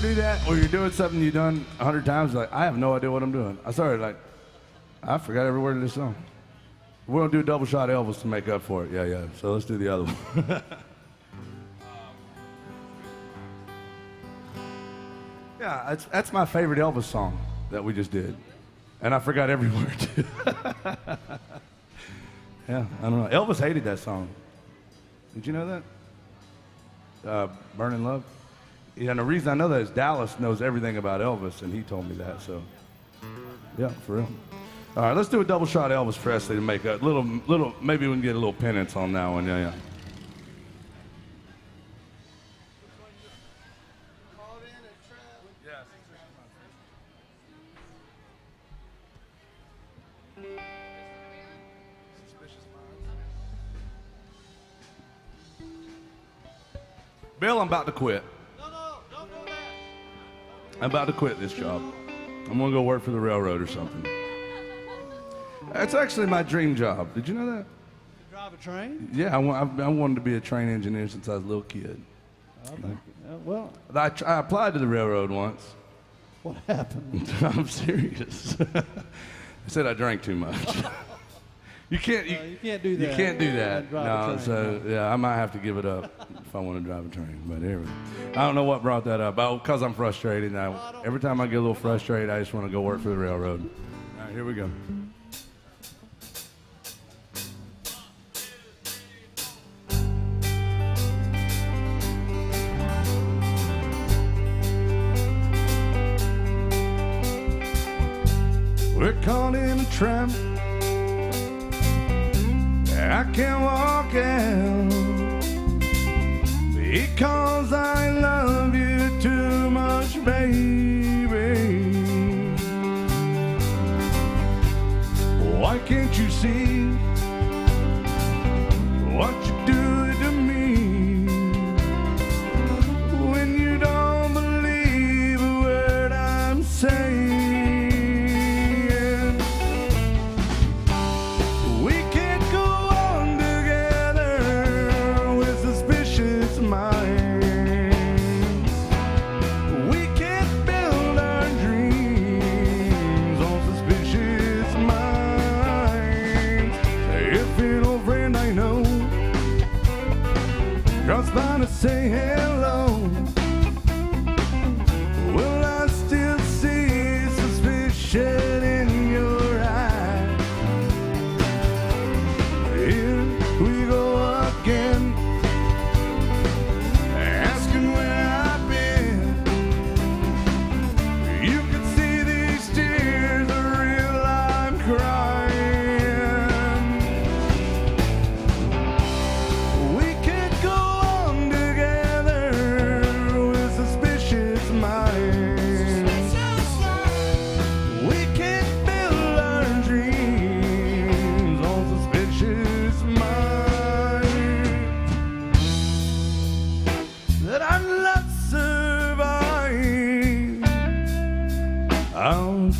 ever do that? Where you're doing something you've done 100 times, like, I have no idea what I'm doing. I started like, I forgot every word of this song. We're gonna do a double shot Elvis to make up for it. Yeah. So let's do the other one. Yeah, that's my favorite Elvis song that we just did. And I forgot every word. Yeah, I don't know. Elvis hated that song. Did you know that? Burning Love? Yeah, and the reason I know that is Dallas knows everything about Elvis, and he told me that, so. Yeah, for real. All right, let's do a double shot Elvis Presley to make a little, maybe we can get a little penance on that one, yeah. Bill, I'm about to quit. No, don't do that. I'm about to quit this job. I'm gonna go work for the railroad or something. That's actually my dream job. Did you know that? Drive a train? Yeah, I wanted to be a train engineer since I was a little kid. Well, I applied to the railroad once. what happened? I'm serious. They said I drank too much. You can't do that. You can't do that. Drive a No, train, so yeah, I might have to give it up if I want to drive a train. But anyway, I don't know what brought that up. Oh, because I'm frustrated. Every time I get a little frustrated, I just want to go work for the railroad. All right, here we go. We're caught in a trap. I can't walk out because I love you too much, baby. Why can't you see what you do to me when you don't believe a word I'm saying? By to say hello, will I still see suspicion in your eyes? Here we go again, asking where I've been. You can see these tears are real, I'm crying.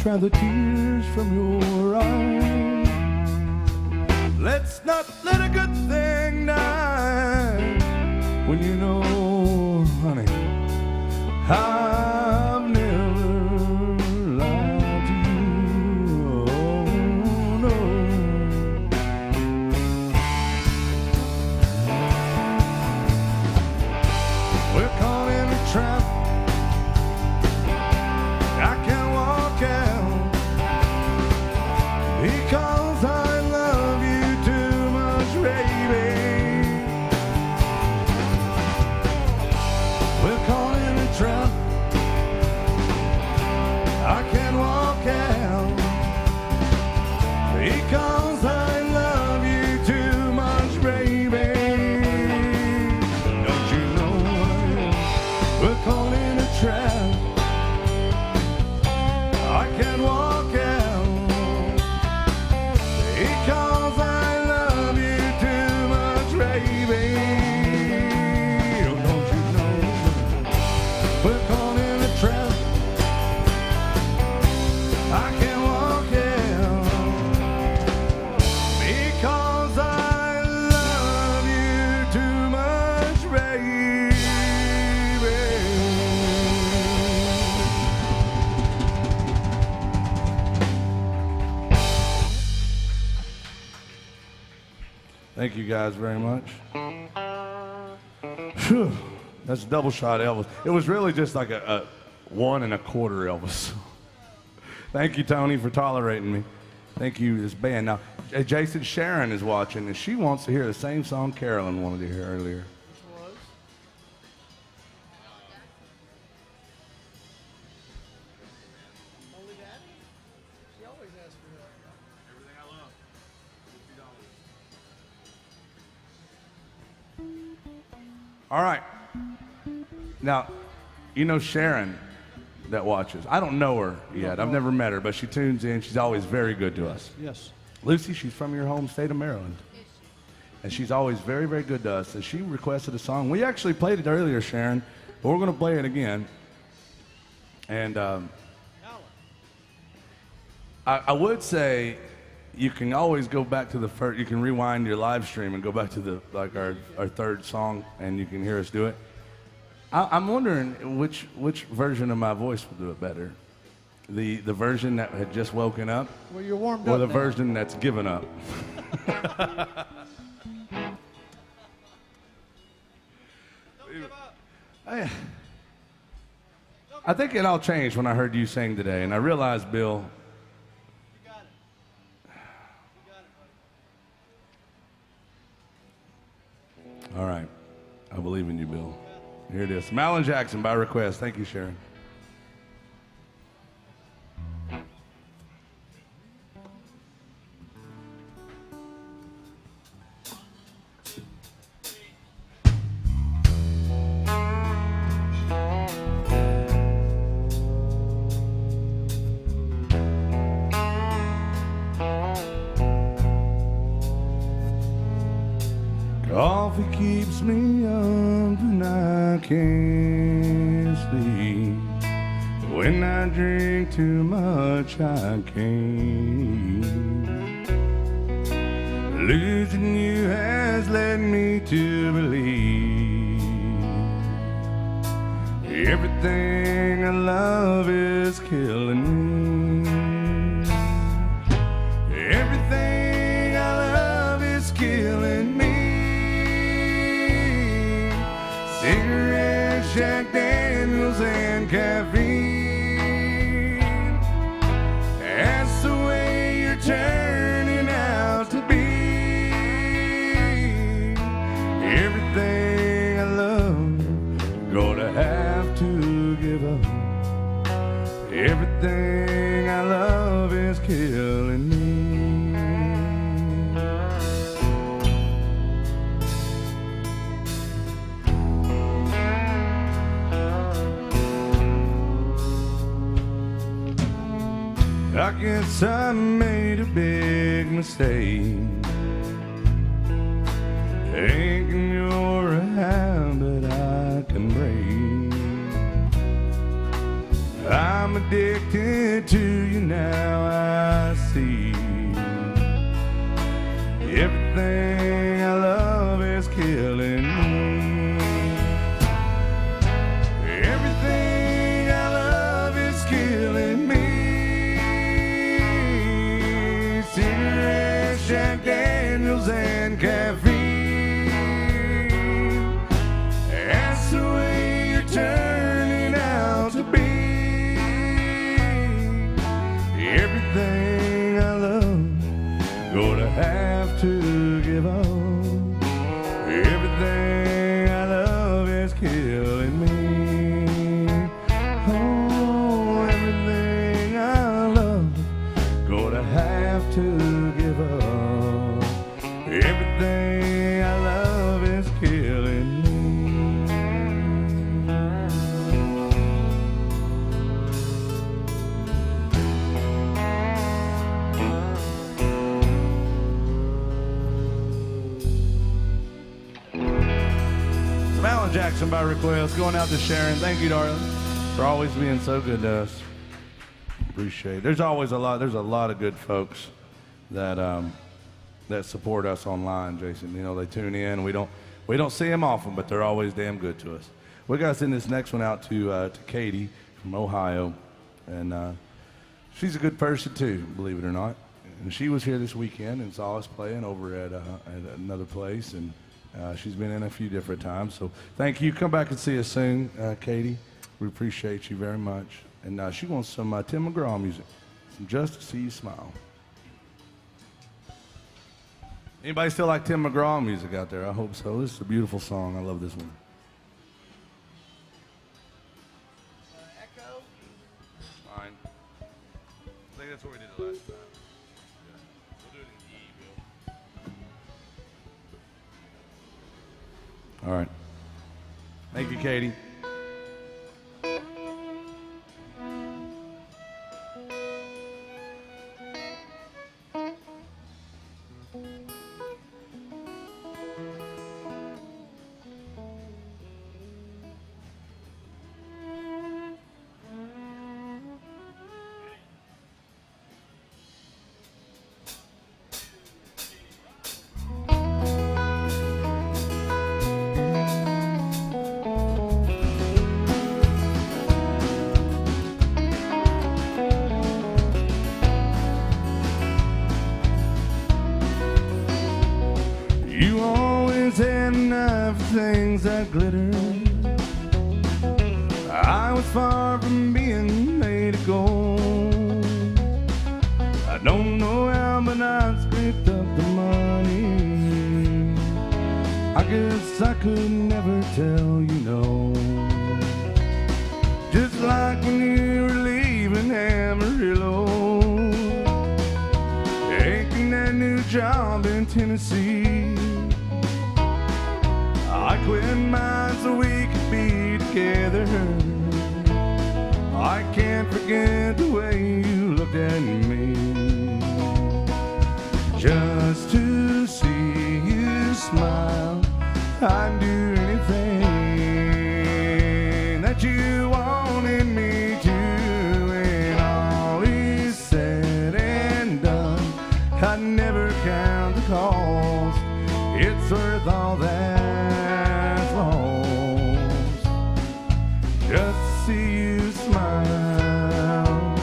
Try the tears from your eyes. Let's not let a good thing die when you know, honey, I've never lied to you. Oh, no. We're caught in a trap. Because I love you too much, baby. We're caught in a trap. Thank you guys very much. Phew. That's a double shot Elvis. It was really just like a 1 1/4 Elvis. Thank you, Tony, for tolerating me. Thank you, this band. Now, Jason, Sharon is watching, and she wants to hear the same song Carolyn wanted to hear earlier. All right. Now, you know Sharon that watches. I don't know her yet. I've never met her, but she tunes in. She's always very good to us. Yes. Lucy, she's from your home state of Maryland. And she's always very, very good to us. And she requested a song. We actually played it earlier, Sharon, but we're going to play it again. And I would say you can always go back to the first, you can rewind your live stream and go back to our third song, and you can hear us do it. I'm wondering which version of my voice will do it better. The version that had just woken up, Well, you're warmed or up the now. version that's given up. I think it all changed when I heard you sing today, and I realized, Bill, all right. I believe in you, Bill. Here it is. Malin Jackson by request. Thank you, Sharon. Coffee keeps me up and I can't sleep. When I drink too much, I can't. Losing you has led me to believe everything I love is killing me. Everything I love is killing me. Cigarettes, Jack Daniels, and caffeine. That's the way you're turning out to be. Everything I love, gonna have to give up. Everything I love is killing me. I guess I made a big mistake, thinking you're a habit I can break. I'm addicted to you now, I see. Everything I love is killing me. Everything I love is killing me. Cigarettes, Jack Daniels, and caffeine. That's the way you're turning out to be. Everything I love, gonna have to give up. Everything I love is killing me. Oh, everything I love, gonna have to give up. Everything I love is killing me. So Alan Jackson by request, going out to Sharon. Thank you, darling, for always being so good to us. Appreciate it. There's a lot of good folks that that support us online, Jason. You know, they tune in. We don't see them often, but they're always damn good to us. We got to send this next one out to Katie from Ohio, and she's a good person too, believe it or not. And she was here this weekend and saw us playing over at another place, and she's been in a few different times. So thank you. Come back and see us soon, Katie. We appreciate you very much. And she wants some Tim McGraw music, some Just to See You Smile. Anybody still like Tim McGraw music out there? I hope so. This is a beautiful song. I love this one. Echo? Fine. I think that's what we did the last time. Yeah. We'll do it in E, Bill. All right. Thank you, Katie. You always had enough things that glitter. I was far from being made of gold. I don't know how, but I scraped up the money. I guess I could never tell you no. Just like when you were leaving Amarillo, taking that new job in Tennessee. I quit mine so we could be together. I can't forget the way you looked at me. Just to see you smile, I'd do anything that you wanted me to. And all is said and done, I'd never count the cost. It's worth all that. Just to see you smile.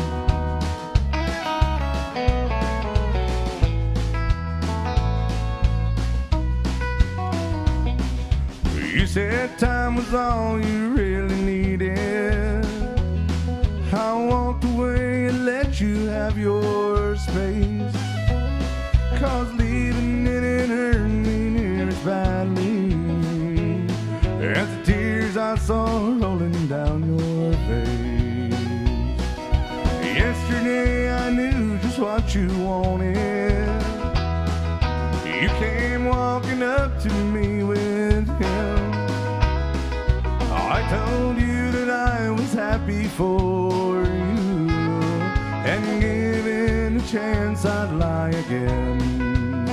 You said time was all you really needed. I walked away and let you have your space. 'Cause leaving it hurt me near as badly as the tears I saw rolling down your face. Yesterday I knew just what you wanted. You came walking up to me with him. I told you that I was happy for you, and given a chance I'd lie again.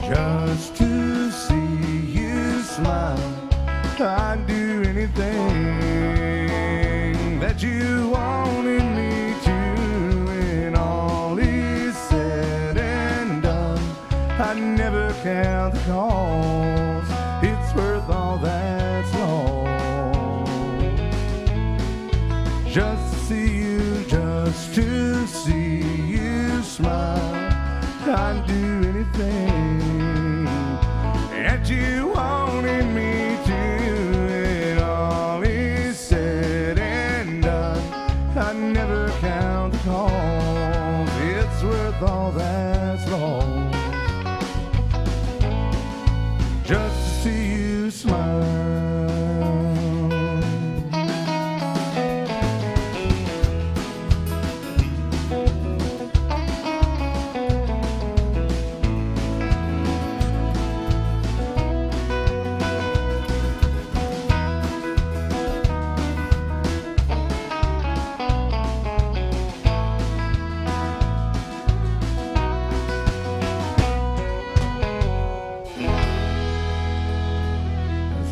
Just to see you smile, I'd do anything that you wanted me to. And all is said and done, I'd never count the cost. It's worth all that's lost. Just to see you smile, I'd do anything that you wanted me to. And all is said and done, I never count the cost. It's worth all that's lost. Just to see you smile.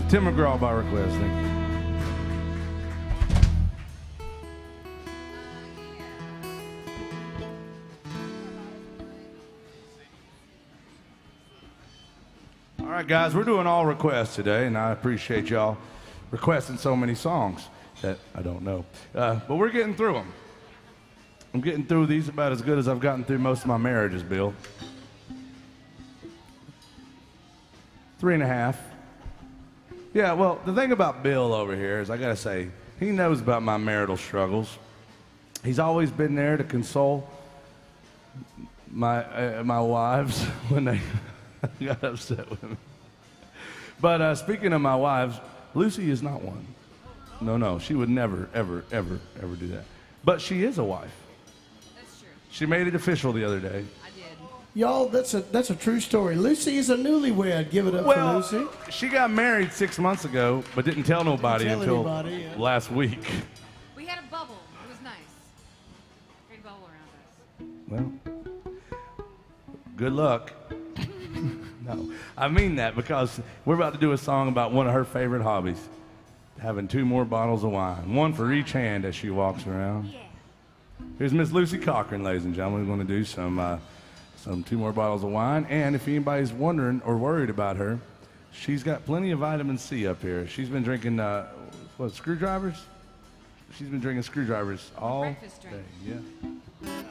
Tim McGraw by request. Thank you. All right, guys, we're doing all requests today, and I appreciate y'all requesting so many songs that I don't know. But we're getting through them. I'm getting through these about as good as I've gotten through most of my marriages, Bill. 3.5. Yeah, well, the thing about Bill over here is I gotta say, he knows about my marital struggles. He's always been there to console my wives when they got upset with me. But speaking of my wives, Lucy is not one. No, she would never, ever, ever, ever do that. But she is a wife. That's true. She made it official the other day. I did. Y'all, that's a true story. Lucy is a newlywed. Give it up for Lucy. She got married 6 months ago, but didn't tell nobody Didn't tell until anybody, yeah. last week. We had a bubble. It was nice. Big bubble around us. Well, good luck. No, I mean that because we're about to do a song about one of her favorite hobbies, having 2 more bottles of wine, one for each hand as she walks around. Yeah. Here's Miss Lucy Cochran, ladies and gentlemen. We're going to do some 2 more bottles of wine. And if anybody's wondering or worried about her, she's got plenty of vitamin C up here. She's been drinking, screwdrivers? She's been drinking screwdrivers all Breakfast day. drink. Yeah. Yeah.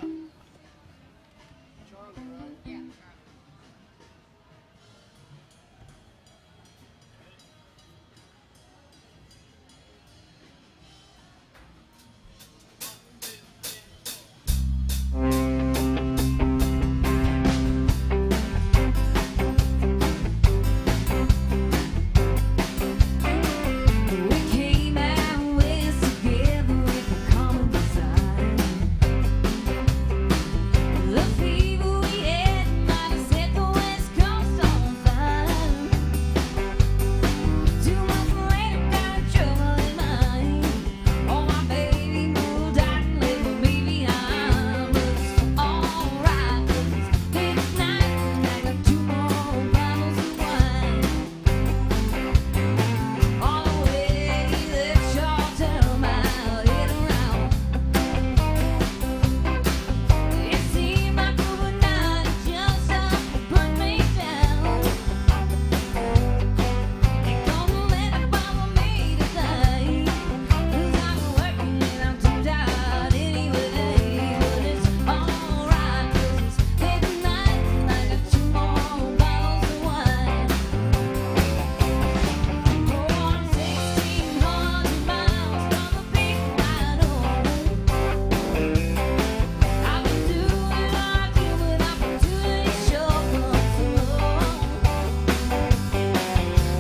We came out west together with a common desire. The fever we had might have set the West Coast on fire. Too much later, got trouble in mind. Oh, my baby moved out and left me behind. But it's alright, 'cause it's midnight and I got 2 more bottles of wine. All the way that y'all tell my head around. It seemed like overnight just put me down. Ain't gonna let it bother me today, 'cause I'm working and I'm too tired anyway. But it's alright, 'cause it's midnight and I got 2 more bottles of wine. Oh, I'm 1,600 miles from the big wide open. I've been doing what I do, but opportunity sure comes along.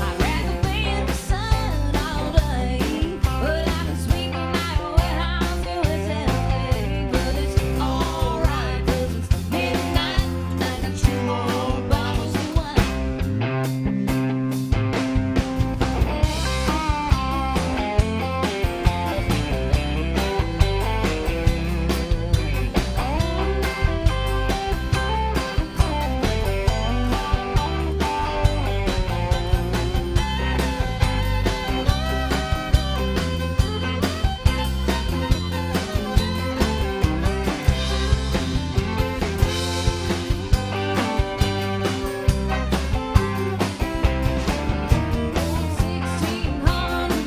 I'd rather be in the sun all day, but I can sweep a night warehouse in West LA. But it's alright, 'cause it's midnight and I got 2 more bottles of wine.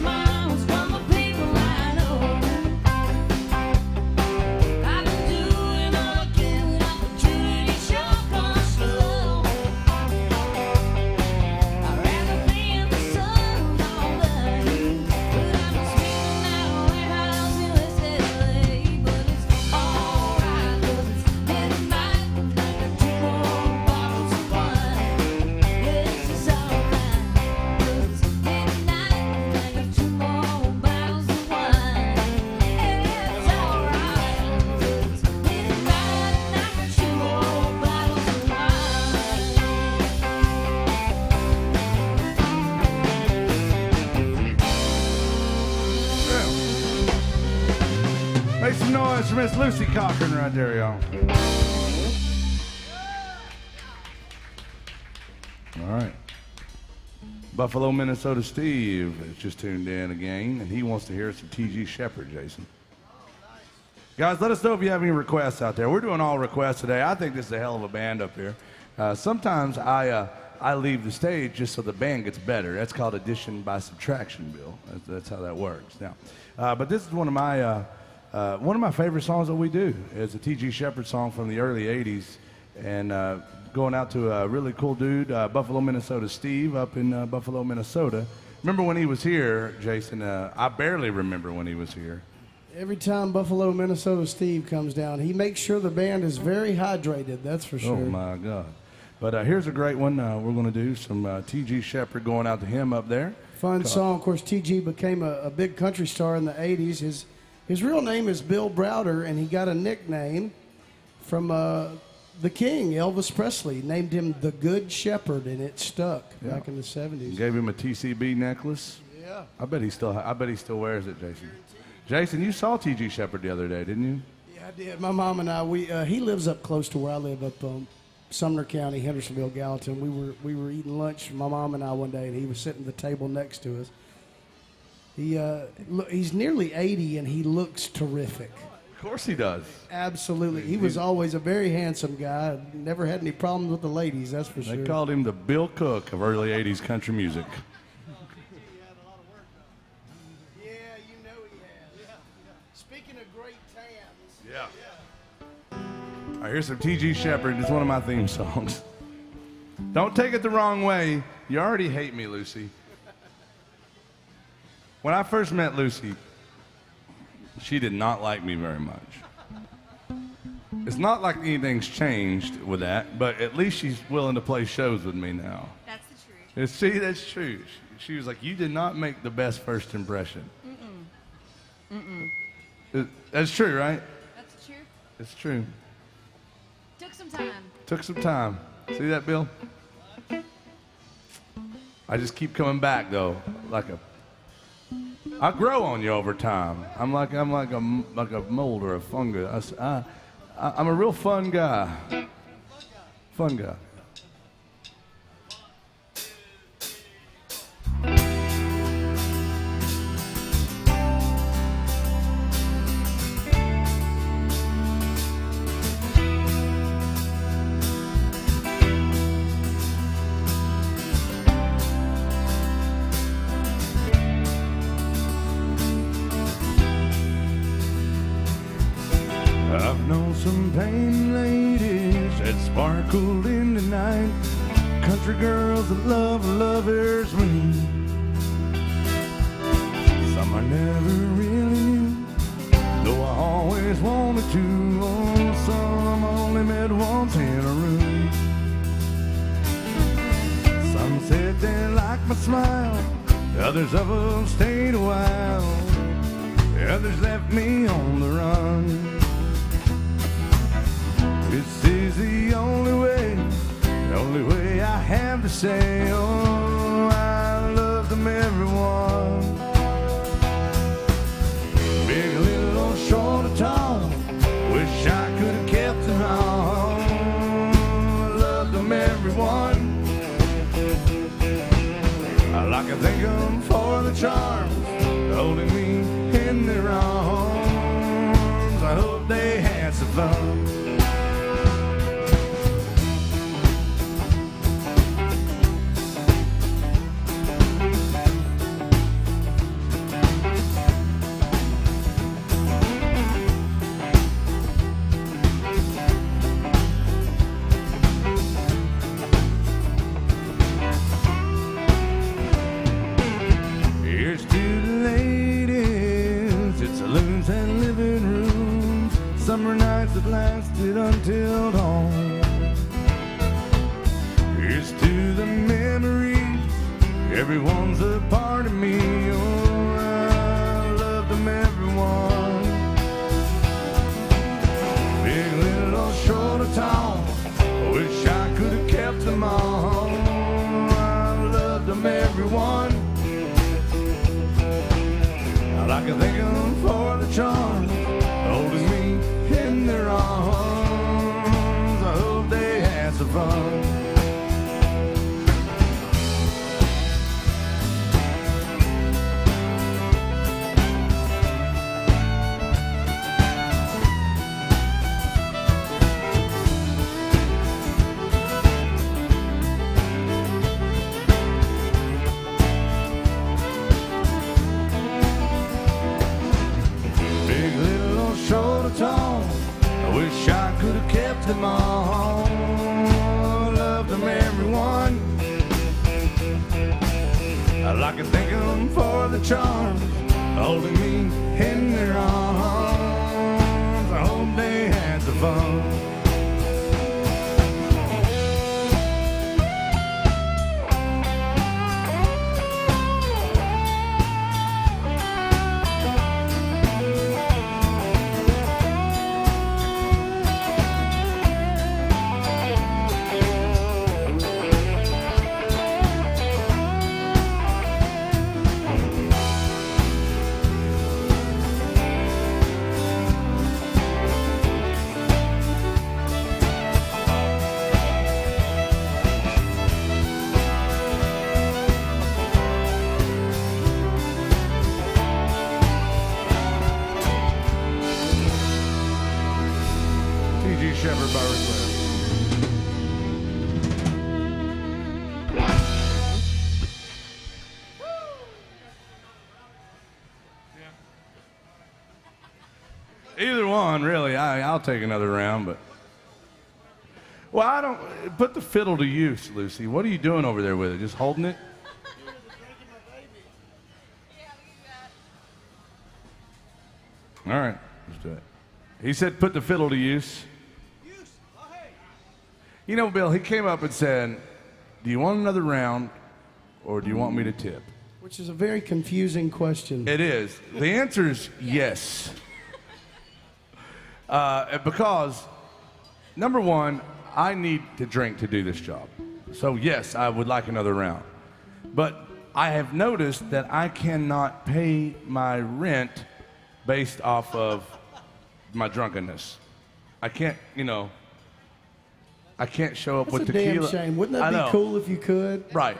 Miles from the people I know. I've been doing all I can, but opportunity sure comes slow. I'd rather be in the sun all day, but I'm a sweeping out a warehouse in West LA. But it's alright, 'cause it's midnight and I got 2 more bottles of wine. Yes, it's alright, 'cause it's midnight and I got 2 more bottles of wine. It's alright, 'cause it's midnight and I got 2 more bottles of wine. Make some noise for Miss Lucy Cochran right there, y'all. All right. Buffalo, Minnesota Steve has just tuned in again, and he wants to hear some T.G. Shepherd, Jason. Guys, let us know if you have any requests out there. We're doing all requests today. I think this is a hell of a band up here. Sometimes I leave the stage just so the band gets better. That's called addition by subtraction, Bill. That's how that works. Now, but this is one of my one of my favorite songs that we do is a T.G. Shepherd song from the early 80s. And going out to a really cool dude, Buffalo, Minnesota Steve, up in Buffalo, Minnesota. Remember when he was here, Jason? I barely remember when he was here. Every time Buffalo, Minnesota Steve comes down, he makes sure the band is very hydrated, that's for sure. Oh, my God. But here's a great one. We're going to do some T.G. Shepherd going out to him up there. Fun song. Of course, T.G. became a big country star in the 80s. His real name is Bill Browder, and he got a nickname from the King, Elvis Presley. Named him the Good Shepherd, and it stuck back in the 70s. Gave him a TCB necklace. Yeah. I bet he still wears it, Jason. Jason, you saw T.G. Shepherd the other day, didn't you? Yeah, I did. My mom and I, he lives up close to where I live, up Sumner County, Hendersonville, Gallatin. We were eating lunch, my mom and I, one day, and he was sitting at the table next to us. He's nearly 80, and he looks terrific. Of course he does. Absolutely. He was always a very handsome guy. Never had any problems with the ladies, that's for sure. They called him the Bill Cook of early 80s country music. Yeah, you know he has. Speaking of great tans. Yeah. All right, here's some T.G. Shepherd. It's one of my theme songs. Don't take it the wrong way. You already hate me, Lucy. When I first met Lucy, she did not like me very much. It's not like anything's changed with that, but at least she's willing to play shows with me now. That's the truth. See, that's true. She was like, you did not make the best first impression. That's true, right? That's the truth. It's true. Took some time. Took some time. See that, Bill? I just keep coming back though, I grow on you over time. I'm like a mold or a fungus. I'm a real fun guy. Fun guy. I've known some pain ladies that sparkled in the night, country girls that love lovers me. Some I never really knew, though I always wanted to. Oh, some only met once in a room. Some said they liked my smile, others of them stayed a while, others left me on the run. This is the only way I have to say, oh, I love them everyone. Big, little, or short or tall, wish I could have kept them all. I love them everyone. I like to thank them for the charms, holding me in their arms. I hope they had some fun. Here's to the ladies at saloons and living rooms, summer nights that lasted until dawn. Here's to the memories, everyone's a part of me. Oh, I love them everyone. Big, little, or short or tall, I wish I could have kept them all. I love them everyone. I can thank them for the charms, holding me in their arms. I hope they had some fun. Big, little, them all. Love them everyone. I like to thank them for the charms, holding me in their arms. I hope they had some fun. T.G. Shepherd by request. Either one, really. I'll take another round, but. Well, I don't. Put the fiddle to use, Lucy. What are you doing over there with it? Just holding it? All right, let's do it. He said, put the fiddle to use. You know, Bill, he came up and said, do you want another round or do you want me to tip? Which is a very confusing question. It is. The answer is yes. Because, number one, I need to drink to do this job. So, yes, I would like another round. But I have noticed that I cannot pay my rent based off of my drunkenness. I can't, I can't show up That's with a tequila. damn shame. Wouldn't I that know. be cool if you could? Right.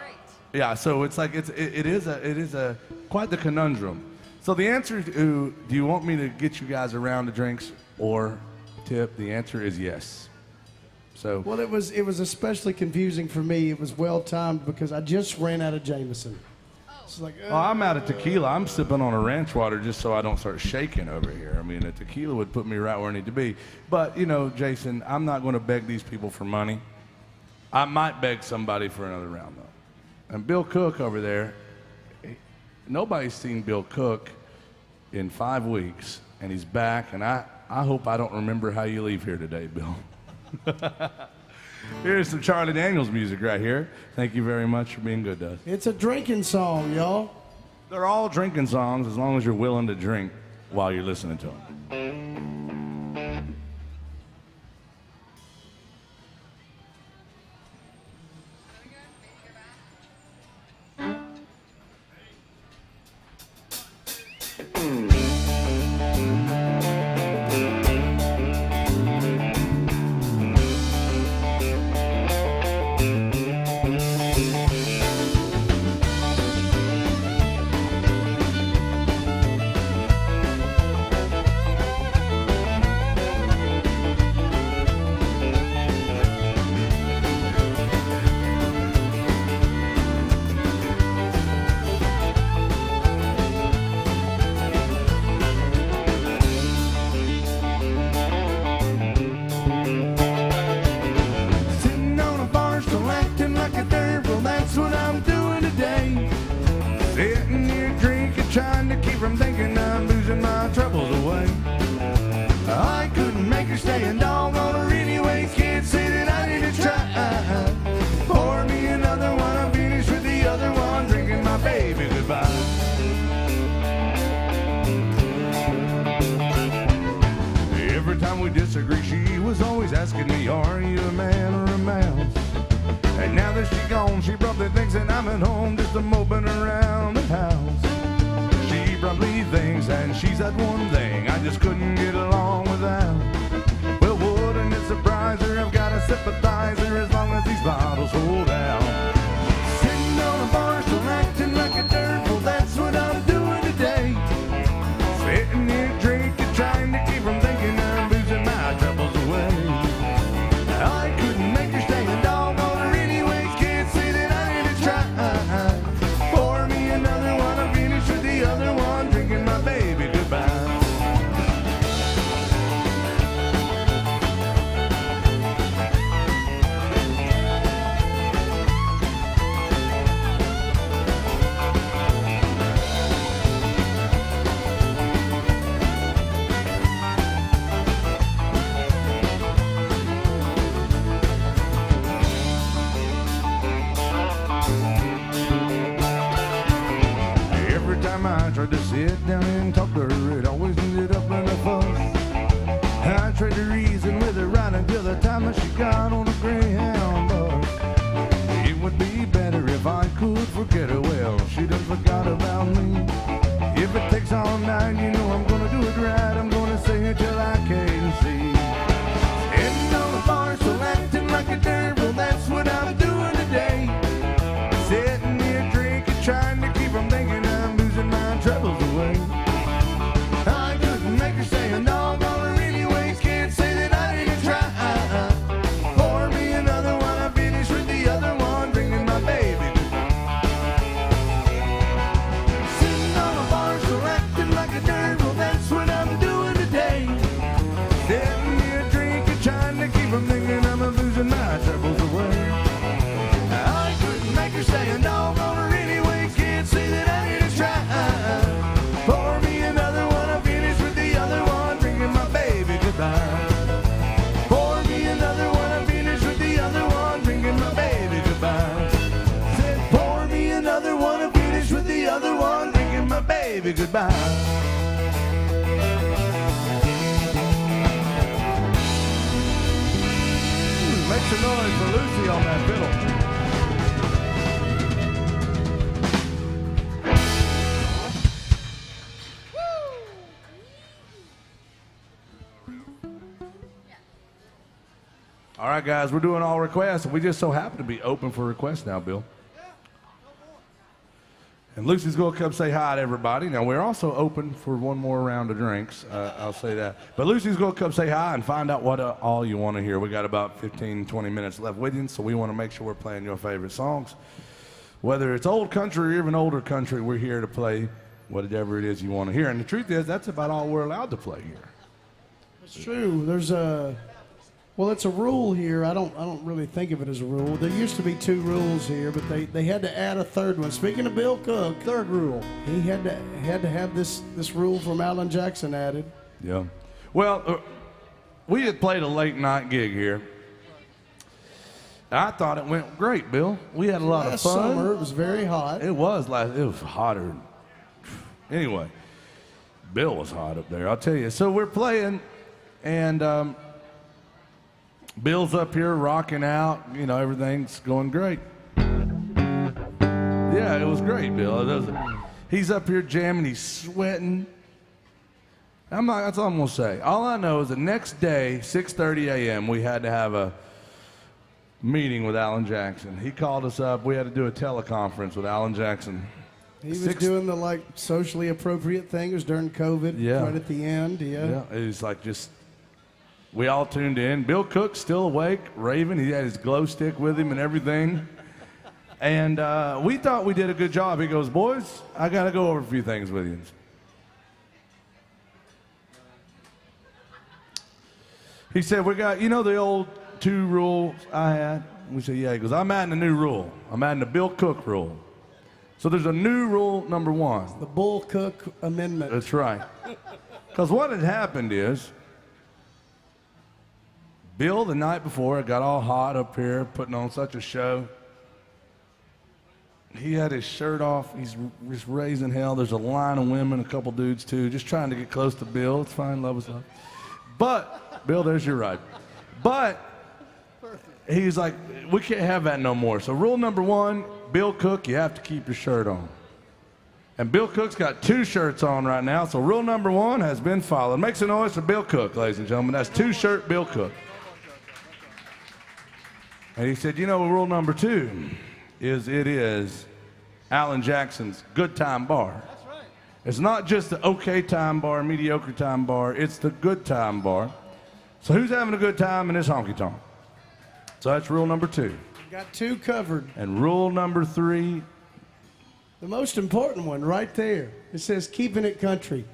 Yeah, so it's like it is a quite the conundrum. So the answer to do you want me to get you guys a round of drinks or tip? The answer is yes. So Well, it was especially confusing for me. It was well timed because I just ran out of Jameson. It's like, I'm out of tequila. I'm sipping on a ranch water just so I don't start shaking over here. I mean, a tequila would put me right where I need to be. But, Jason, I'm not going to beg these people for money. I might beg somebody for another round, though. And Bill Cook over there, nobody's seen Bill Cook in 5 weeks, and he's back, and I hope I don't remember how you leave here today, Bill. Here's some Charlie Daniels music right here. Thank you very much for being good to us. it's a drinking song, y'all. They're all drinking songs as long as you're willing to drink while you're listening to them. Sitting on a bar stool acting like a dirt, well that's what I'm doing today. Sitting here drinking, trying to keep from thinking I'm losing my troubles away. I couldn't make her stay and doggone her anyway. Can't say that I didn't try. Pour me another one, I'm finished with the other one, drinking my baby goodbye. Every time we disagree, she was always asking me, are you a man or a mouse? And now that she's gone, she probably thinks that I'm at home just a moping around the house. She probably thinks that she's that one thing I just couldn't get along without. Well, wouldn't it surprise her? I've got a sympathizer as long as these bottles hold out. Sitting on a bar stool acting like a dirt, well that's what I'm doing today. Sitting here drinking, trying to keep from thinking I'm losing my troubles away. I couldn't make her stay and doggone her anyway. Can't say that I didn't try. Pour me another one, I'm finished with the other one, drinking my baby goodbye. down and talk to her, it always ended up in a fuss. I tried to reason with her right until the time that she got on a Greyhound bus. It would be better if I could forget her. Well, she done forgot about me. If it takes all night, you know I'm gonna do it right. I'm gonna sing it till I can't see. Sitting on the bar, still acting like a dirt. Well, that's what I'm doing today. Sitting here drinking, trying to keep from thinking I'm losing my troubles away. I couldn't make her say a dog on her anyway. Can't say that I didn't try. Pour me another one, I finished with the other one, bringing my baby goodbye. Sitting on a bar, still acting like a dirt. Well, that's what I'm doing today. Sitting here drinking, trying to keep from thinking I'm losing my troubles away. I couldn't make her say a dog on her anyway. Can't say that I didn't try. Pour me another one, I finished with the other one, bringing my baby goodbye. Pour me another one, I finished with the other one, bringing my baby goodbye. Said, pour me another one, I finished with the other one, bringing my baby goodbye. Make some noise for Lucy on that fiddle. All right, guys, we're doing all requests. We just so happen to be open for requests now, Bill. And Lucy's going to come say hi to everybody. Now, we're also open for one more round of drinks. I'll say that. But Lucy's going to come say hi and find out what all you want to hear. We got about 15, 20 minutes left with you, so we want to make sure we're playing your favorite songs. Whether it's old country or even older country, we're here to play whatever it is you want to hear. And the truth is, that's about all we're allowed to play here. It's true. There's a, well, it's a rule here. I don't really think of it as a rule. There used to be 2 rules here, but they had to add a third one. Speaking of Bill Cook, Third rule. he had to have this rule from Alan Jackson added. Yeah. Well, we had played a late night gig here. I thought it went great, Bill. We had a lot of Last fun. summer, it was very hot. It was hotter. Anyway, Bill was hot up there, I'll tell you. So we're playing, and Bill's up here rocking out. You know, everything's going great. Yeah, it was great, Bill. He's up here jamming. He's sweating. That's all I'm going to say. All I know is the next day, 6:30 a.m., we had to have a meeting with Alan Jackson. He called us up. We had to do a teleconference with Alan Jackson. He was doing the like socially appropriate thing. It was during COVID, Yeah. right at the end. Yeah, it was like we all tuned in. Bill Cook's still awake, raving. He had his glow stick with him and everything. And we thought we did a good job. He goes, boys, I got to go over a few things with you. He said, we got, the old 2 rules I had? We said, yeah. He goes, I'm adding a new rule. I'm adding the Bill Cook rule. So there's a new rule number 1. The Bull Cook Amendment. That's right. Because what had happened is, Bill, the night before, got all hot up here, putting on such a show. He had his shirt off. He's just raising hell. There's a line of women, a couple dudes too, just trying to get close to Bill. It's fine, love is love. But, Bill, there's your right. But, he's like, we can't have that no more. So rule number 1, Bill Cook, you have to keep your shirt on. And Bill Cook's got 2 shirts on right now, so rule number 1 has been followed. Make some noise for Bill Cook, ladies and gentlemen. That's 2-shirt Bill Cook. And he said, rule number 2 is it is Alan Jackson's Good Time Bar. That's right. It's not just the okay time bar, mediocre time bar. It's the good time bar. So who's having a good time in this honky tonk? So that's rule number 2. Got 2 covered. And rule number 3. The most important one right there. It says keeping it country.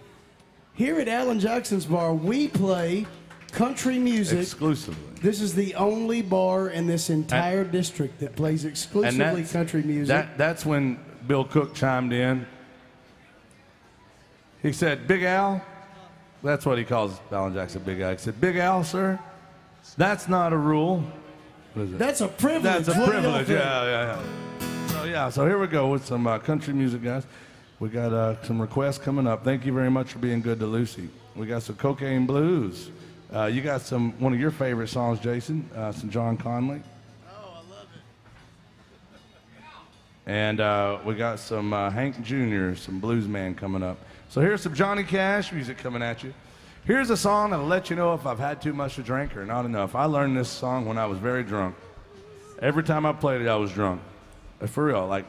Here at Alan Jackson's Bar, we play country music. Exclusively. This is the only bar in this entire district that plays exclusively country music. That's when Bill Cook chimed in. He said, Big Al, that's what he calls Alan Jackson, Big Al. He said, Big Al, sir, that's not a rule. What is it? That's a privilege. That's a What do y'all privilege, think? yeah. So here we go with some country music, guys. We got some requests coming up. Thank you very much for being good to Lucy. We got some Cocaine Blues. You got one of your favorite songs, Jason, some John Conley. Oh, I love it. And we got some Hank Jr., some blues man coming up. So here's some Johnny Cash music coming at you. Here's a song that'll let you know if I've had too much to drink or not enough. I learned this song when I was very drunk. Every time I played it, I was drunk. For real, like,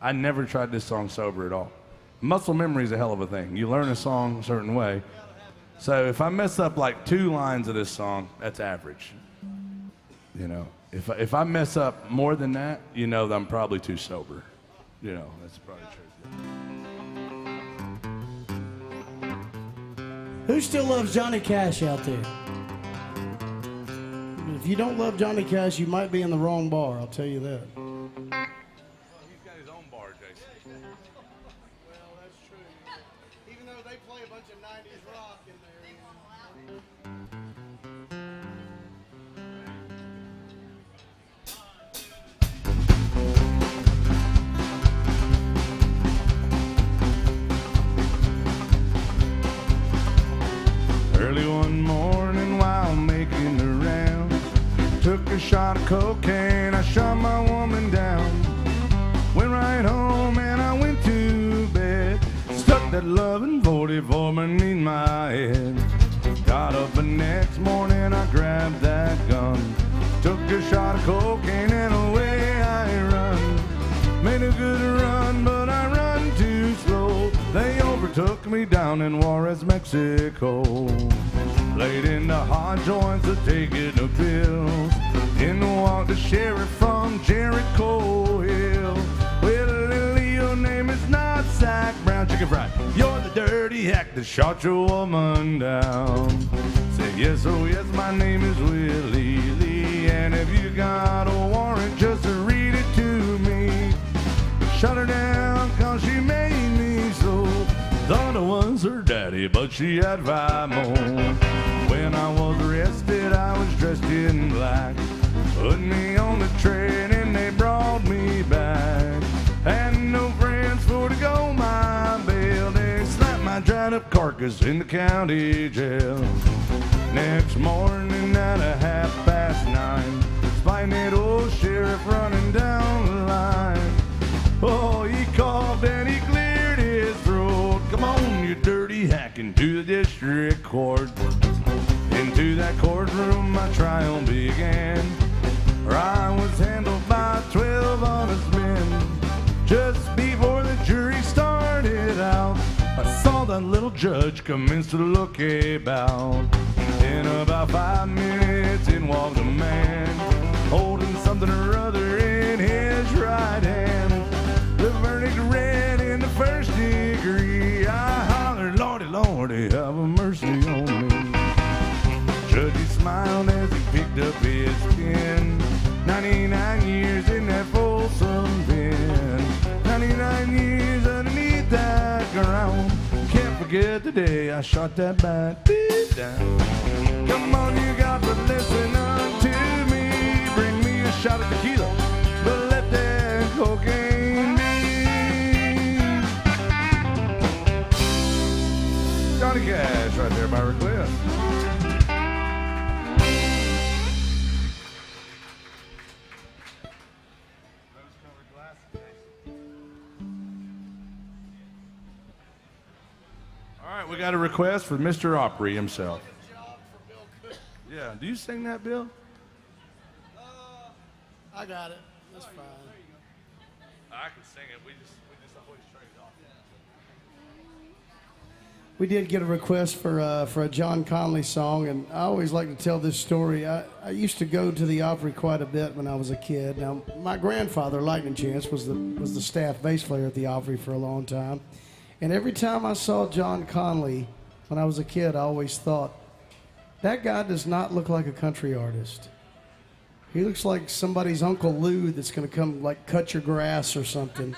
I never tried this song sober at all. Muscle memory is a hell of a thing. You learn a song a certain way. So if I mess up like 2 lines of this song, that's average. You know, if I mess up more than that, you know that I'm probably too sober. You know, that's probably true. Who still loves Johnny Cash out there? If you don't love Johnny Cash, you might be in the wrong bar, I'll tell you that. He's got his own bar, Jason. Well, that's true. Even though they play a bunch of 90s rock in there. Early one morning while making the rounds, took a shot of cocaine, I shot my woman down. Went right home and I went to bed, stuck that loving 44 beneath my head. Got up the next morning, I grabbed that gun, took a shot of cocaine and away I run. Made a good run, but I run too slow. They overtook me down in Juarez, Mexico. Laid in the hot joints of taking the pills. In walked the sheriff from Jericho Hill. Well, Lily, your name is not Sack Brown Chicken Fried. You're the dirty hack that shot your woman down. Said yes, oh yes, my name is Willie Lee. And if you got a warrant, just read it to me. Shut her down cause she made me so. Thought I was her daddy, but she had 5 more. When I was arrested, I was dressed in black. Put me on the train and they brought me back. Had no friends for to go my bail. They slapped my dried up carcass in the county jail. Next morning at 9:30, find that old sheriff running down the line. Oh, he coughed and he cleared his throat. Come on, you dirty hack, into the district court. Into that courtroom my trial began, where I was handled by 12 honest men. Just before the jury started out, I saw that little judge commence to look about. In about 5 minutes in walked a man, holding something or other in his right hand. The verdict read in the first degree. I hollered, Lordy, Lordy, have mercy on me. Judge, he smiled as he picked up his pen. 99 years in that Folsom pen. 99 years underneath that ground. Can't forget the day I shot that bad bitch down. Come on, you got to listen unto me. Bring me a shot of tequila, but let that cocaine be. Johnny Cash right there by request. All right, we got a request for Mr. Opry himself. Yeah, do you sing that, Bill? I got it. That's fine. I can sing it. We just always trade off. We did get a request for a John Conley song, and I always like to tell this story. I used to go to the Opry quite a bit when I was a kid. Now, my grandfather, Lightning Chance, was the staff bass player at the Opry for a long time. And every time I saw John Conley when I was a kid, I always thought, that guy does not look like a country artist. He looks like somebody's Uncle Lou that's going to come like cut your grass or something.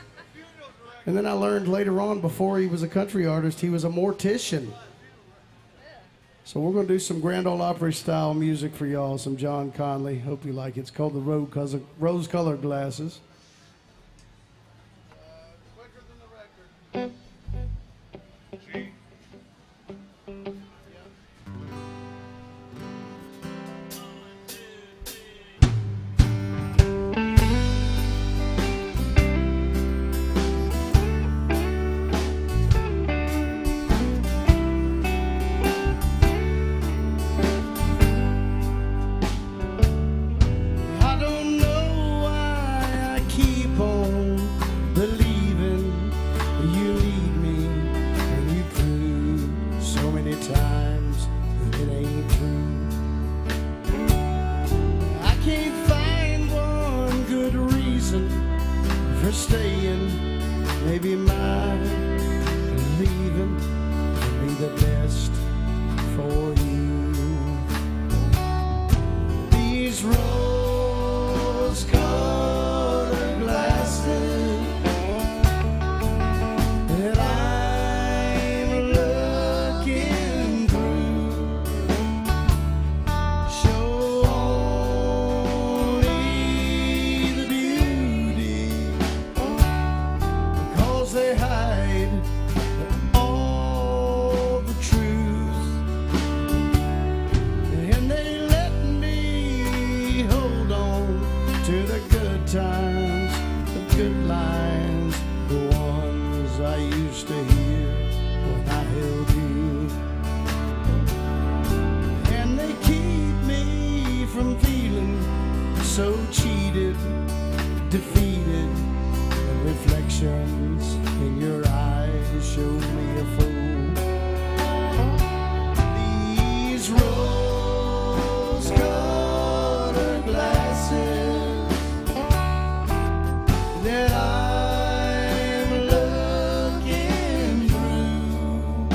And then I learned later on, before he was a country artist, he was a mortician. So we're going to do some Grand Ole Opry style music for y'all, some John Conley. Hope you like it. It's called the Rose Colored Glasses. Quicker than the record. I don't know why I keep on believing you need me and you prove so many times that it ain't true. I can't find one good reason for staying. Maybe my leaving will be the best for you. These rose-colored glasses that I'm looking through show only the beauty, 'cause they hide all the truth. And they let me hold on to the good times, the good lines, the ones I used to hear when I held you. And they keep me from feeling so cheated, defeated. The reflections in your eyes show me a fool. These rose-colored glasses that I'm looking through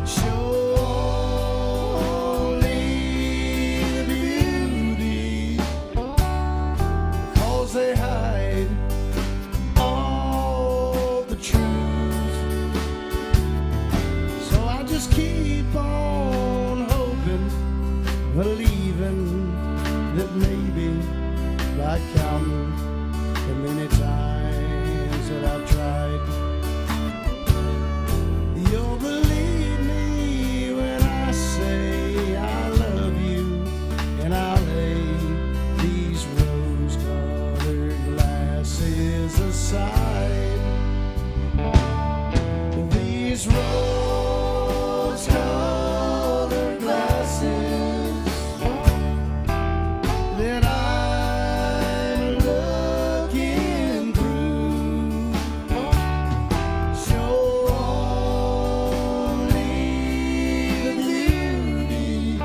show only the beauty, 'cause they hide all the truth. So I just keep on hoping, believing that maybe by counting the many times that I've tried, you'll believe me when I say I love you, and I'll lay these rose-colored glasses aside. These rose-colored glasses that I'm looking through show only the beauty,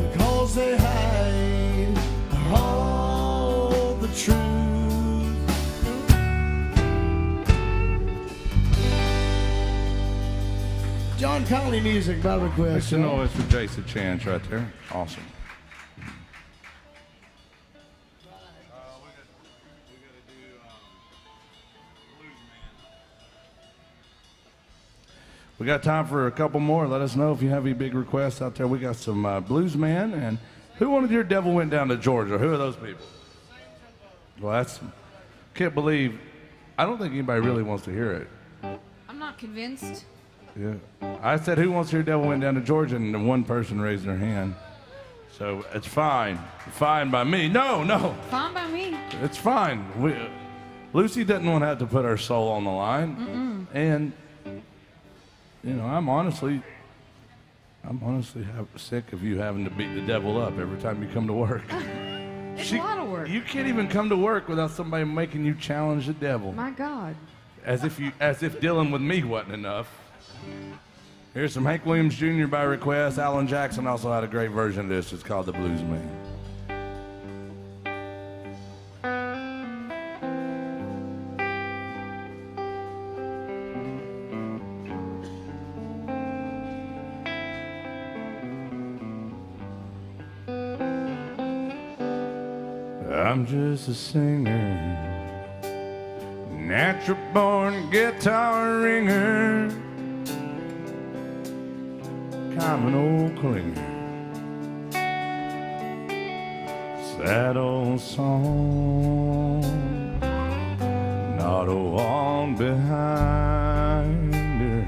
because they hide all the truth. John Conley music by request. Make some noise for Jason Chance right there. Awesome. We got time for a couple more. Let us know if you have any big requests out there. We got some Blues Man. And who wanted your Devil Went Down to Georgia? Who are those people? Well, that's... Can't believe... I don't think anybody really wants to hear it. I'm not convinced. Yeah. I said, who wants to hear Devil Went Down to Georgia? And one person raised their hand. So it's fine. Fine by me. No. Fine by me. It's fine. Lucy doesn't want to have to put her soul on the line. And, you know, I'm honestly sick of you having to beat the devil up every time you come to work. It's a lot of work. You can't even come to work without somebody making you challenge the devil. My God. As if dealing with me wasn't enough. Here's some Hank Williams Jr. by request. Alan Jackson also had a great version of this. It's called The Blues Man. I'm just a singer, natural born guitar ringer, kind of an old clinger. Sad old song, not a one behind her.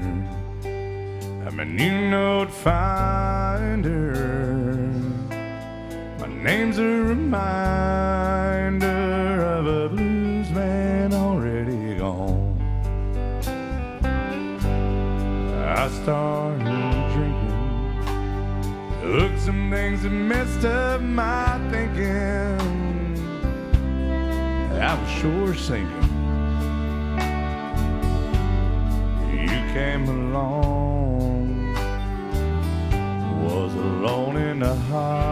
I'm a new note finder. My name's a reminder of a blues man already gone. I started drinking, took some things that messed up my thinking. I was sure sinking. You came along, was alone in the highlight.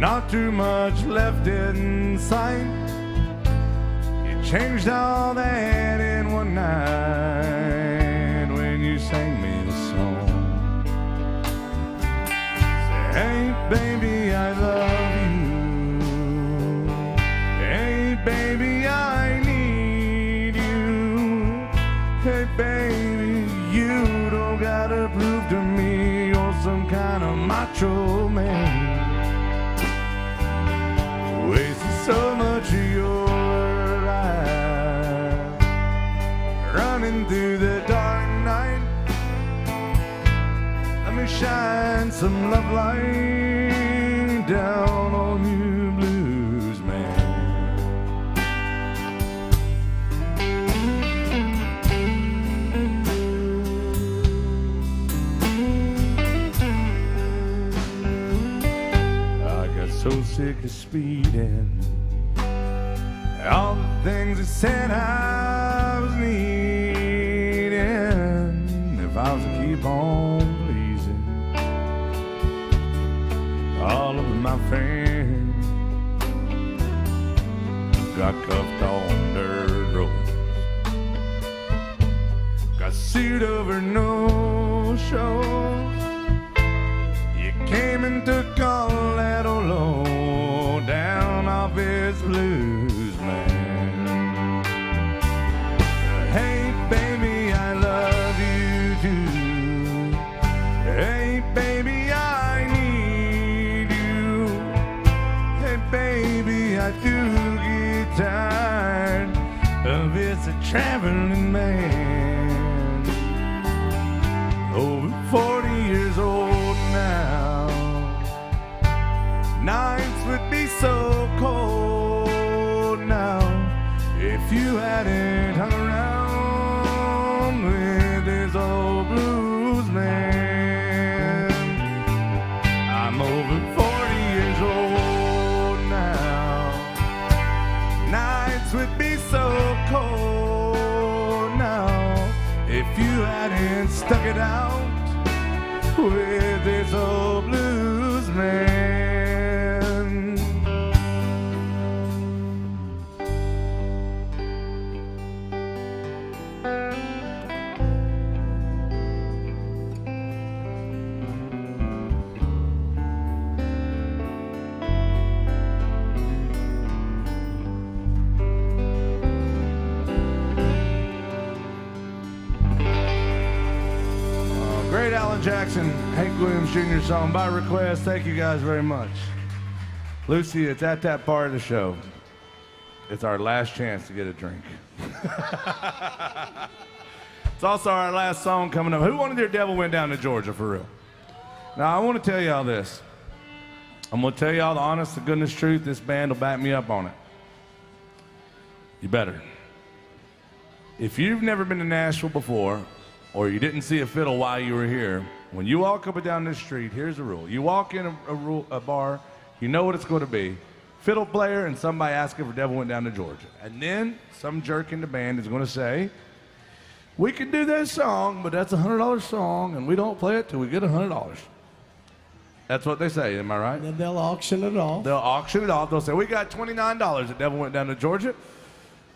Not too much left in sight. You changed all that in one night when you sang me the song. Say, hey baby, I love you. Hey baby, I need you. Hey baby, you don't gotta prove to me you're some kind of macho man. Wasting so much of your life, running through the dark night. Let me shine some love light down on you, blues man. I got so sick of speeding, all the things I said I was needing. If I was to keep on pleasing all of my friends, got cuffed on dirt roads, got sued over no shows. You came and took all that old low down off his blues man. Hey baby, I love you too. Hey baby, I need you. Hey baby, I do get tired of this traveling man. Over 40 years old now, nights would be so cold now if you hadn't hung around with this old blues man. I'm over 40 years old now. Nights would be so cold now if you hadn't stuck it out with this old blues man. Great Alan Jackson, Hank Williams Jr. song by request. Thank you guys very much. Lucy, it's at that part of the show. It's our last chance to get a drink. It's also our last song coming up. Who wanted their Devil Went Down to Georgia for real? Now, I want to tell y'all this. I'm going to tell y'all the honest to goodness truth. This band will back me up on it. You better. If you've never been to Nashville before, or you didn't see a fiddle while you were here, when you walk up and down this street, here's the rule. You walk in a bar, you know what it's going to be. Fiddle player and somebody asking for Devil Went Down to Georgia. And then some jerk in the band is going to say, we can do that song, but that's a $100 song, and we don't play it till we get $100. That's what they say, am I right? Then they'll auction it off. They'll auction it off. They'll say, we got $29 at Devil Went Down to Georgia.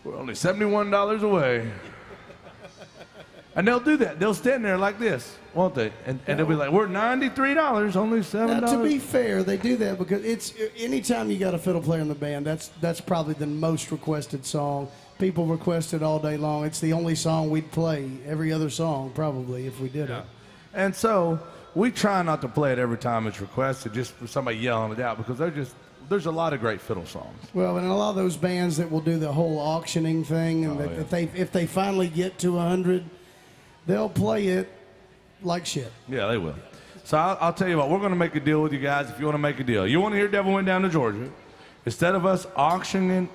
We're only $71 away. And they'll do that. They'll stand there like this, won't they? And they'll be like, we're $93, only $7. Now, to be fair, they do that because it's anytime you got a fiddle player in the band, that's probably the most requested song. People request it all day long. It's the only song we'd play. Every other song, probably, if we did it. And so we try not to play it every time it's requested, just for somebody yelling it out, because There's a lot of great fiddle songs. Well, and a lot of those bands that will do the whole auctioning thing, and Oh, that if they finally get to 100, they'll play it like shit. Yeah, they will. So I'll tell you what, we're going to make a deal with you guys if you want to make a deal. You want to hear Devil Went Down to Georgia? Instead of us auctioning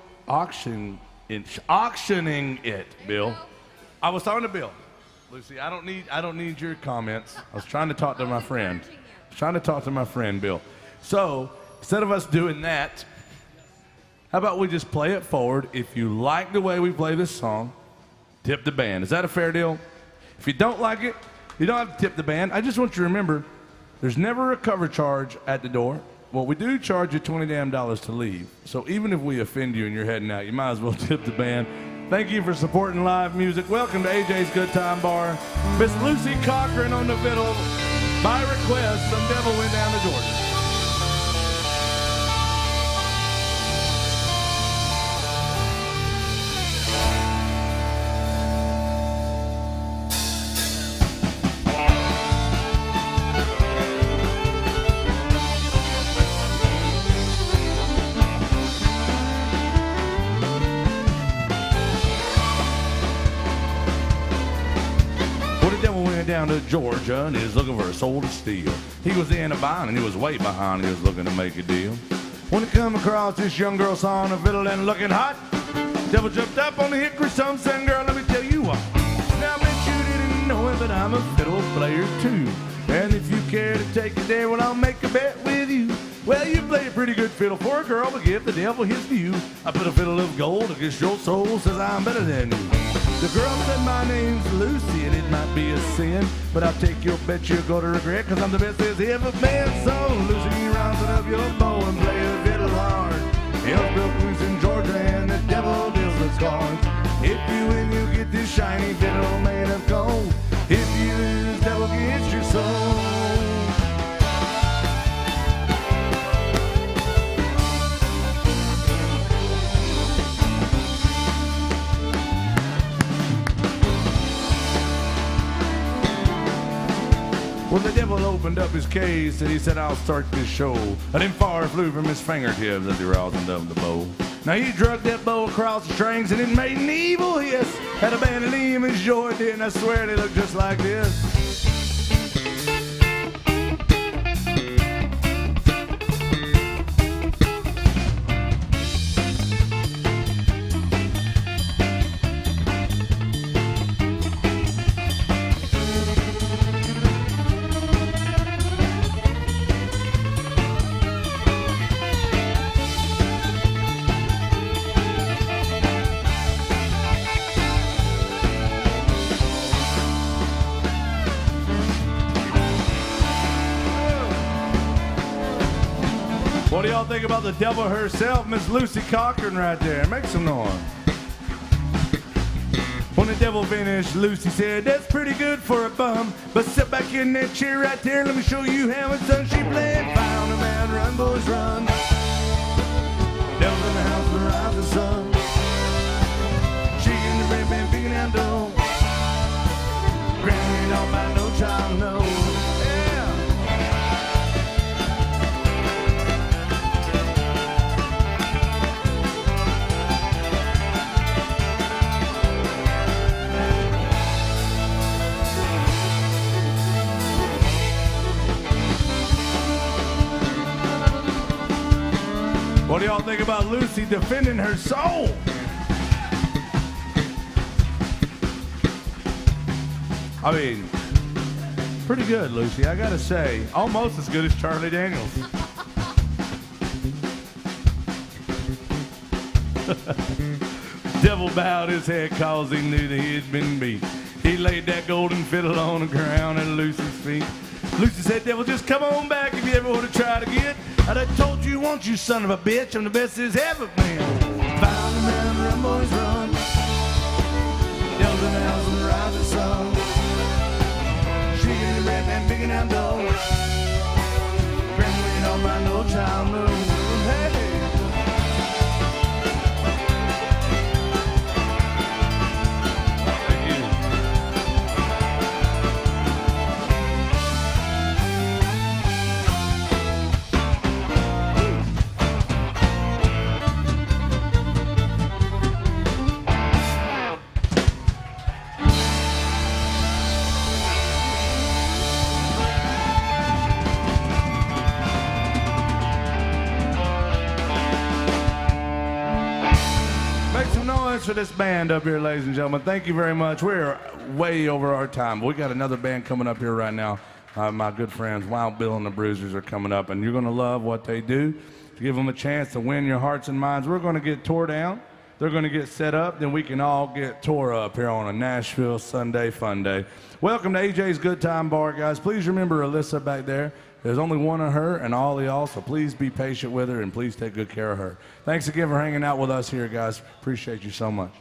it, Bill. I was talking to Bill. Lucy, I don't need your comments. I was trying to talk to my friend. Bill. So instead of us doing that, how about we just play it forward? If you like the way we play this song, tip the band. Is that a fair deal? If you don't like it, you don't have to tip the band. I just want you to remember, there's never a cover charge at the door. Well, we do charge you $20 to leave. So even if we offend you and you're heading out, you might as well tip the band. Thank you for supporting live music. Welcome to AJ's Good Time Bar. Miss Lucy Cochran on the fiddle. By request, some Devil Went Down to Georgia. Down to Georgia and he was looking for a soul to steal. He was in a bind and he was way behind. He was looking to make a deal. When he come across this young girl sawing a fiddle and looking hot, Devil jumped up on the hickory stump, saying, "Girl, let me tell you what. Now, I bet you didn't know it, but I'm a fiddle player too. And if you care to take it there, well, I'll make a bet with you. Well, you play a pretty good fiddle for a girl, but give the devil his due. I put a fiddle of gold against your soul, says I'm better than you." The girl said, "My name's Lucy, and it might be a sin, but I'll take your bet you're gonna regret, cause I'm the best there's ever been." So, Lucy, round up your bow and play a fiddle hard. Hell's broke loose in Georgia, and the devil deals the cards. If you win, you get this shiny fiddle made of gold. If you lose, devil gets your soul. Well, the devil opened up his case and he said, "I'll start this show." And then fire flew from his fingertips as he rosined up the bow. Now he drug that bow across the strings and it made an evil hiss. Had a band of demons joined in, I swear they look just like this. What do y'all think about the devil herself, Miss Lucy Cochran right there? Make some noise. When the devil finished, Lucy said, "That's pretty good for a bum, but sit back in that chair right there, let me show you how it's done." She played, "Found a man, run boys run. Devil's in the house, the rising sun. She in the red band, picking out dough. Granny don't buy no child, no." What do y'all think about Lucy defending her soul? I mean, pretty good, Lucy, I gotta say. Almost as good as Charlie Daniels. Devil bowed his head cause he knew that he had been beat. He laid that golden fiddle on the ground at Lucy's feet. Lucy said, "Devil, just come on back if you ever want to try it again. I done told you once, you son of a bitch, I'm the best there's ever been." Found a man, run boys run. Devil's in the house and the rising sun. She in the red man, picking out dough. Grandma, you don't mind no child move. Hey. of this band up here, ladies and gentlemen. Thank you very much. We're way over our time. We got another band coming up here right now. My good friends, Wild Bill and the Bruisers, are coming up, and you're going to love what they do. To give them a chance to win your hearts and minds, we're going to get tore down. They're going to get set up, then we can all get tore up here on a Nashville Sunday Fun Day. Welcome to AJ's Good Time Bar, guys. Please remember Alyssa back there. There's only one of her and all of y'all, so please be patient with her and please take good care of her. Thanks again for hanging out with us here, guys. Appreciate you so much.